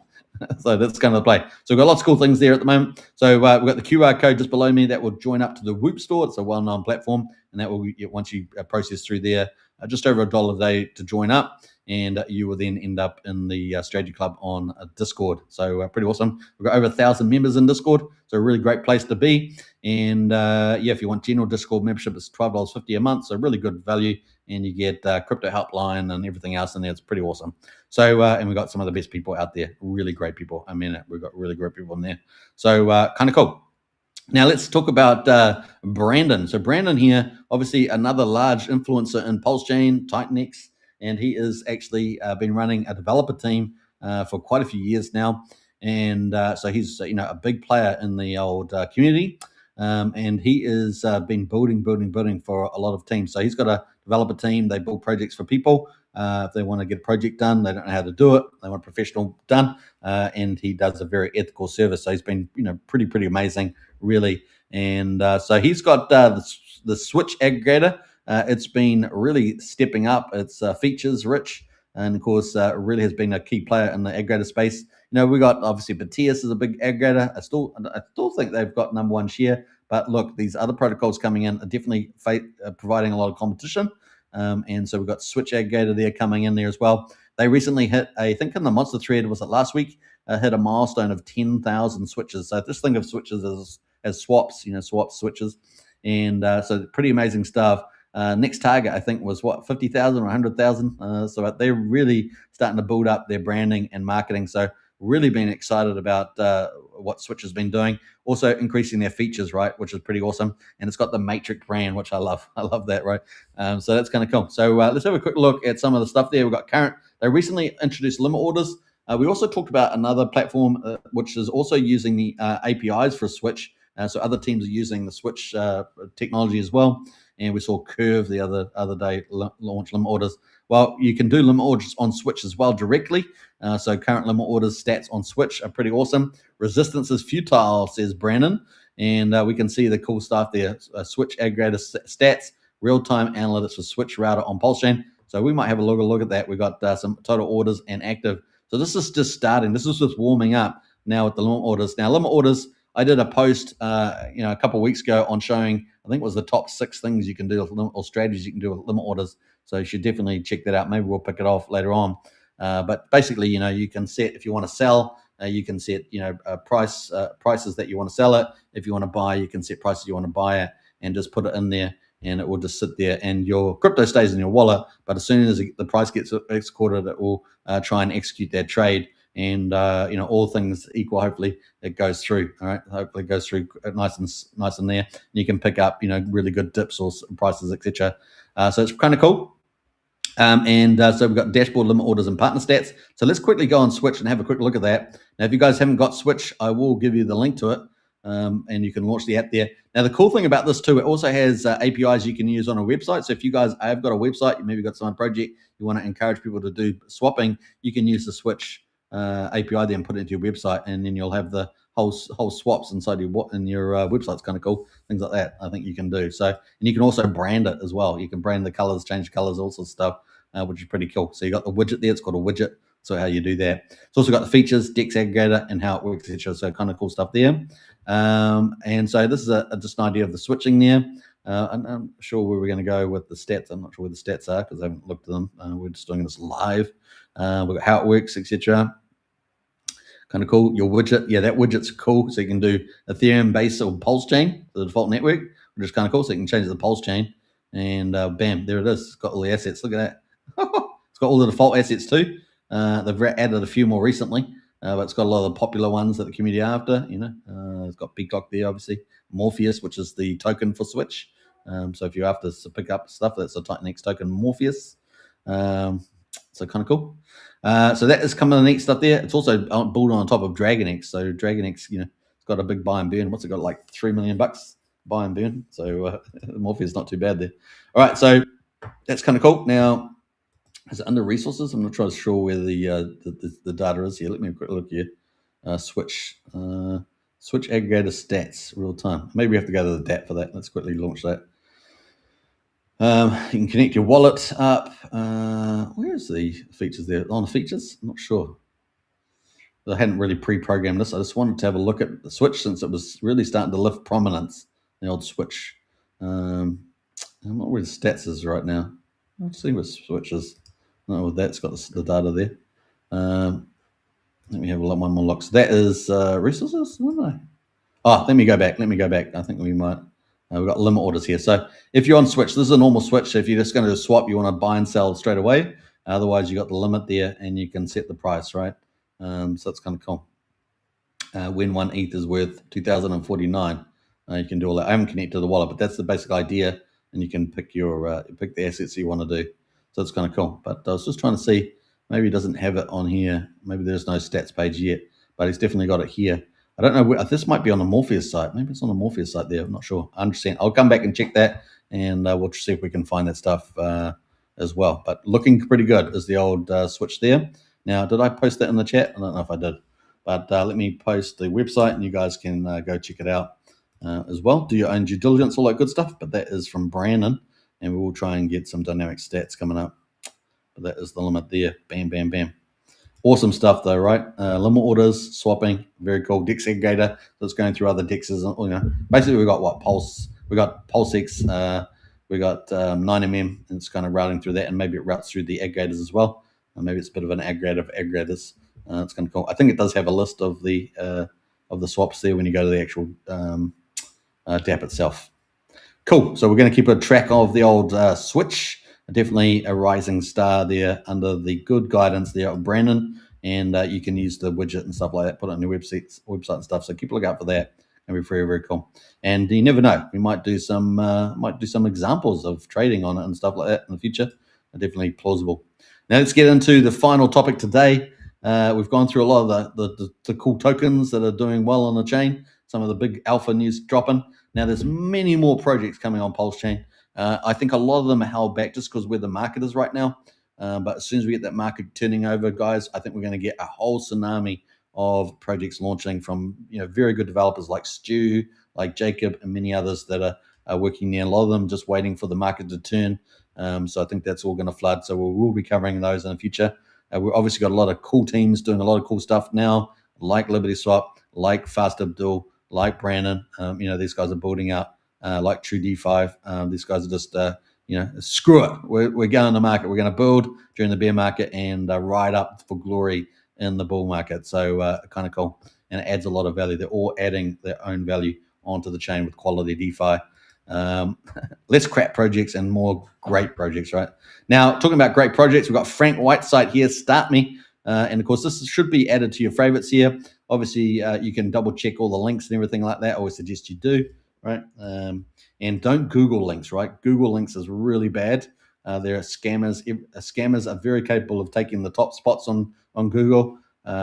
Speaker 2: So that's kind of the play. So we've got lots of cool things there at the moment. So we've got the QR code just below me that will join up to the Whoop store. It's a well-known platform, and that will, once you process through there, just over $1 a day to join up, and you will then end up in the Strategy Club on Discord. So pretty awesome. We've got over 1,000 members in Discord, so a really great place to be. And if you want general Discord membership, it's $12.50 a month, so really good value. And you get crypto helpline and everything else in there. It's pretty awesome. So, and we've got some of the best people out there, really great people. I mean, we've got really great people in there. So, kind of cool. Now, let's talk about Brandon. So, Brandon here, obviously another large influencer in Pulsechain, Titanx, and he has actually been running a developer team for quite a few years now. And so he's, a big player in the old community. And he has been building for a lot of teams. So he's got a developer team. They build projects for people. If they want to get a project done, they don't know how to do it. They want a professional done, and he does a very ethical service. So he's been, pretty amazing, really. And so he's got the Switch aggregator. It's been really stepping up. It's features rich, and of course, really has been a key player in the aggregator space. We got obviously Batias is a big aggregator. I still think they've got number one share. But look, these other protocols coming in are definitely providing a lot of competition. And so we've got Switch aggregator there coming in there as well. They recently hit, I think in the monster thread, was it last week, hit a milestone of 10,000 switches. So just think of switches as swaps, swaps, switches. And so pretty amazing stuff. Next target, I think, was 50,000 or 100,000. So they're really starting to build up their branding and marketing. So really been excited about what Switch has been doing. Also increasing their features, right, which is pretty awesome. And it's got the Matrix brand, which I love. I love that, right? So that's kind of cool. So let's have a quick look at some of the stuff there. We've got current. They recently introduced limit orders. We also talked about another platform which is also using the APIs for Switch. So other teams are using the Switch technology as well. And we saw Curve the other day launch limit orders. Well, you can do limit orders on Switch as well directly. So current limit orders stats on Switch are pretty awesome. Resistance is futile, says Brandon. And we can see the cool stuff there. Switch aggregator stats, real-time analytics for Switch router on Pulsechain. So we might have a look at that. We've got some total orders and active. So this is just starting. This is just warming up now with the limit orders. Now, limit orders, I did a post a couple of weeks ago on showing, I think it was the top 6 things you can do with or strategies you can do with limit orders. So you should definitely check that out. Maybe we'll pick it off later on. But basically, you can set, if you want to sell, you can set, prices that you want to sell it. If you want to buy, you can set prices you want to buy it and just put it in there, and it will just sit there, and your crypto stays in your wallet. But as soon as the price gets executed, it will try and execute that trade. And all things equal, hopefully it goes through. All right, hopefully it goes through nice and there. And you can pick up really good dips or prices, etc. So it's kind of cool. So we've got dashboard, limit orders, and partner stats. So let's quickly go on Switch and have a quick look at that. Now, if you guys haven't got Switch, I will give you the link to it, and you can launch the app there. Now, the cool thing about this too, it also has APIs you can use on a website. So if you guys have got a website, you maybe got some project, you want to encourage people to do swapping, you can use the Switch API there and put it into your website, and then you'll have the whole swaps inside your website. It's kind of cool. Things like that I think you can do. So, and you can also brand it as well. You can brand the colors, change colors, all sorts of stuff, which is pretty cool. So you got the widget there. It's called a widget. So how you do that. It's also got the features, DEX aggregator, and how it works, etc. So kind of cool stuff there. And so this is just an idea of the switching there. I'm sure where we're going to go with the stats. I'm not sure where the stats are because I haven't looked at them. We're just doing this live. We've got how it works, etc. Kind of cool. Your widget, yeah, that widget's cool. So you can do Ethereum base or Pulsechain, the default network, which is kind of cool. So you can change the Pulsechain, and bam, there it is. It's got all the assets. Look at that. It's got all the default assets too. They've added a few more recently, but it's got a lot of the popular ones that the community are after. It's got Peacock there, obviously. Morpheus, which is the token for Switch. So if you're after to pick up stuff, that's a Titanx token, Morpheus. So kind of cool. So that is coming the neat stuff there. It's also built on top of DragonX. So DragonX, it's got a big buy and burn. What's it got? Like $3 million buy and burn. So Morpheus is not too bad there. All right, so that's kind of cool. Now, is it under resources? I'm not sure where the data is here. Let me have a quick look here. Switch aggregator stats real time. Maybe we have to go to the DApp for that. Let's quickly launch that. You can connect your wallet up. Where's the features there? On the features? I'm not sure. I hadn't really pre-programmed this. I just wanted to have a look at the Switch since it was really starting to lift prominence, the old Switch. I'm not where the stats is right now. Let's see what Switch is. No, that's got the data there. Let me have a look. One more look. So that is resources. Oh, let me go back. I think we might. We've got limit orders here. So if you're on Switch, this is a normal Switch. So if you're just going to swap, you want to buy and sell straight away. Otherwise, you got the limit there, and you can set the price, right? So that's kind of cool. When 1 ETH is worth 2,049, you can do all that. I haven't connected to the wallet, but that's the basic idea, and you can pick your pick the assets you want to do. So it's kind of cool. But I was just trying to see, maybe he doesn't have it on here. Maybe there's no stats page yet, but he's definitely got it here. I don't know. This might be on the Morpheus site. Maybe it's on the Morpheus site there. I'm not sure. I understand. I'll come back and check that, and we'll see if we can find that stuff as well. But looking pretty good is the old Switch there. Now, did I post that in the chat? I don't know if I did. But let me post the website, and you guys can go check it out as well. Do your own due diligence, all that good stuff. But that is from Brandon, and we will try and get some dynamic stats coming up. But that is the limit there. Bam, bam, bam. Awesome stuff, though, right? Limit orders, swapping, very cool. Dex aggregator that's going through other dexes. Basically, we got what Pulse. We got Pulsex. We got 9mm, and it's kind of routing through that, and maybe it routes through the aggregators as well. Maybe it's a bit of an aggregator of aggregators. It's kind of cool. I think it does have a list of the swaps there when you go to the actual DApp itself. Cool. So we're going to keep a track of the old Switch. Definitely a rising star there under the good guidance there of Brandon, and you can use the widget and stuff like that. Put it on your website and stuff. So keep a look out for that. It'll be very, very cool. And you never know, we might do some examples of trading on it and stuff like that in the future. Definitely plausible. Now let's get into the final topic today. We've gone through a lot of the cool tokens that are doing well on the chain. Some of the big alpha news dropping. Now there's many more projects coming on Pulsechain. I think a lot of them are held back just because where the market is right now. But as soon as we get that market turning over, guys, I think we're going to get a whole tsunami of projects launching from very good developers like Stu, like Jacob, and many others that are working there. A lot of them just waiting for the market to turn. So I think that's all going to flood. So we'll be covering those in the future. We've obviously got a lot of cool teams doing a lot of cool stuff now, like LibertySwap, like Fast Abdul, like Brandon. These guys are building out. Like True D5, these guys are just, screw it. We're going to the market. We're going to build during the bear market and ride up for glory in the bull market. So kind of cool. And it adds a lot of value. They're all adding their own value onto the chain with quality DeFi. Less crap projects and more great projects, right? Now, talking about great projects, we've got Frank Whiteside here, Start Me. And of course, this should be added to your favorites here. Obviously, you can double check all the links and everything like that. I always suggest you do. Right, and don't Google links. Right, Google links is really bad. There are scammers. Scammers are very capable of taking the top spots on Google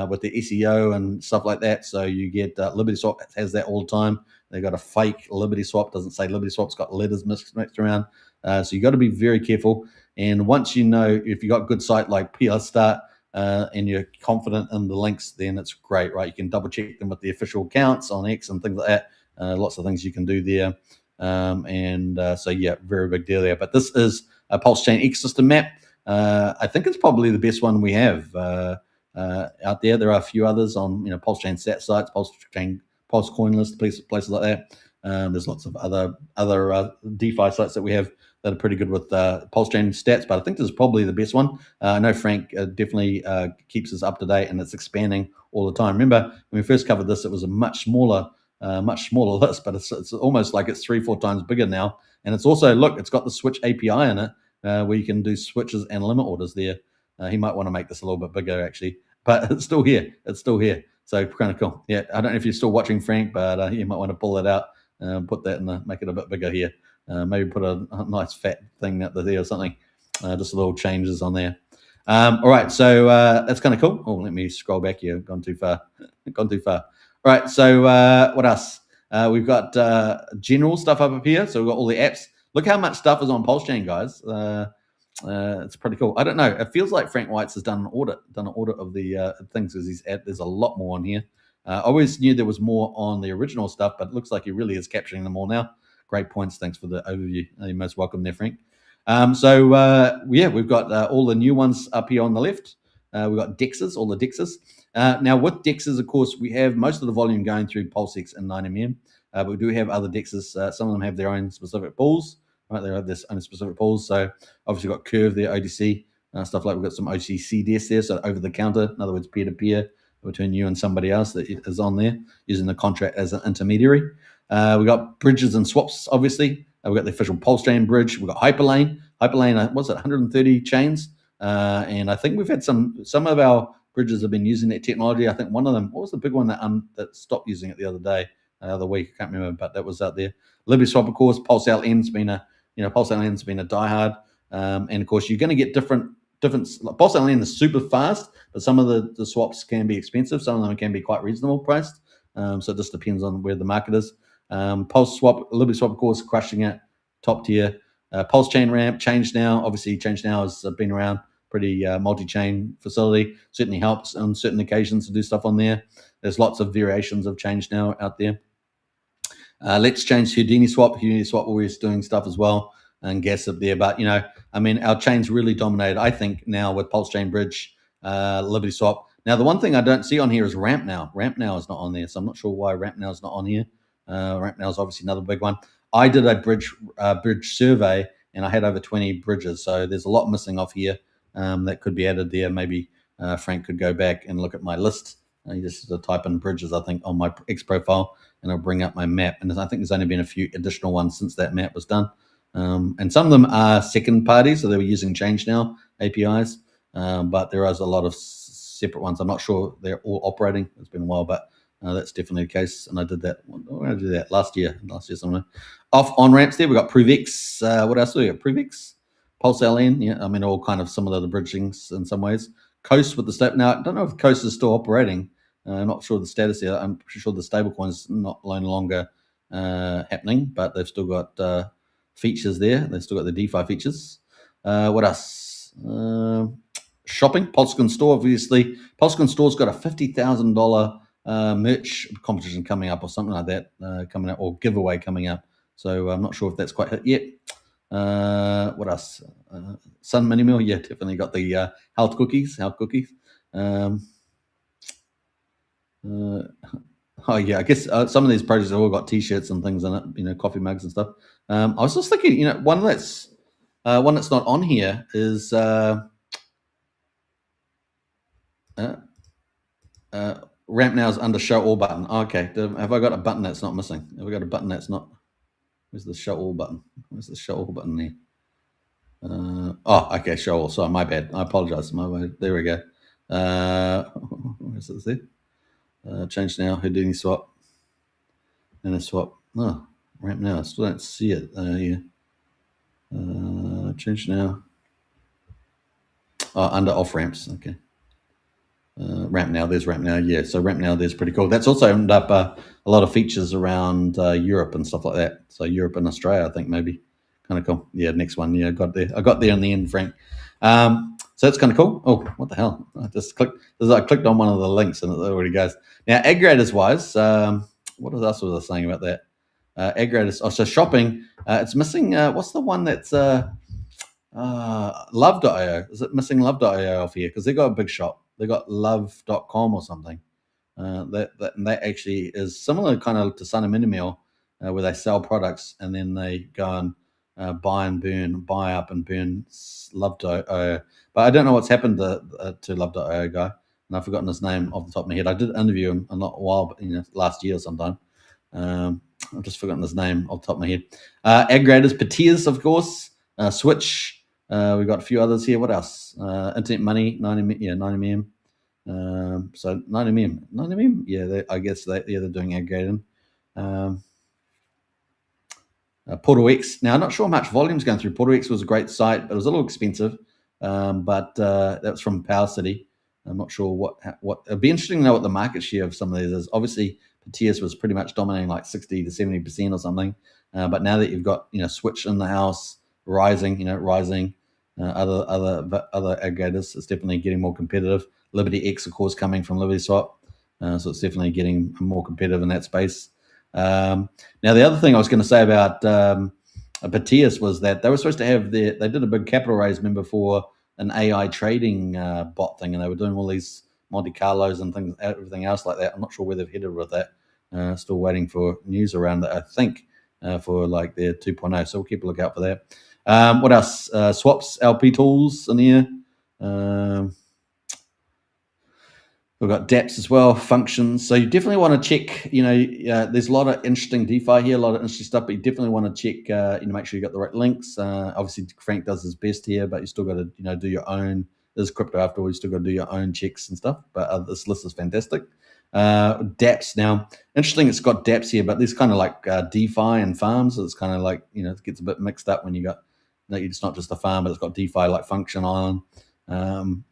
Speaker 2: with the SEO and stuff like that. So you get LibertySwap has that all the time. They got a fake LibertySwap. Doesn't say LibertySwap. It's got letters mixed around. So you got to be very careful. And once you know if you got a good site like PLS Start and you're confident in the links, then it's great. Right, you can double check them with the official accounts on X and things like that. Lots of things you can do there. So, yeah, very big deal there. But this is a Pulsechain ecosystem map. I think it's probably the best one we have out there. There are a few others on Pulsechain sat sites, Pulsechain, Pulse CoinList, places like that. There's lots of other DeFi sites that we have that are pretty good with Pulsechain stats, but I think this is probably the best one. I know Frank definitely keeps us up to date, and it's expanding all the time. Remember, when we first covered this, it was a much smaller list, but it's almost like it's 3-4 times bigger now. And it's also, look, it's got the Switch API in it where you can do switches and limit orders there. He might want to make this a little bit bigger, actually, but it's still here. So kind of cool. Yeah, I don't know if you're still watching, Frank, but you might want to pull it out and put that make it a bit bigger here. Maybe put a nice fat thing up there or something. Just little changes on there. All right, so that's kind of cool. Oh, let me scroll back here. Gone too far. All right, so what else? We've got general stuff up here. So we've got all the apps. Look how much stuff is on Pulsechain, guys. It's pretty cool. I don't know. It feels like Frank Whites has done an audit of the things because there's a lot more on here. I always knew there was more on the original stuff, but it looks like he really is capturing them all now. Great points. Thanks for the overview. You're most welcome there, Frank. Yeah, we've got all the new ones up here on the left. We've got DEXs, all the DEXs. Now with DEXs, of course, we have most of the volume going through PulseX and 9mm, but we do have other DEXs. Some of them have their own specific pools, right? They have this own specific pools. So obviously we've got Curve there, ODC, stuff like we've got some OCCDS there, so over the counter, in other words, peer-to-peer between you and somebody else that is on there using the contract as an intermediary. We've got bridges and swaps, obviously. We've got the official Pulsechain bridge. We've got Hyperlane. Hyperlane, what's it, 130 chains? And I think we've had some of our bridges have been using that technology. I think one of them, what was the big one that stopped using it the other day, the other week? I can't remember, but that was out there. LibertySwap, of course. PulseLN's been a diehard. And of course, you're going to get different. PulseLN is super fast, but some of the swaps can be expensive. Some of them can be quite reasonable priced. So it just depends on where the market is. LibertySwap, of course, crushing it, top tier. Pulsechain ramp, Change Now. Obviously, Change Now has been around, pretty multi-chain facility. Certainly helps on certain occasions to do stuff on there. There's lots of variations of Change Now out there. Let's change Houdini Swap. Houdini Swap always doing stuff as well, and gas up there. But our chains really dominated, I think, now with Pulsechain Bridge, LibertySwap. Now, the one thing I don't see on here is Ramp Now. Ramp Now is not on there, so I'm not sure why Ramp Now is not on here. Ramp Now is obviously another big one. I did a bridge survey, and I had over 20 bridges, so there's a lot missing off here that could be added there. Maybe Frank could go back and look at my list. You just type in bridges, I think, on my X profile, and it'll bring up my map. And I think there's only been a few additional ones since that map was done. And some of them are second party, so they were using Change Now APIs, but there is a lot of separate ones. I'm not sure they're all operating. It's been a while, but that's definitely the case. And I did that. When did I do that? Last year somewhere. Off on ramps there, we got PRVX. What else do we got? PRVX, PulseLN. Yeah, I mean, all kind of similar to bridgings in some ways. Coast with the step. Now, I don't know if Coast is still operating. I'm not sure the status here. I'm pretty sure the stablecoin is no longer happening, but they've still got features there. They've still got the DeFi features. What else? Shopping, Pulsechain Store, obviously. Pulsechain Store's got a $50,000 merch competition coming up or something like that coming up, or giveaway coming up. So I'm not sure if that's quite hit yet. What else? Sun Mini Meal, yeah, definitely got the health cookies. Oh yeah, I guess some of these projects have all got T-shirts and things in it, coffee mugs and stuff. I was just thinking, one that's not on here is Ramp Now is under Show All button. Oh, okay, have I got a button that's not missing? Have I got a button that's not? Where's the Show All button? Where's the Show All button there? Okay, Show All. Sorry, my bad. I apologize. My bad. There we go. Where's this there? Change Now, Houdini Swap, and a swap. Oh, Ramp Now. I still don't see it here. Change Now. Under off ramps. Okay. Ramp Now. There's Ramp Now. Yeah. So Ramp Now. There's pretty cool. That's also opened up a lot of features around Europe and stuff like that. So Europe and Australia, I think maybe. Kind of cool. Yeah. Next one. Yeah. I got there in the end, Frank. So that's kind of cool. Oh, what the hell? I just clicked. I clicked on one of the links and it already goes. Now, aggregators wise, what else was I saying about that? Aggregators. Oh, so shopping. It's missing. What's the one that's love.io? Is it missing love.io off here? Because they got a big shop. They got love.com or something. That actually is similar kind of to Signum Minimail, where they sell products and then they go and buy up and burn love.io. But I don't know what's happened to love.io guy, and I've forgotten his name off the top of my head. I did interview him a while, but last year or sometime. I've just forgotten his name off the top of my head. Aggregators, Patias, of course. Switch. We've got a few others here. What else? Internet Money, 90mm. So 90mm. Yeah, I guess they're doing aggregating. PortalX. Now, I'm not sure how much volume's going through. PortalX was a great site, but it was a little expensive. But that was from Power City. I'm not sure what. It'd be interesting to know what the market share of some of these is. Obviously, Patias was pretty much dominating, like 60 to 70% or something. But now that you've got Switch in the house, rising, other aggregators, it's definitely getting more competitive. LibertyX, of course, coming from LibertySwap, so it's definitely getting more competitive in that space. Now, the other thing I was going to say about Batias was that they were supposed to have they did a big capital raise, remember, for an AI trading bot thing, and they were doing all these Monte Carlos and things, everything else like that. I'm not sure where they've headed with that. Still waiting for news around it, I think, for like their 2.0. So we'll keep a look out for that. What else? Swaps, LP tools in here. We've got dApps as well, functions. So you definitely want to check, there's a lot of interesting DeFi here, a lot of interesting stuff, but you definitely want to check, make sure you got the right links. Obviously, Frank does his best here, but you still got to, do your own. There's crypto after all, you still got to do your own checks and stuff, but this list is fantastic. dApps. Now, interesting, it's got dApps here, but there's kind of like DeFi and farms. So it's kind of like, it gets a bit mixed up when you got, it's not just a farm, but it's got DeFi like Function on. And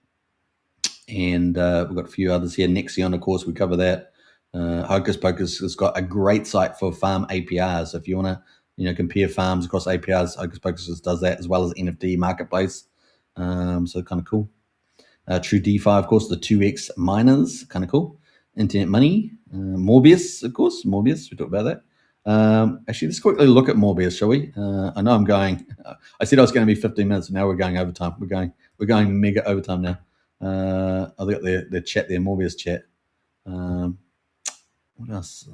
Speaker 2: we've got a few others here. Nexion, of course, we cover that. Hocus Pocus has got a great site for farm APRs. So if you want to, compare farms across APRs, Hocus Pocus does that, as well as NFT marketplace. So kind of cool. True DeFi, of course, the 2x miners, kind of cool. Internet Money, Morbius, of course, Morbius. We talked about that. Actually, let's quickly look at Morbius, shall we? I know I'm going. I said I was going to be 15 minutes, and now we're going overtime. We're going mega overtime now. I've got the chat there, Morbius chat. What else?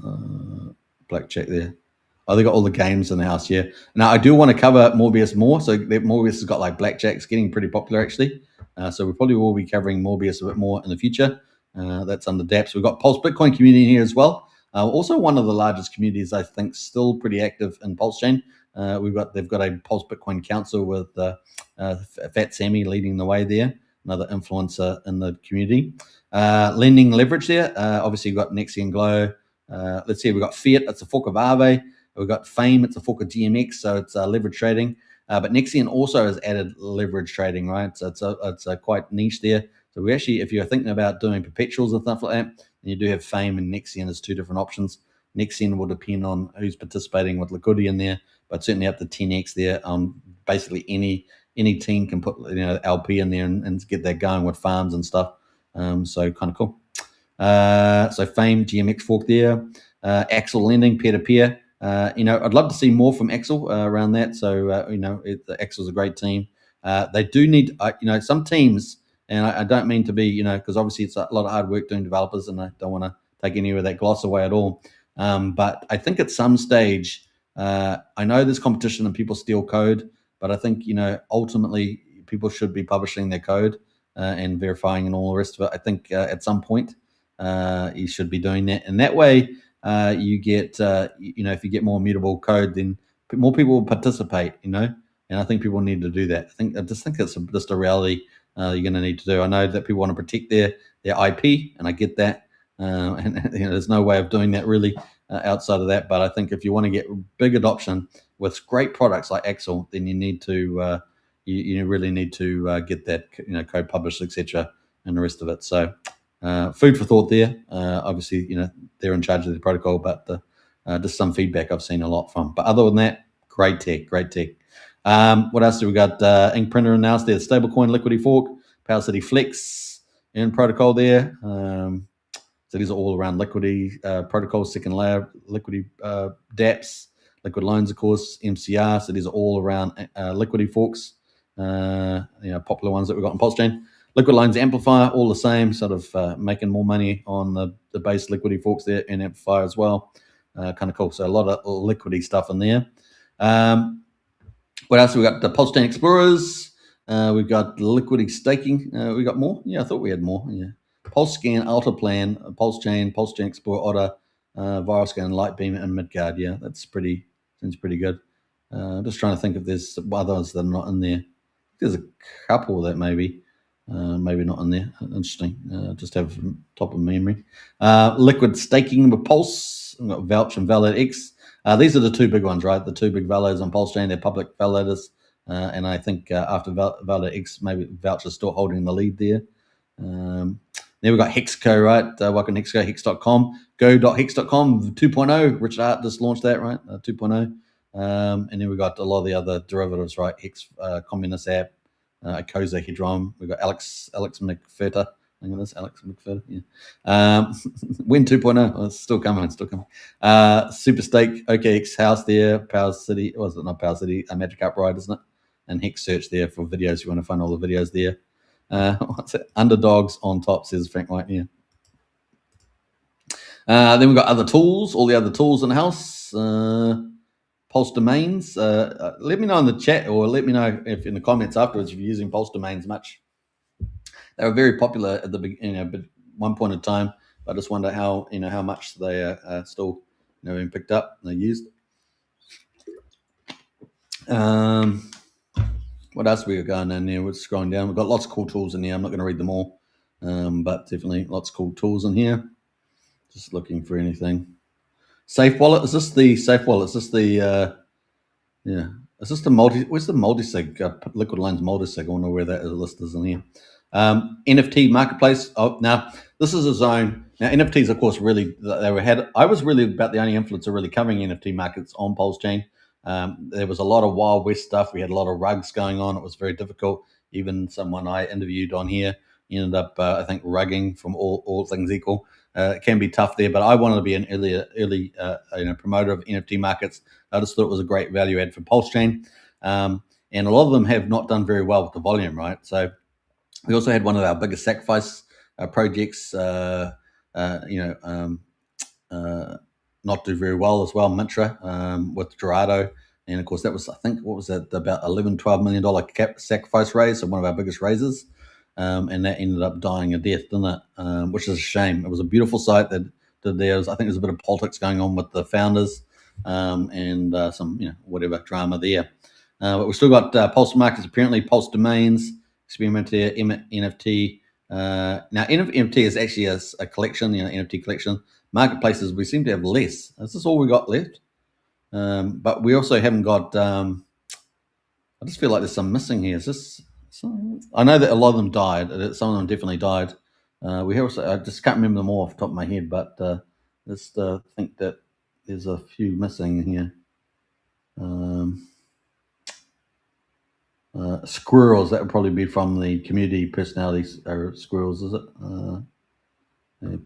Speaker 2: Blackjack there. Oh, they got all the games in the house, yeah. Now, I do want to cover Morbius more. So Morbius has got like blackjack. It's getting pretty popular, actually. So we probably will be covering Morbius a bit more in the future. That's under dApps. We've got Pulse Bitcoin community in here as well. Also one of the largest communities, I think, still pretty active in Pulsechain. They've got a Pulse Bitcoin council with Fat Sammy leading the way there, another influencer in the community. Lending leverage there. Obviously, you've got Nexion Glow. Let's see, we've got Fiat. It's a fork of Aave. We've got Fame. It's a fork of GMX, so it's leverage trading. But Nexion also has added leverage trading, right? So it's quite niche there. So we actually, if you're thinking about doing perpetuals and stuff like that, then you do have Fame and Nexion as two different options. Nexion will depend on who's participating with liquidity in there, but certainly up to 10x there. Basically any team can put LP in there and get that going with farms and stuff. So kind of cool. So Fame, GMX fork there. Axel Lending, peer-to-peer. I'd love to see more from Axel around that. So, Axel's a great team. They do need, some teams, and I don't mean to be, because obviously it's a lot of hard work doing developers, and I don't want to take any of that gloss away at all. But I think at some stage, I know there's competition and people steal code, but I think, ultimately people should be publishing their code and verifying and all the rest of it. I think at some point you should be doing that. And that way, you get, if you get more immutable code, then more people will participate, and I think people need to do that. I just think it's just a reality you're going to need to do. I know that people want to protect their IP, and I get that. And there's no way of doing that really outside of that. But I think if you want to get big adoption with great products like Axel, then you need to, you really need to get that, code published, etc., and the rest of it. So food for thought there. Obviously, they're in charge of the protocol, but just some feedback I've seen a lot from. But other than that, great tech. What else do we got? Ink Printer announced their stablecoin liquidity fork, Power City Flex in protocol there. So these are all around liquidity protocols, second layer, liquidity dApps, liquid loans, of course, MCR. So these are all around liquidity forks, popular ones that we've got on Pulsechain. Liquid loans, Amplifier, all the same, sort of making more money on the base liquidity forks there, and Amplifier as well. Kind of cool. So a lot of liquidity stuff in there. What else? We got the Pulsechain Explorers. We've got liquidity staking. We got more. Yeah, I thought we had more. Yeah. PulseScan, Ultraplan, Pulsechain Explorer, Otter, ViralScan, Lightbeam, and Midgard. Yeah, seems pretty good. Just trying to think if there's others that are not in there. There's a couple that maybe not in there. Interesting. Just have top of memory. Liquid staking with Pulse. We've got Vouch and ValidateX. These are the two big ones, right? The two big validators on Pulsechain. They're public validators. And I think after ValidateX, maybe Vouch is still holding the lead there. Then we've got Hexco, right? Welcome to Hexco, hex.com. Go.hex.com 2.0. Richard Hart just launched that, right? 2.0. And then we've got a lot of the other derivatives, right? Hex, Communist App, Koza, Hedron. We've got Alex McFerter Hang on, this Alex McFadden. Yeah. Win 2.0. Oh, it's still coming. Super Stake, OKX House there, Power City. Was it not Power City? A Magic Upright, isn't it? And Hex Search there for videos. You want to find all the videos there. What's it? Underdogs on top, says Frank White. Yeah. Then we've got other tools, all the other tools in the house. Pulse domains. Let me know in the chat, or let me know if in the comments afterwards if you're using Pulse domains much. They were very popular at the beginning, but one point in time. I just wonder how much they are still being picked up and they're used. What else we got going on there? We're scrolling down. We've got lots of cool tools in here. I'm not going to read them all, but definitely lots of cool tools in here. Just looking for anything. Safe wallet. Is this the safe wallet? Is this the Is this the multi? Where's the multi-sig? Liquid Lines multi-sig. I wonder where that list is in here. NFT marketplace. Oh, now this is a zone. Now NFTs, of course, really I was really about the only influencer really covering NFT markets on Pulsechain. There was a lot of Wild West stuff. We had a lot of rugs going on. It was very difficult. Even someone I interviewed on here ended up, I think, rugging from all things equal. It can be tough there, but I wanted to be an early promoter of NFT markets. I just thought it was a great value add for Pulsechain, and a lot of them have not done very well with the volume, right? So we also had one of our biggest sacrifice projects, not do very well as well, Mintra, with Gerardo. And of course, that was, I think, what was that, about $11-12 million sacrifice raise, so one of our biggest raises. And that ended up dying a death, didn't it? Which is a shame. It was a beautiful site that did there. I think there's a bit of politics going on with the founders and some, whatever drama there. But we've still got Pulse Markets, apparently, Pulse Domains, Experimenter, NFT. Now, NFT is actually a collection, NFT collection. Marketplaces, we seem to have less. Is this all we got left? But we also haven't got, I just feel like there's some missing here. Is this, I know that a lot of them died. Some of them definitely died. We also, I just can't remember them all off the top of my head, but just think that there's a few missing here. Squirrels, that would probably be from the community personalities. Squirrels, is it?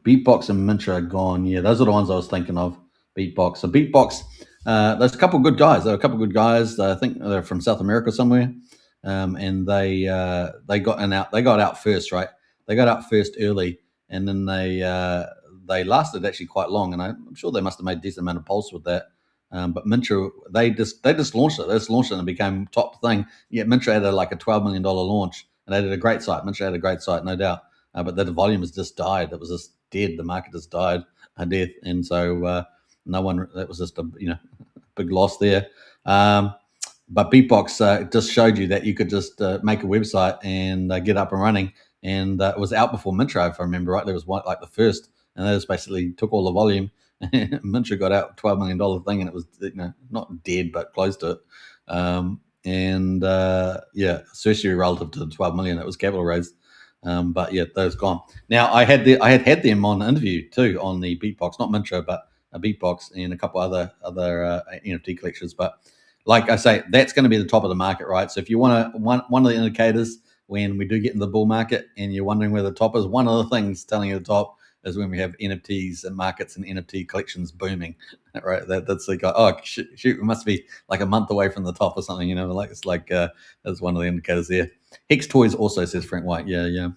Speaker 2: Beatbox and Mintra are gone. Yeah, those are the ones I was thinking of. Beatbox. So Beatbox, there's a couple of good guys. There are a couple of good guys. I think they're from South America somewhere, and they got out first, right? They got out first early, and then they lasted actually quite long, and I'm sure they must have made a decent amount of pulse with that. But Mintra, they just launched it. They just launched it and it became top thing. Yeah, Mintra had a $12 million launch, and they did a great site. Mintra had a great site, no doubt. But the volume has just died. It was just dead. The market has died a death, and so no one. That was just a big loss there. But Beatbox just showed you that you could just make a website and get up and running, and it was out before Mintra, if I remember right. There was one like the first, and they just basically took all the volume. Mintra got out $12 million thing, and it was not dead but close to it. Especially relative to the 12 million that was capital raised. But yeah, those gone. Now I had them on the interview too on the Beatbox, not Mintra, but a Beatbox and a couple other NFT collections. But like I say, that's going to be the top of the market, right? So if you want one of the indicators when we do get in the bull market and you're wondering where the top is, one of the things telling you the top is when we have NFTs and markets and NFT collections booming, right? That's like, oh shoot, it must be like a month away from the top or something, that's one of the indicators there. Hex Toys also, says Frank White. Yeah.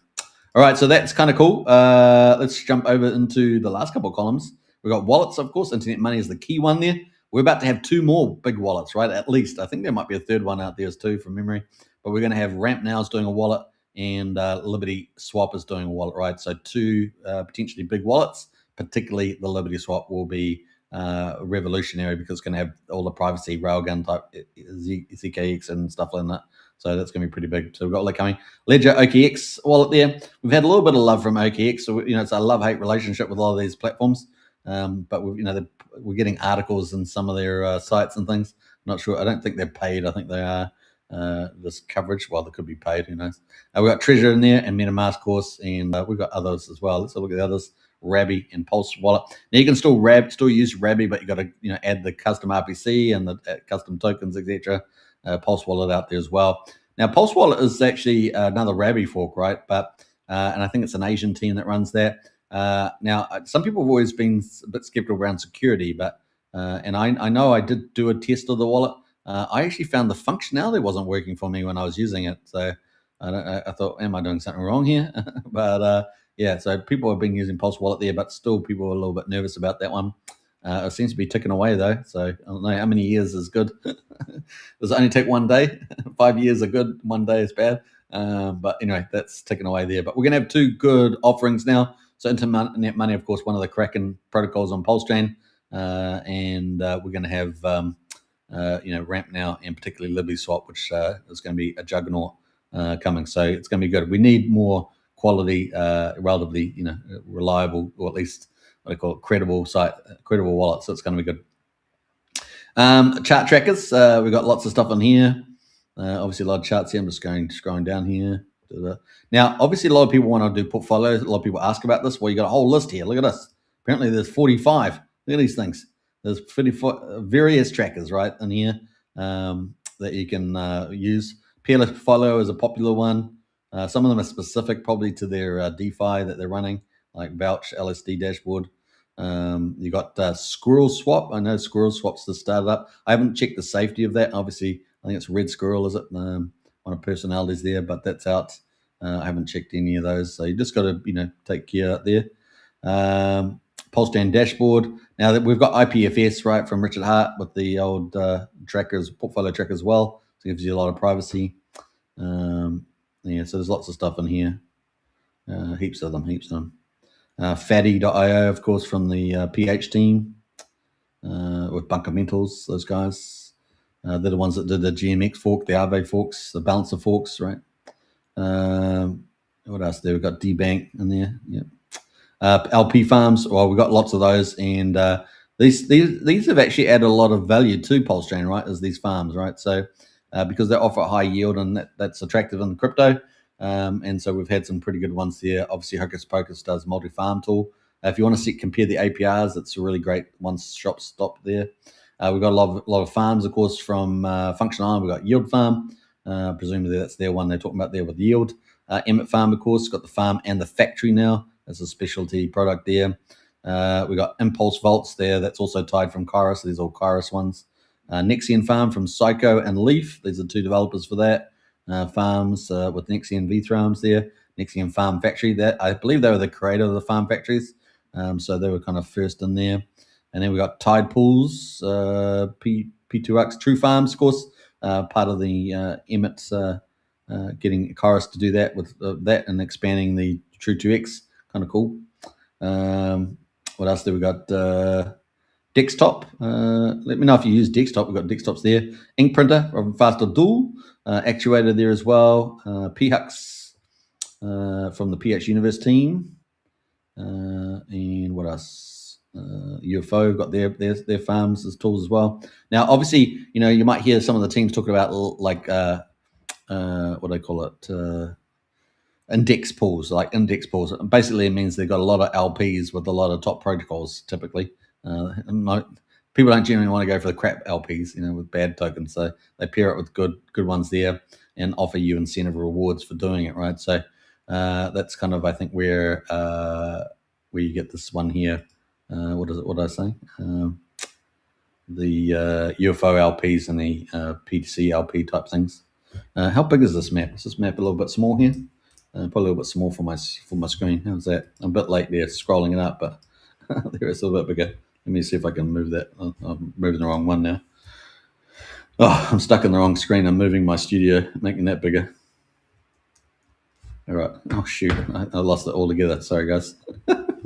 Speaker 2: All right, so that's kind of cool. Let's jump over into the last couple of columns. We've got wallets, of course. Internet money is the key one there. We're about to have two more big wallets, right? At least. I think there might be a third one out there too from memory. But we're going to have Ramp Now is doing a wallet, and LibertySwap is doing a wallet, right? So two potentially big wallets, particularly the LibertySwap will be revolutionary because it's going to have all the privacy railgun type ZKX and stuff like that. So that's going to be pretty big. So we've got all that coming. Ledger OKX wallet there. We've had a little bit of love from OKX. So, it's a love-hate relationship with a lot of these platforms. But we're getting articles in some of their sites and things. I'm not sure. I don't think they're paid. I think they are this coverage. Well, they could be paid. Who knows? We've got Treasure in there and MetaMask, of course, and we've got others as well. Let's have a look at the others. Rabby and Pulse Wallet. Now you can still use Rabby, but you got to add the custom RPC and the custom tokens, etc. Pulse Wallet out there as well. Now Pulse Wallet is actually another Rabby fork, right? But and I think it's an Asian team that runs that. Now, some people have always been a bit skeptical around security, but and I know I did do a test of the wallet. I actually found the functionality wasn't working for me when I was using it, so I thought, am I doing something wrong here? But yeah, so people have been using Pulse Wallet there, but still people are a little bit nervous about that one. It seems to be ticking away though, so I don't know how many years is good. Does it only take 1 day? 5 years are good, 1 day is bad. But anyway, that's ticking away there. But we're going to have 2 good offerings now. So Internet Money, of course, one of the Kraken protocols on Pulsechain, and we're going to have Ramp now, and particularly LibertySwap, which is going to be a juggernaut coming. So it's going to be good. We need more quality, relatively reliable, or at least what I call it, credible wallet. So it's going to be good. Chart trackers, we've got lots of stuff on here. Obviously a lot of charts here. I'm just scrolling down here. Now, obviously a lot of people want to do portfolios. A lot of people ask about this. Well, you got a whole list here. Look at this. Apparently there's 45. Look at these things. There's 54 various trackers right in here that you can use. PLS portfolio is a popular one. Some of them are specific probably to their DeFi that they're running, like Vouch, LSD dashboard. You got Squirrel Swap. I know Squirrel Swap's the startup. I haven't checked the safety of that. Obviously, I think it's Red Squirrel, is it? One of personalities there, but that's out. I haven't checked any of those, so you just got to take care out there. Pulsechain dashboard. Now that we've got IPFS right from Richard Hart with the old trackers, portfolio tracker as well, so it gives you a lot of privacy. Yeah, so there's lots of stuff in here. Heaps of them. Fatty.io, of course, from the PH team with Bunkermentals, those guys. They're the ones that did the GMX fork, the Aave forks, the Balancer forks, right? What else there? We've got DBank in there. Yep. LP farms. Well, we've got lots of those, and these have actually added a lot of value to Pulsechain, right? As these farms, right? So because they offer a high yield, and that's attractive in crypto. And so we've had some pretty good ones there. Obviously, Hocus Pocus does multi-farm tool. If you want to compare the APRs, it's a really great one-stop stop there. We've got a lot of farms, of course, from Function Island. We've got Yield Farm. Presumably that's their one they're talking about there with Yield. Emmett Farm, of course, got the farm and the factory now. That's a specialty product there. We've got Impulse Vaults there. That's also tied from Kairos. These are all Kairos ones. Nexian Farm from Psycho and Leaf. These are 2 developers for that. Farms with Nexian V-Farms there. Nexian Farm Factory. That I believe they were the creator of the farm factories. So they were kind of first in there. And then we got Tide Pools, P2X, True Farms, of course, part of the Emmett getting Kairos to do that with that and expanding the True 2X. Kind of cool. What else do we got? Desktop. Let me know if you use desktop. We've got desktops there. Ink printer, Faster Dual. Actuator there as well. PHUX from the PH Universe team. And what else? UFO have got their farms as tools as well. Now, obviously, you might hear some of the teams talking about like what do they call it? Index pools, like index pools. Basically, it means they've got a lot of LPs with a lot of top protocols. Typically, people don't generally want to go for the crap LPs, with bad tokens. So they pair it with good ones there and offer you incentive rewards for doing it, right? So that's kind of, I think, where you get this one here. What is it? What did I say? The UFO LPs and the PTC LP type things. How big is this map? Is this map a little bit small here? Probably a little bit small for my screen. How's that? I'm a bit late there scrolling it up, but there it's a little bit bigger. Let me see if I can move that. I'm moving the wrong one now. Oh, I'm stuck in the wrong screen. I'm moving my studio, making that bigger. All right. Oh, shoot. I lost it altogether. Sorry, guys.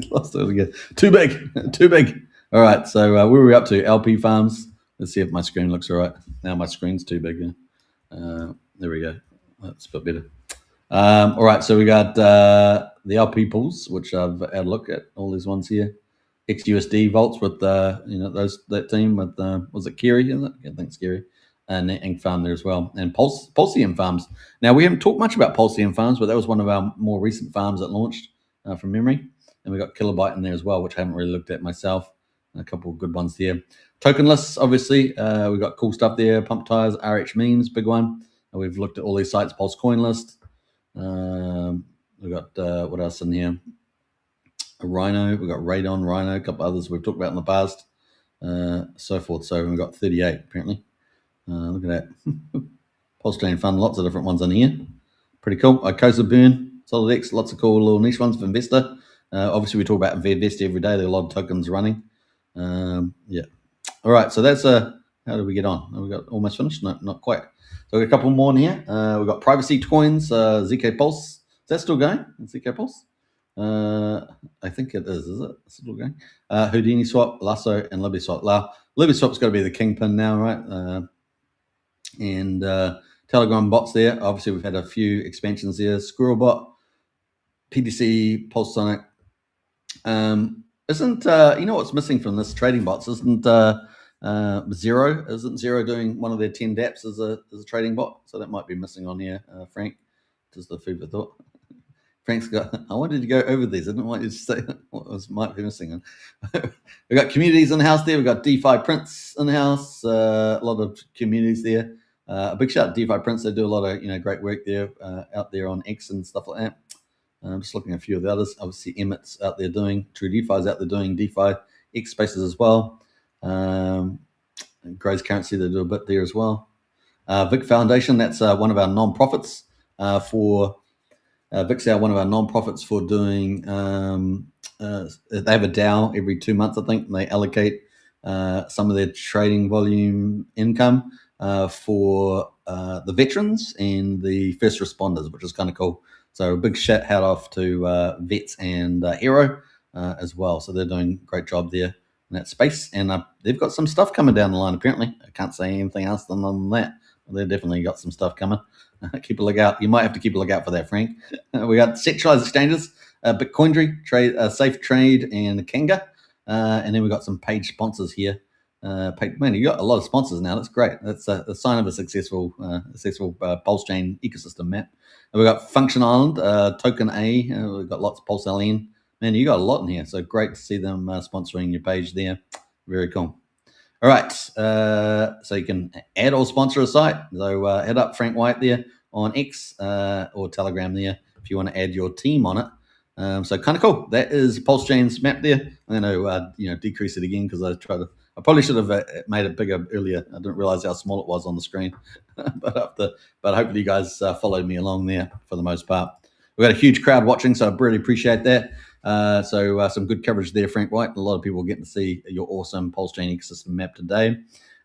Speaker 2: Lost it altogether. Too big. All right. So where are we up to? LP farms. Let's see if my screen looks all right. Now my screen's too big. There we go. That's a bit better. All right. So we got the LP pools, which I've had a look at all these ones here. XUSD vaults with that team with was it Kerry? Is it? I think it's Kerry. And Ink Farm there as well, and Pulsechain farms. Now we haven't talked much about Pulsechain farms, but that was one of our more recent farms that launched from memory. And we got Kilobyte in there as well, which I haven't really looked at myself. And a couple of good ones there. Tokenless, obviously, we got cool stuff there. Pump Tires, RH Memes, big one. And we've looked at all these sites. Pulse Coin List. We've got what else in here? A Rhino. We've got Radon, Rhino, a couple others we've talked about in the past, so forth. So we've got 38 apparently. Look at that. Pulsechain Fund, lots of different ones in here. Pretty cool. Icosa Burn, Solid X, lots of cool little niche ones for investor. Obviously, we talk about Investor every day. There are a lot of tokens running. Yeah. All right. So that's how did we get on? We got almost finished. No, not quite. So we got a couple more in here. We've got privacy coins, ZK Pulse. Is that still going? ZK Pulse? I think it is it? It's still going. Houdini Swap, Lasso, and LibertySwap. LibertySwap's got to be the kingpin now, right? And Telegram bots there. Obviously, we've had a few expansions there. Squirrelbot, PTC, Pulsonic. Isn't you know what's missing from this trading bots? Isn't Zero? Isn't Zero doing one of their 10 DApps as a trading bot? So that might be missing on here, Frank. Just the food for thought. Frank's got. I wanted to go over these. I didn't want you to say what might be missing. We've got communities in the house there. We've got DeFi Prince in the house. A lot of communities there. A big shout out to DeFi Prince. They do a lot of great work there out there on X and stuff like that. I'm just looking at a few of the others. Obviously, Emmett's out there doing True DeFi's out there doing DeFi X spaces as well. Gray's Currency, they do a bit there as well. Vic Foundation, that's one of our non-profits for. VIXAR, one of our non-profits for doing, they have a DAO every 2 months, I think, and they allocate some of their trading volume income for the veterans and the first responders, which is kind of cool. So a big shout hat off to Vets and Hero as well. So they're doing a great job there in that space. And they've got some stuff coming down the line, apparently. I can't say anything else than that. They've definitely got some stuff coming. Keep a lookout. You might have to keep a lookout for that, Frank. We got centralized exchanges, Bitcoindry, Safe Trade, and Kanga. And then we got some paid sponsors here. Man, you got a lot of sponsors now. That's great. That's a sign of a successful Pulsechain ecosystem, Matt. And we got Function Island, Token A. We've got lots of Pulse LN. Man, you got a lot in here. So great to see them sponsoring your page there. Very cool. All right, so you can add or sponsor a site. So head up Frank White there on X or Telegram there if you want to add your team on it. So kind of cool. That is Pulsechain's map there. I'm going to decrease it again because I probably should have made it bigger earlier. I didn't realize how small it was on the screen. but hopefully you guys followed me along there for the most part. We've got a huge crowd watching, so I really appreciate that. So some good coverage there, Frank White. A lot of people getting to see your awesome Pulsechain ecosystem map today.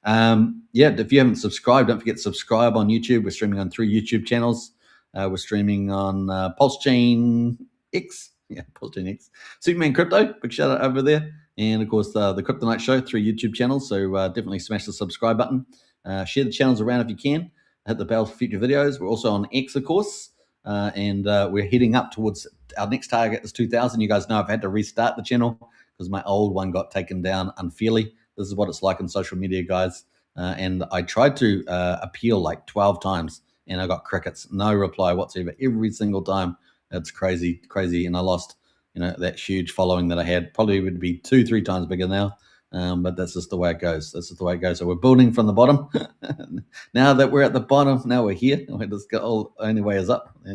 Speaker 2: If you haven't subscribed, don't forget to subscribe on YouTube. We're streaming on 3 YouTube channels. We're streaming on Pulsechain X. Yeah, Pulsechain X. Superman Crypto, big shout out over there. And of course, the Crypto Night Show, 3 YouTube channels. So definitely smash the subscribe button. Share the channels around if you can. Hit the bell for future videos. We're also on X, of course. And we're heading up towards our next target is 2,000. You guys know I've had to restart the channel because my old one got taken down unfairly. This is what it's like on social media, guys. And I tried to appeal like 12 times and I got crickets, no reply whatsoever every single time. It's crazy. And I lost, that huge following that I had. Probably would be 2-3 times bigger now. But that's just the way it goes. So we're building from the bottom. Now that we're at the bottom, now we're here. We just go, only way is up. I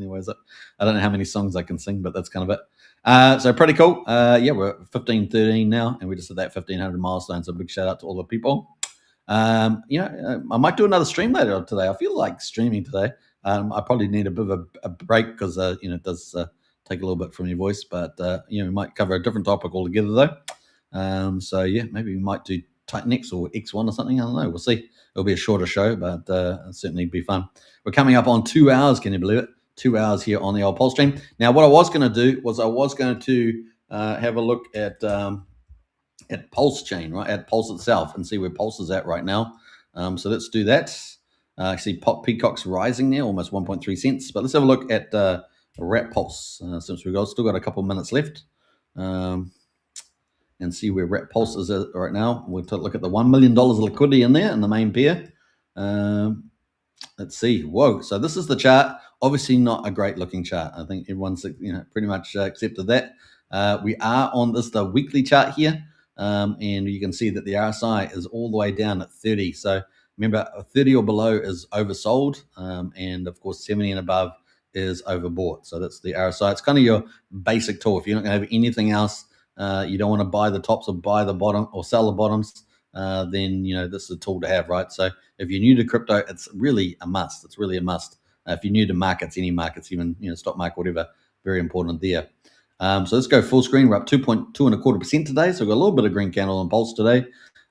Speaker 2: don't know how many songs I can sing, but that's kind of it. So pretty cool. We're 1513 now, and we just hit that 1500 milestone. So big shout out to all the people. I might do another stream later today. I feel like streaming today. I probably need a bit of a break because it does take a little bit from your voice, but we might cover a different topic altogether though. Maybe we might do Titan X or X1 or something. I don't know. We'll see. It'll be a shorter show, but it'll certainly be fun. We're coming up on 2 hours. Can you believe it? 2 hours here on the old Pulse stream. Now, what I was going to do was have a look at Pulsechain, right? At Pulse itself and see where Pulse is at right now. So let's do that. I see Peacock's rising there, almost 1.3 cents. But let's have a look at Rat Pulse since we've still got a couple of minutes left. And see where Rat Pulse is at right now. We'll look at the $1 million of liquidity in there in the main pair. Let's see. Whoa. So this is the chart. Obviously not a great looking chart. I think everyone's pretty much accepted that. We are on the weekly chart here. And you can see that the RSI is all the way down at 30. So remember, 30 or below is oversold. And of course, 70 and above is overbought. So that's the RSI. It's kind of your basic tool. If you're not going to have anything else, you don't want to buy the tops or buy the bottom or sell the bottoms, then this is a tool to have, right? So if you're new to crypto, it's really a must. It's really a must. If you're new to markets, any markets, even stock market, whatever, very important there. So let's go full screen. We're up 2.25% today. So we've got a little bit of green candle on Pulse today.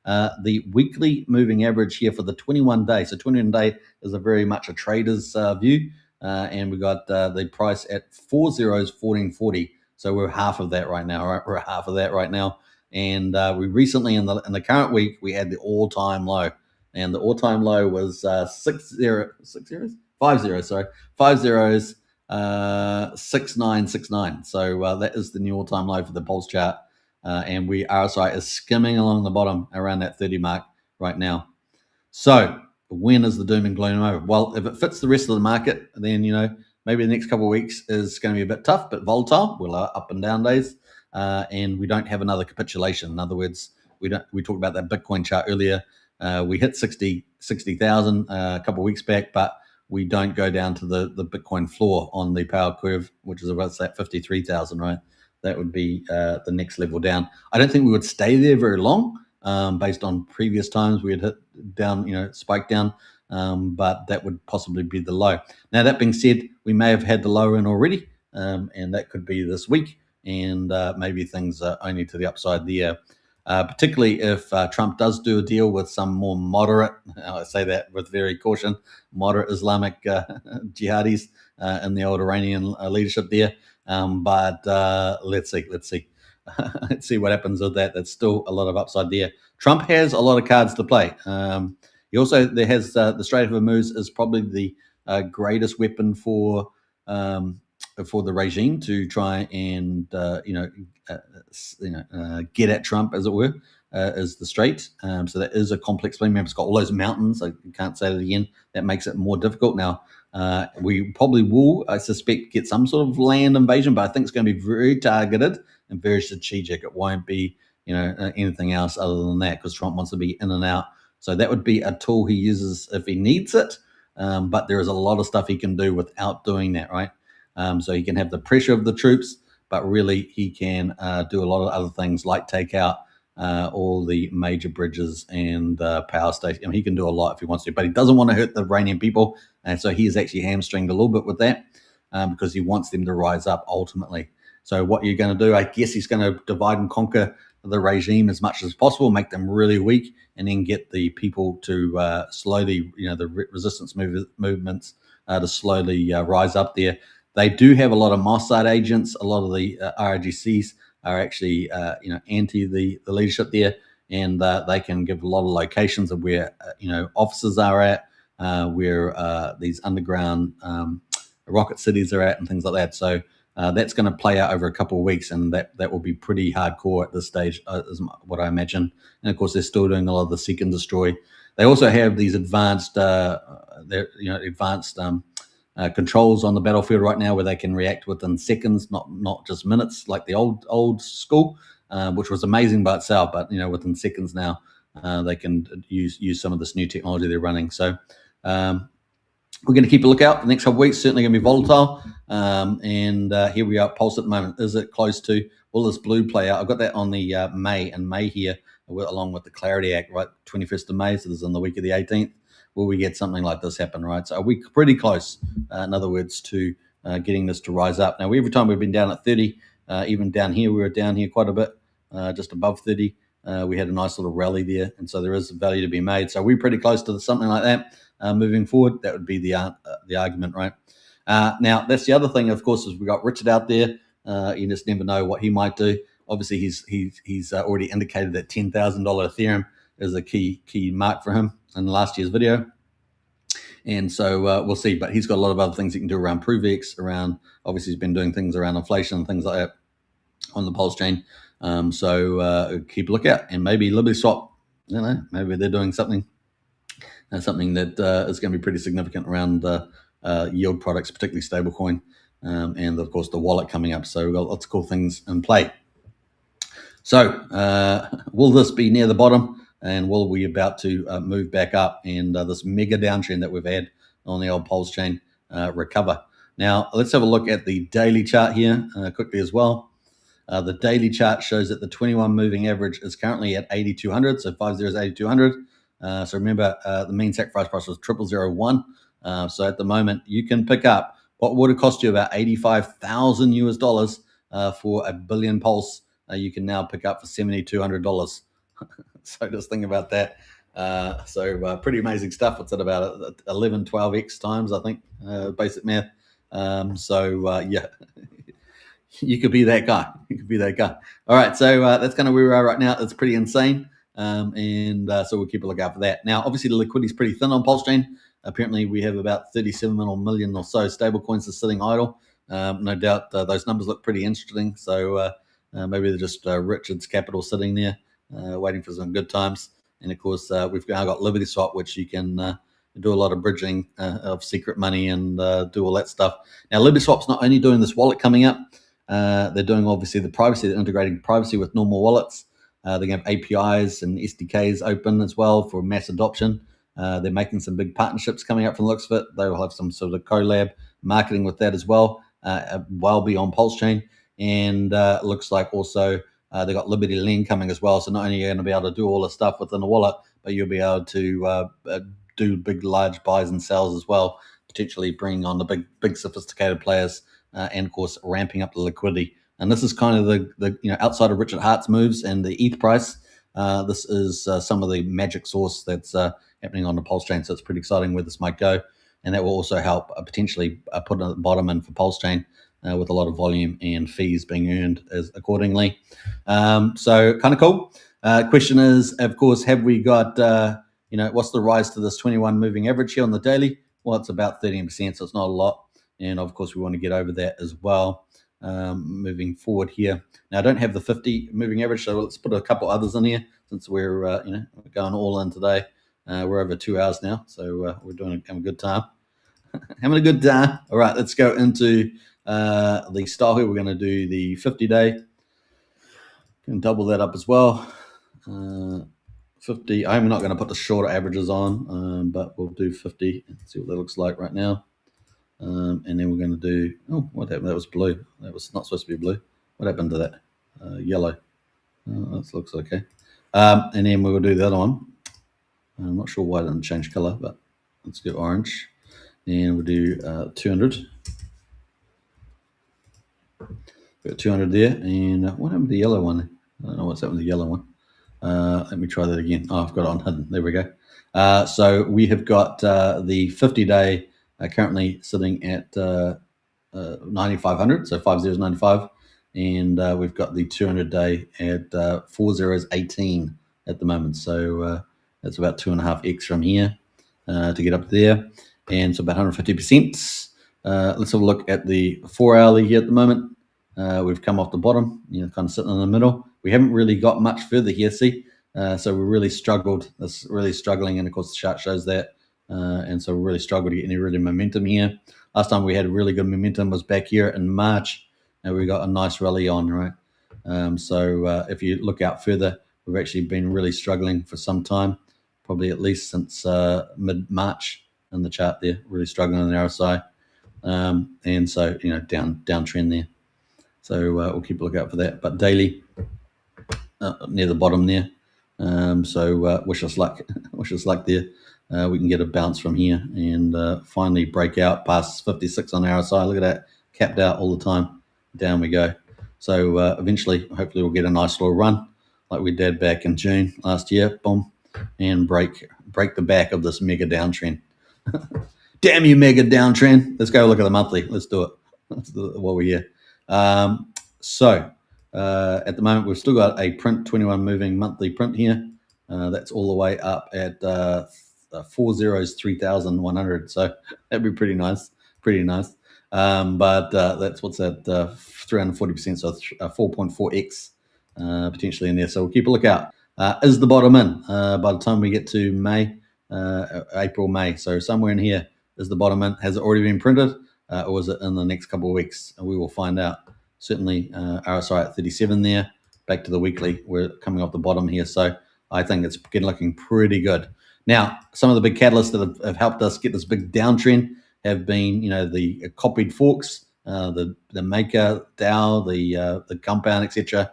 Speaker 2: The weekly moving average here for the 21 day. So 21 day is a very much a trader's view. And we got the price at 14.40. So we're half of that right now, right? We're half of that right now. And we recently, in the current week, we had the all-time low. And the all-time low was 6969. So that is the new all-time low for the Pulse chart. And RSI is skimming along the bottom around that 30 mark right now. So when is the doom and gloom over? Well, if it fits the rest of the market, then maybe the next couple of weeks is going to be a bit tough, but volatile. We'll up and down days, and we don't have another capitulation. In other words, we talked about that Bitcoin chart earlier. We hit 60,000 a couple of weeks back, but we don't go down to the Bitcoin floor on the power curve, which is about that 53,000, right? That would be the next level down. I don't think we would stay there very long, based on previous times we had hit down, spike down, but that would possibly be the low. Now, that being said, we may have had the low in already, and that could be this week, and maybe things are only to the upside there. Particularly if Trump does do a deal with some more moderate, I say that with very caution, moderate Islamic jihadis in the old Iranian leadership there. But let's see. Let's see what happens with that. There's still a lot of upside there. Trump has a lot of cards to play. He also has the Strait of Hormuz is probably the greatest weapon for the regime to try and get at Trump, as it were, is the Strait. So that is a complex thing. Remember, it's got all those mountains. I can't say that again. That makes it more difficult. Now, we probably will, I suspect, get some sort of land invasion, but I think it's going to be very targeted and very strategic. It won't be anything else other than that, because Trump wants to be in and out. So that would be a tool he uses if he needs it. But there is a lot of stuff he can do without doing that, right? So he can have the pressure of the troops, but really he can do a lot of other things like take out all the major bridges and power stations. I mean, he can do a lot if he wants to, but he doesn't want to hurt the Iranian people. And so he is actually hamstringed a little bit with that because he wants them to rise up ultimately. So what you're going to do, I guess he's going to divide and conquer the regime as much as possible, make them really weak, and then get the people to slowly, the resistance movements to slowly rise up there. They do have a lot of Mossad agents. A lot of the RGCs are actually, anti the leadership there, and they can give a lot of locations of where, offices are at, where these underground rocket cities are at, and things like that. So that's going to play out over a couple of weeks, and that will be pretty hardcore at this stage, is what I imagine. And of course, they're still doing a lot of the seek and destroy. They also have these advanced, controls on the battlefield right now, where they can react within seconds, not just minutes, like the old school, which was amazing by itself. But within seconds now, they can use some of this new technology they're running. So we're going to keep a lookout. The next couple of weeks certainly going to be volatile. And here we are at Pulse at the moment. Is it close to, will this blue play out? I've got that on the May here, along with the Clarity Act, right? 21st of May. So this is on the week of the 18th. Will we get something like this happen, right? So are we pretty close, in other words, to getting this to rise up? Now, every time we've been down at 30, even down here, we were down here quite a bit, just above 30. We had a nice little rally there, and so there is value to be made. So we're pretty close to something like that moving forward. That would be the argument, right? Now, that's the other thing, of course, is we got Richard out there. You just never know what he might do. Obviously, he's already indicated that $10,000 Ethereum is a key mark for him in last year's video. And so we'll see. But he's got a lot of other things he can do around PRVX, around, obviously he's been doing things around inflation and things like that on the Pulsechain. So keep a lookout. And maybe LibertySwap, maybe they're doing something that is going to be pretty significant around yield products, particularly stablecoin, and of course the wallet coming up. So we've got lots of cool things in play. So will this be near the bottom? And will we about to move back up, and this mega downtrend that we've had on the old Pulsechain recover? Now, let's have a look at the daily chart here quickly as well. The daily chart shows that the 21 moving average is currently at 8,200, so 50 is 8,200. So remember, the mean sacrifice price was 0001. So at the moment, you can pick up what would have cost you about 85,000 US dollars for a billion pulse. You can now pick up for $7,200. So just think about that. Pretty amazing stuff. What's that, about 11, 12x times, I think, basic math. Yeah. You could be that guy. You could be that guy. All right, so that's kind of where we are right now. It's pretty insane, so we'll keep a lookout for that. Now, obviously, the liquidity is pretty thin on Pulsechain. Apparently, we have about 37 million or so stable coins that's sitting idle. No doubt those numbers look pretty interesting. So maybe they're just Richard's capital sitting there waiting for some good times. And, of course, we've now got LibertySwap, which you can do a lot of bridging of secret money and do all that stuff. Now, LibertySwap's not only doing this wallet coming up, they're doing obviously the privacy, they're integrating privacy with normal wallets. They have APIs and SDKs open as well for mass adoption. They're making some big partnerships coming up from the looks of it. They will have some sort of collab marketing with that as well, well beyond Pulsechain. And it looks like also they've got Liberty Lend coming as well. So not only are you going to be able to do all the stuff within the wallet, but you'll be able to do big, large buys and sells as well, potentially bringing on the big sophisticated players. And of course, ramping up the liquidity. And this is kind of the outside of Richard Hart's moves and the ETH price. This is some of the magic sauce that's happening on the Pulsechain. So it's pretty exciting where this might go, and that will also help potentially put a bottom in for Pulsechain with a lot of volume and fees being earned as accordingly. So kind of cool. Question is, of course, have we got what's the rise to this 21 moving average here on the daily? Well, it's about 13%, so it's not a lot. And of course, we want to get over that as well moving forward here. Now, I don't have the 50 moving average, so let's put a couple others in here since we're going all in today. We're over 2 hours now, so we're having a good time. Having a good time. All right, let's go into the style here. We're going to do the 50-day. Can double that up as well. 50. I'm not going to put the shorter averages on, but we'll do 50 and see what that looks like right now. And then we're going to do, what happened? That was blue. That was not supposed to be blue. What happened to that? Yellow. That looks okay. And then we will do the other one. I'm not sure why it didn't change color, but let's go orange. And we'll do 200. Got 200 there. And what happened to the yellow one? I don't know what's happened to the yellow one. Let me try that again. Oh, I've got it on hidden. There we go. So we have got the 50-day currently sitting at 9,500, so 50 is 95, and we've got the 200-day at 4018 at the moment. So that's about 2.5x from here to get up there, and so about 150%. Let's have a look at the 4-hourly here at the moment. We've come off the bottom, kind of sitting in the middle. We haven't really got much further here, see? So we really struggled. It's really struggling, and of course the chart shows that. And so we really struggled to get any really momentum here. Last time we had really good momentum was back here in March, and we got a nice rally on, right? So if you look out further, we've actually been really struggling for some time, probably at least since mid-March in the chart there, really struggling on the RSI. And so, downtrend there. So we'll keep a lookout for that. But daily, near the bottom there. So wish us luck. Wish us luck there. We can get a bounce from here and finally break out past 56 on RSI. Look at that, capped out all the time. Down we go. So eventually, hopefully, we'll get a nice little run like we did back in June last year. Boom, and break the back of this mega downtrend. Damn you, mega downtrend. Let's go look at the monthly. Let's do it. Let's do it while we're here. So at the moment, we've still got a print 21 moving monthly print here. That's all the way up at 3,100. So that'd be pretty nice. But that's what's at 340%, so 4.4x potentially in there. So we'll keep a lookout. Is the bottom in by the time we get to May, April, May? So somewhere in here is the bottom in. Has it already been printed, or is it in the next couple of weeks? We will find out. Certainly RSI at 37 there. Back to the weekly. We're coming off the bottom here. So I think it's looking pretty good. Now, some of the big catalysts that have helped us get this big downtrend have been, the copied forks, the maker DAO, the compound, etc.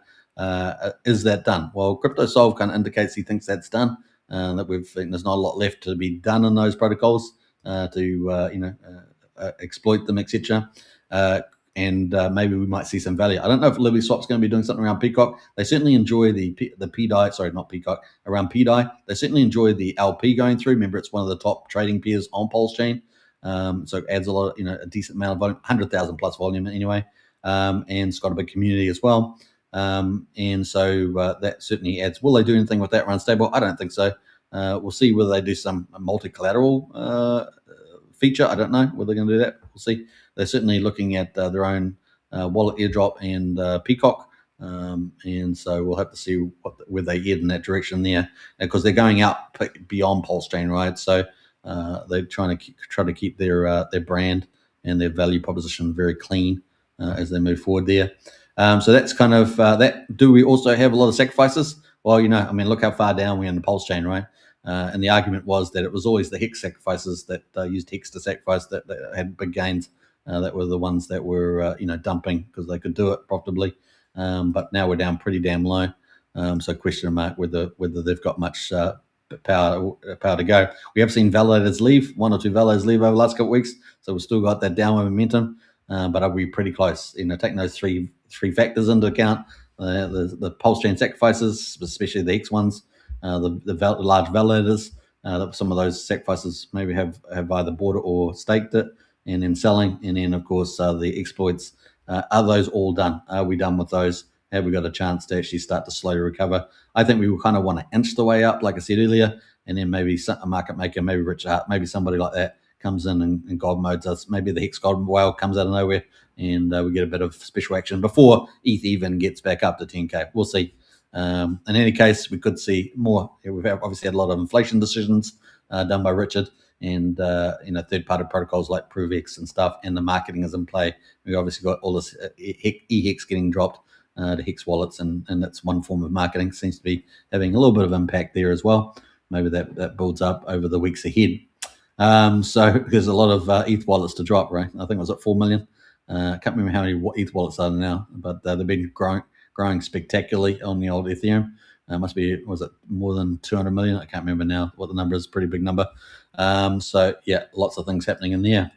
Speaker 2: Is that done? Well, CryptoSolve kind of indicates he thinks that's done. That there's not a lot left to be done in those protocols to exploit them, etc. And maybe we might see some value. I don't know if LibertySwap's going to be doing something around Peacock. They certainly enjoy the PDI, sorry, not Peacock, around PDI. They certainly enjoy the LP going through. Remember, it's one of the top trading pairs on Pulsechain. So it adds a lot, a decent amount of volume, 100,000 plus volume anyway. And it's got a big community as well. And so that certainly adds. Will they do anything with that around stable? I don't think so. We'll see whether they do some multi-collateral feature. I don't know whether they're going to do that. We'll see. They're certainly looking at their own wallet airdrop and Peacock. And so we'll have to see where they head in that direction there, because they're going out beyond Pulsechain, right? So they're trying to keep their brand and their value proposition very clean as they move forward there. So that's kind of that. Do we also have a lot of sacrifices? Well, look how far down we're in the Pulsechain, right? And the argument was that it was always the Hex sacrifices that used Hex to sacrifice that had big gains. That were the ones that were, dumping because they could do it profitably. But now we're down pretty damn low. So question mark whether they've got much power to go. We have seen validators leave, 1 or 2 validators leave over the last couple of weeks. So we've still got that downward momentum, but I'll be pretty close. Taking those three factors into account, the Pulsechain sacrifices, especially the Hex ones, the large validators. Some of those sacrifices maybe have either bought it or staked it, and then selling, and then of course the exploits. Are those all done? Are we done with those? Have we got a chance to actually start to slowly recover? I think we will kind of want to inch the way up, like I said earlier, and then maybe a market maker, maybe Richard Hart, maybe somebody like that comes in and God modes us. Maybe the Hex God whale comes out of nowhere, and we get a bit of special action before ETH even gets back up to 10K. We'll see. In any case, we could see more. We've obviously had a lot of inflation decisions done by Richard, and third-party protocols like PRVX and stuff, and the marketing is in play. We obviously got all this eHex getting dropped to Hex wallets, and that's one form of marketing. Seems to be having a little bit of impact there as well. Maybe that builds up over the weeks ahead. So there's a lot of ETH wallets to drop, right? I think it was at 4 million. I can't remember how many ETH wallets are there now, but they've been growing spectacularly on the old Ethereum. Was it more than 200 million? I can't remember now what the number is. Pretty big number. So yeah, lots of things happening in there.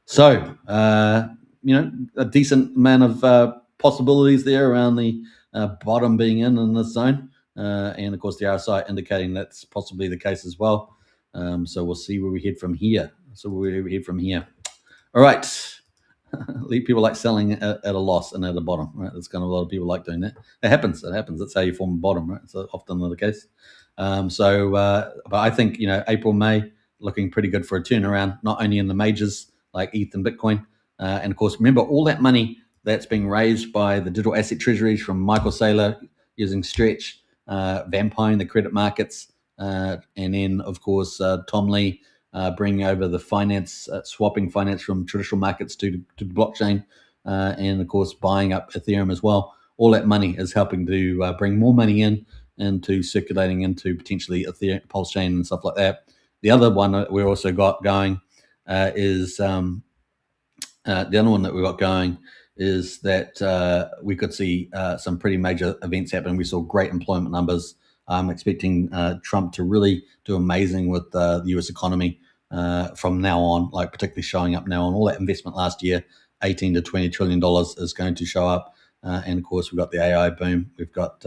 Speaker 2: So a decent amount of possibilities there around the bottom being in this zone, and of course the RSI indicating that's possibly the case as well. So we'll see where we head from here. All right. People like selling at a loss and at the bottom, right? That's kind of a lot of people like doing that. It happens. That's how you form a bottom, right? It's often the case. But I think, April, May, looking pretty good for a turnaround, not only in the majors like ETH and Bitcoin. And of course, remember all that money that's being raised by the digital asset treasuries from Michael Saylor using Stretch, vampiring the credit markets, and then, of course, Tom Lee bringing over the finance, swapping finance from traditional markets to blockchain, and of course buying up Ethereum as well. All that money is helping to bring more money into circulating into potentially Ethereum, Pulsechain, and stuff like that. The other one that we also got going is that we could see some pretty major events happen. We saw great employment numbers. I'm expecting Trump to really do amazing with the U.S. economy from now on, like particularly showing up now on. All that investment last year, $18 to $20 trillion, is going to show up. And of course, we've got the AI boom. We've got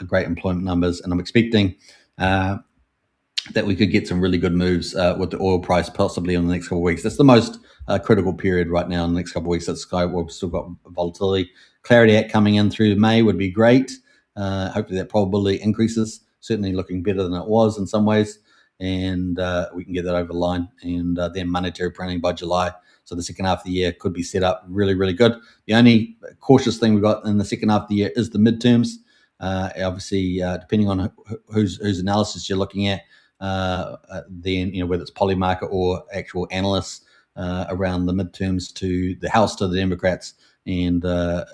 Speaker 2: great employment numbers, and I'm expecting that we could get some really good moves with the oil price possibly in the next couple of weeks. That's the most critical period right now in the next couple of weeks. That's we've still got volatility. Clarity Act coming in through May would be great. Hopefully that probability increases, certainly looking better than it was in some ways, and we can get that over the line. And then monetary printing by July. So the second half of the year could be set up really, really good. The only cautious thing we've got in the second half of the year is the midterms. Obviously, depending on whose analysis you're looking at, then whether it's Polymarket or actual analysts around the midterms to the House to the Democrats, and a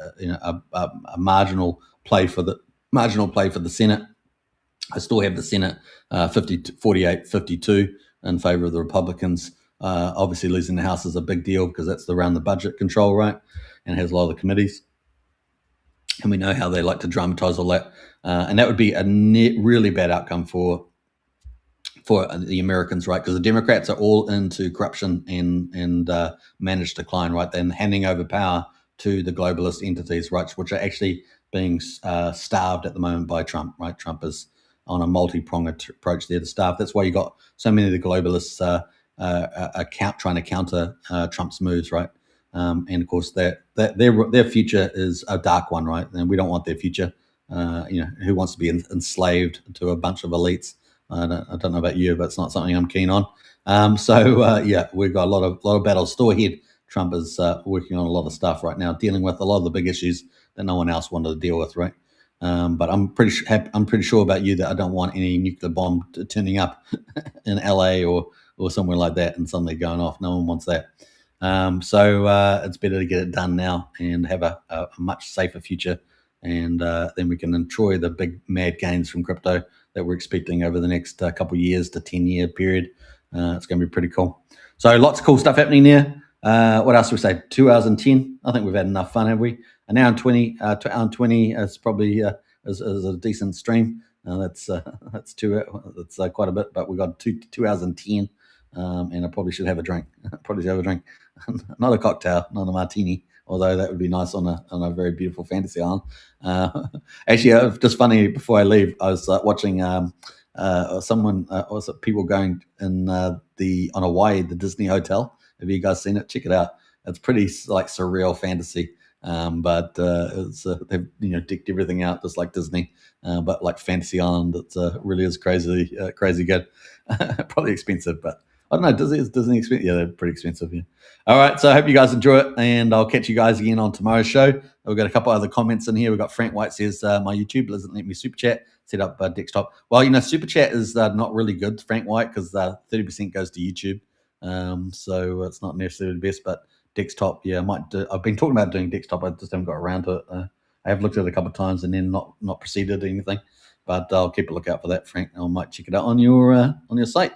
Speaker 2: marginal play for the Senate. I still have the Senate 48-52 in favor of the Republicans. Obviously, losing the House is a big deal because that's around the budget control, right? And has a lot of the committees. And we know how they like to dramatize all that. And that would be a really bad outcome for the Americans, right? Because the Democrats are all into corruption and managed decline, right? Then handing over power to the globalist entities, right, which are actually being starved at the moment by Trump, right? Trump is on a multi-pronged approach there to starve. That's why you got so many of the globalists trying to counter Trump's moves, right? And of course, their future is a dark one, right? And we don't want their future. Who wants to be enslaved to a bunch of elites? I don't know about you, but it's not something I'm keen on. We've got a lot of battles still ahead. Trump is working on a lot of stuff right now, dealing with a lot of the big issues that no one else wanted to deal with, right? But I'm pretty sure about you that I don't want any nuclear bomb turning up in LA or somewhere like that and suddenly going off. No one wants that. It's better to get it done now and have a much safer future, and then we can enjoy the big mad gains from crypto that we're expecting over the next couple of years to 10-year period. It's going to be pretty cool. So lots of cool stuff happening there. What else do we say? 2 hours and 10. I think we've had enough fun, have we? An hour and 20. 2 hour and 20 is probably is a decent stream. That's quite a bit, but we got 2 hours and 10. And I probably should have a drink. Not a cocktail, not a martini, although that would be nice on a very beautiful fantasy island. Actually, just funny, before I leave, I was watching people going in on Hawaii, the Disney Hotel. Have you guys seen it? Check it out. It's pretty like surreal fantasy, but they've decked everything out just like Disney, but like fantasy island. It really is crazy good. Probably expensive, but I don't know. Is Disney expensive? Yeah, they're pretty expensive. Yeah. All right. So I hope you guys enjoy it, and I'll catch you guys again on tomorrow's show. We've got a couple other comments in here. We've got Frank White says, my YouTube doesn't let me super chat, set up desktop. Well, super chat is not really good, Frank White, because 30% goes to YouTube. So it's not necessarily the best, but desktop, yeah, I might do. I've been talking about doing desktop. I just haven't got around to it. I have looked at it a couple of times and then not proceeded or anything, but I'll keep a lookout for that, Frank. I might check it out on your site.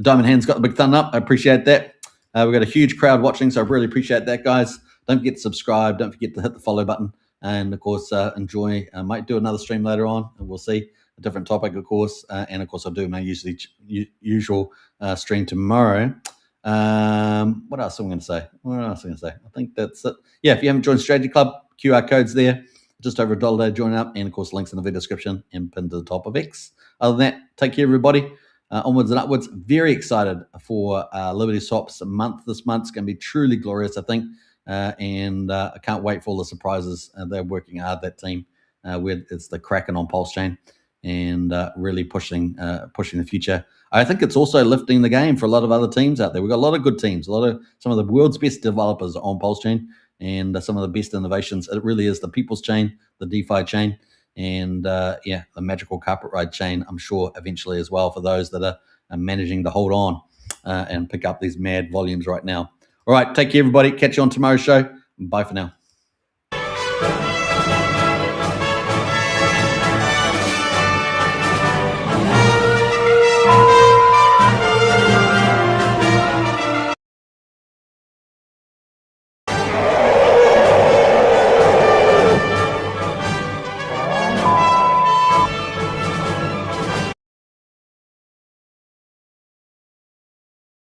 Speaker 2: Diamond Hand's got the big thumb up. I appreciate that. We've got a huge crowd watching, so I really appreciate that, guys. Don't forget to subscribe. Don't forget to hit the follow button. And, of course, enjoy. I might do another stream later on, and we'll see. A different topic, of course. And, of course, I'll do my usual stream tomorrow. What else am I going to say? I think that's it. Yeah, if you haven't joined Strategy Club, QR code's there. Just over $1 to join up. And, of course, links in the video description and pinned to the top of X. Other than that, take care, everybody. Onwards and upwards. Very excited for LibertySwap's month. This month's going to be truly glorious, I think. And I can't wait for all the surprises. They're working hard, that team. It's the Kraken on Pulsechain and really pushing the future. I think it's also lifting the game for a lot of other teams out there. We've got a lot of good teams, some of the world's best developers on Pulsechain and some of the best innovations. It really is the People's Chain, the DeFi chain, and the magical carpet ride chain, I'm sure, eventually as well, for those that are managing to hold on and pick up these mad volumes right now. All right, take care, everybody. Catch you on tomorrow's show. Bye for now.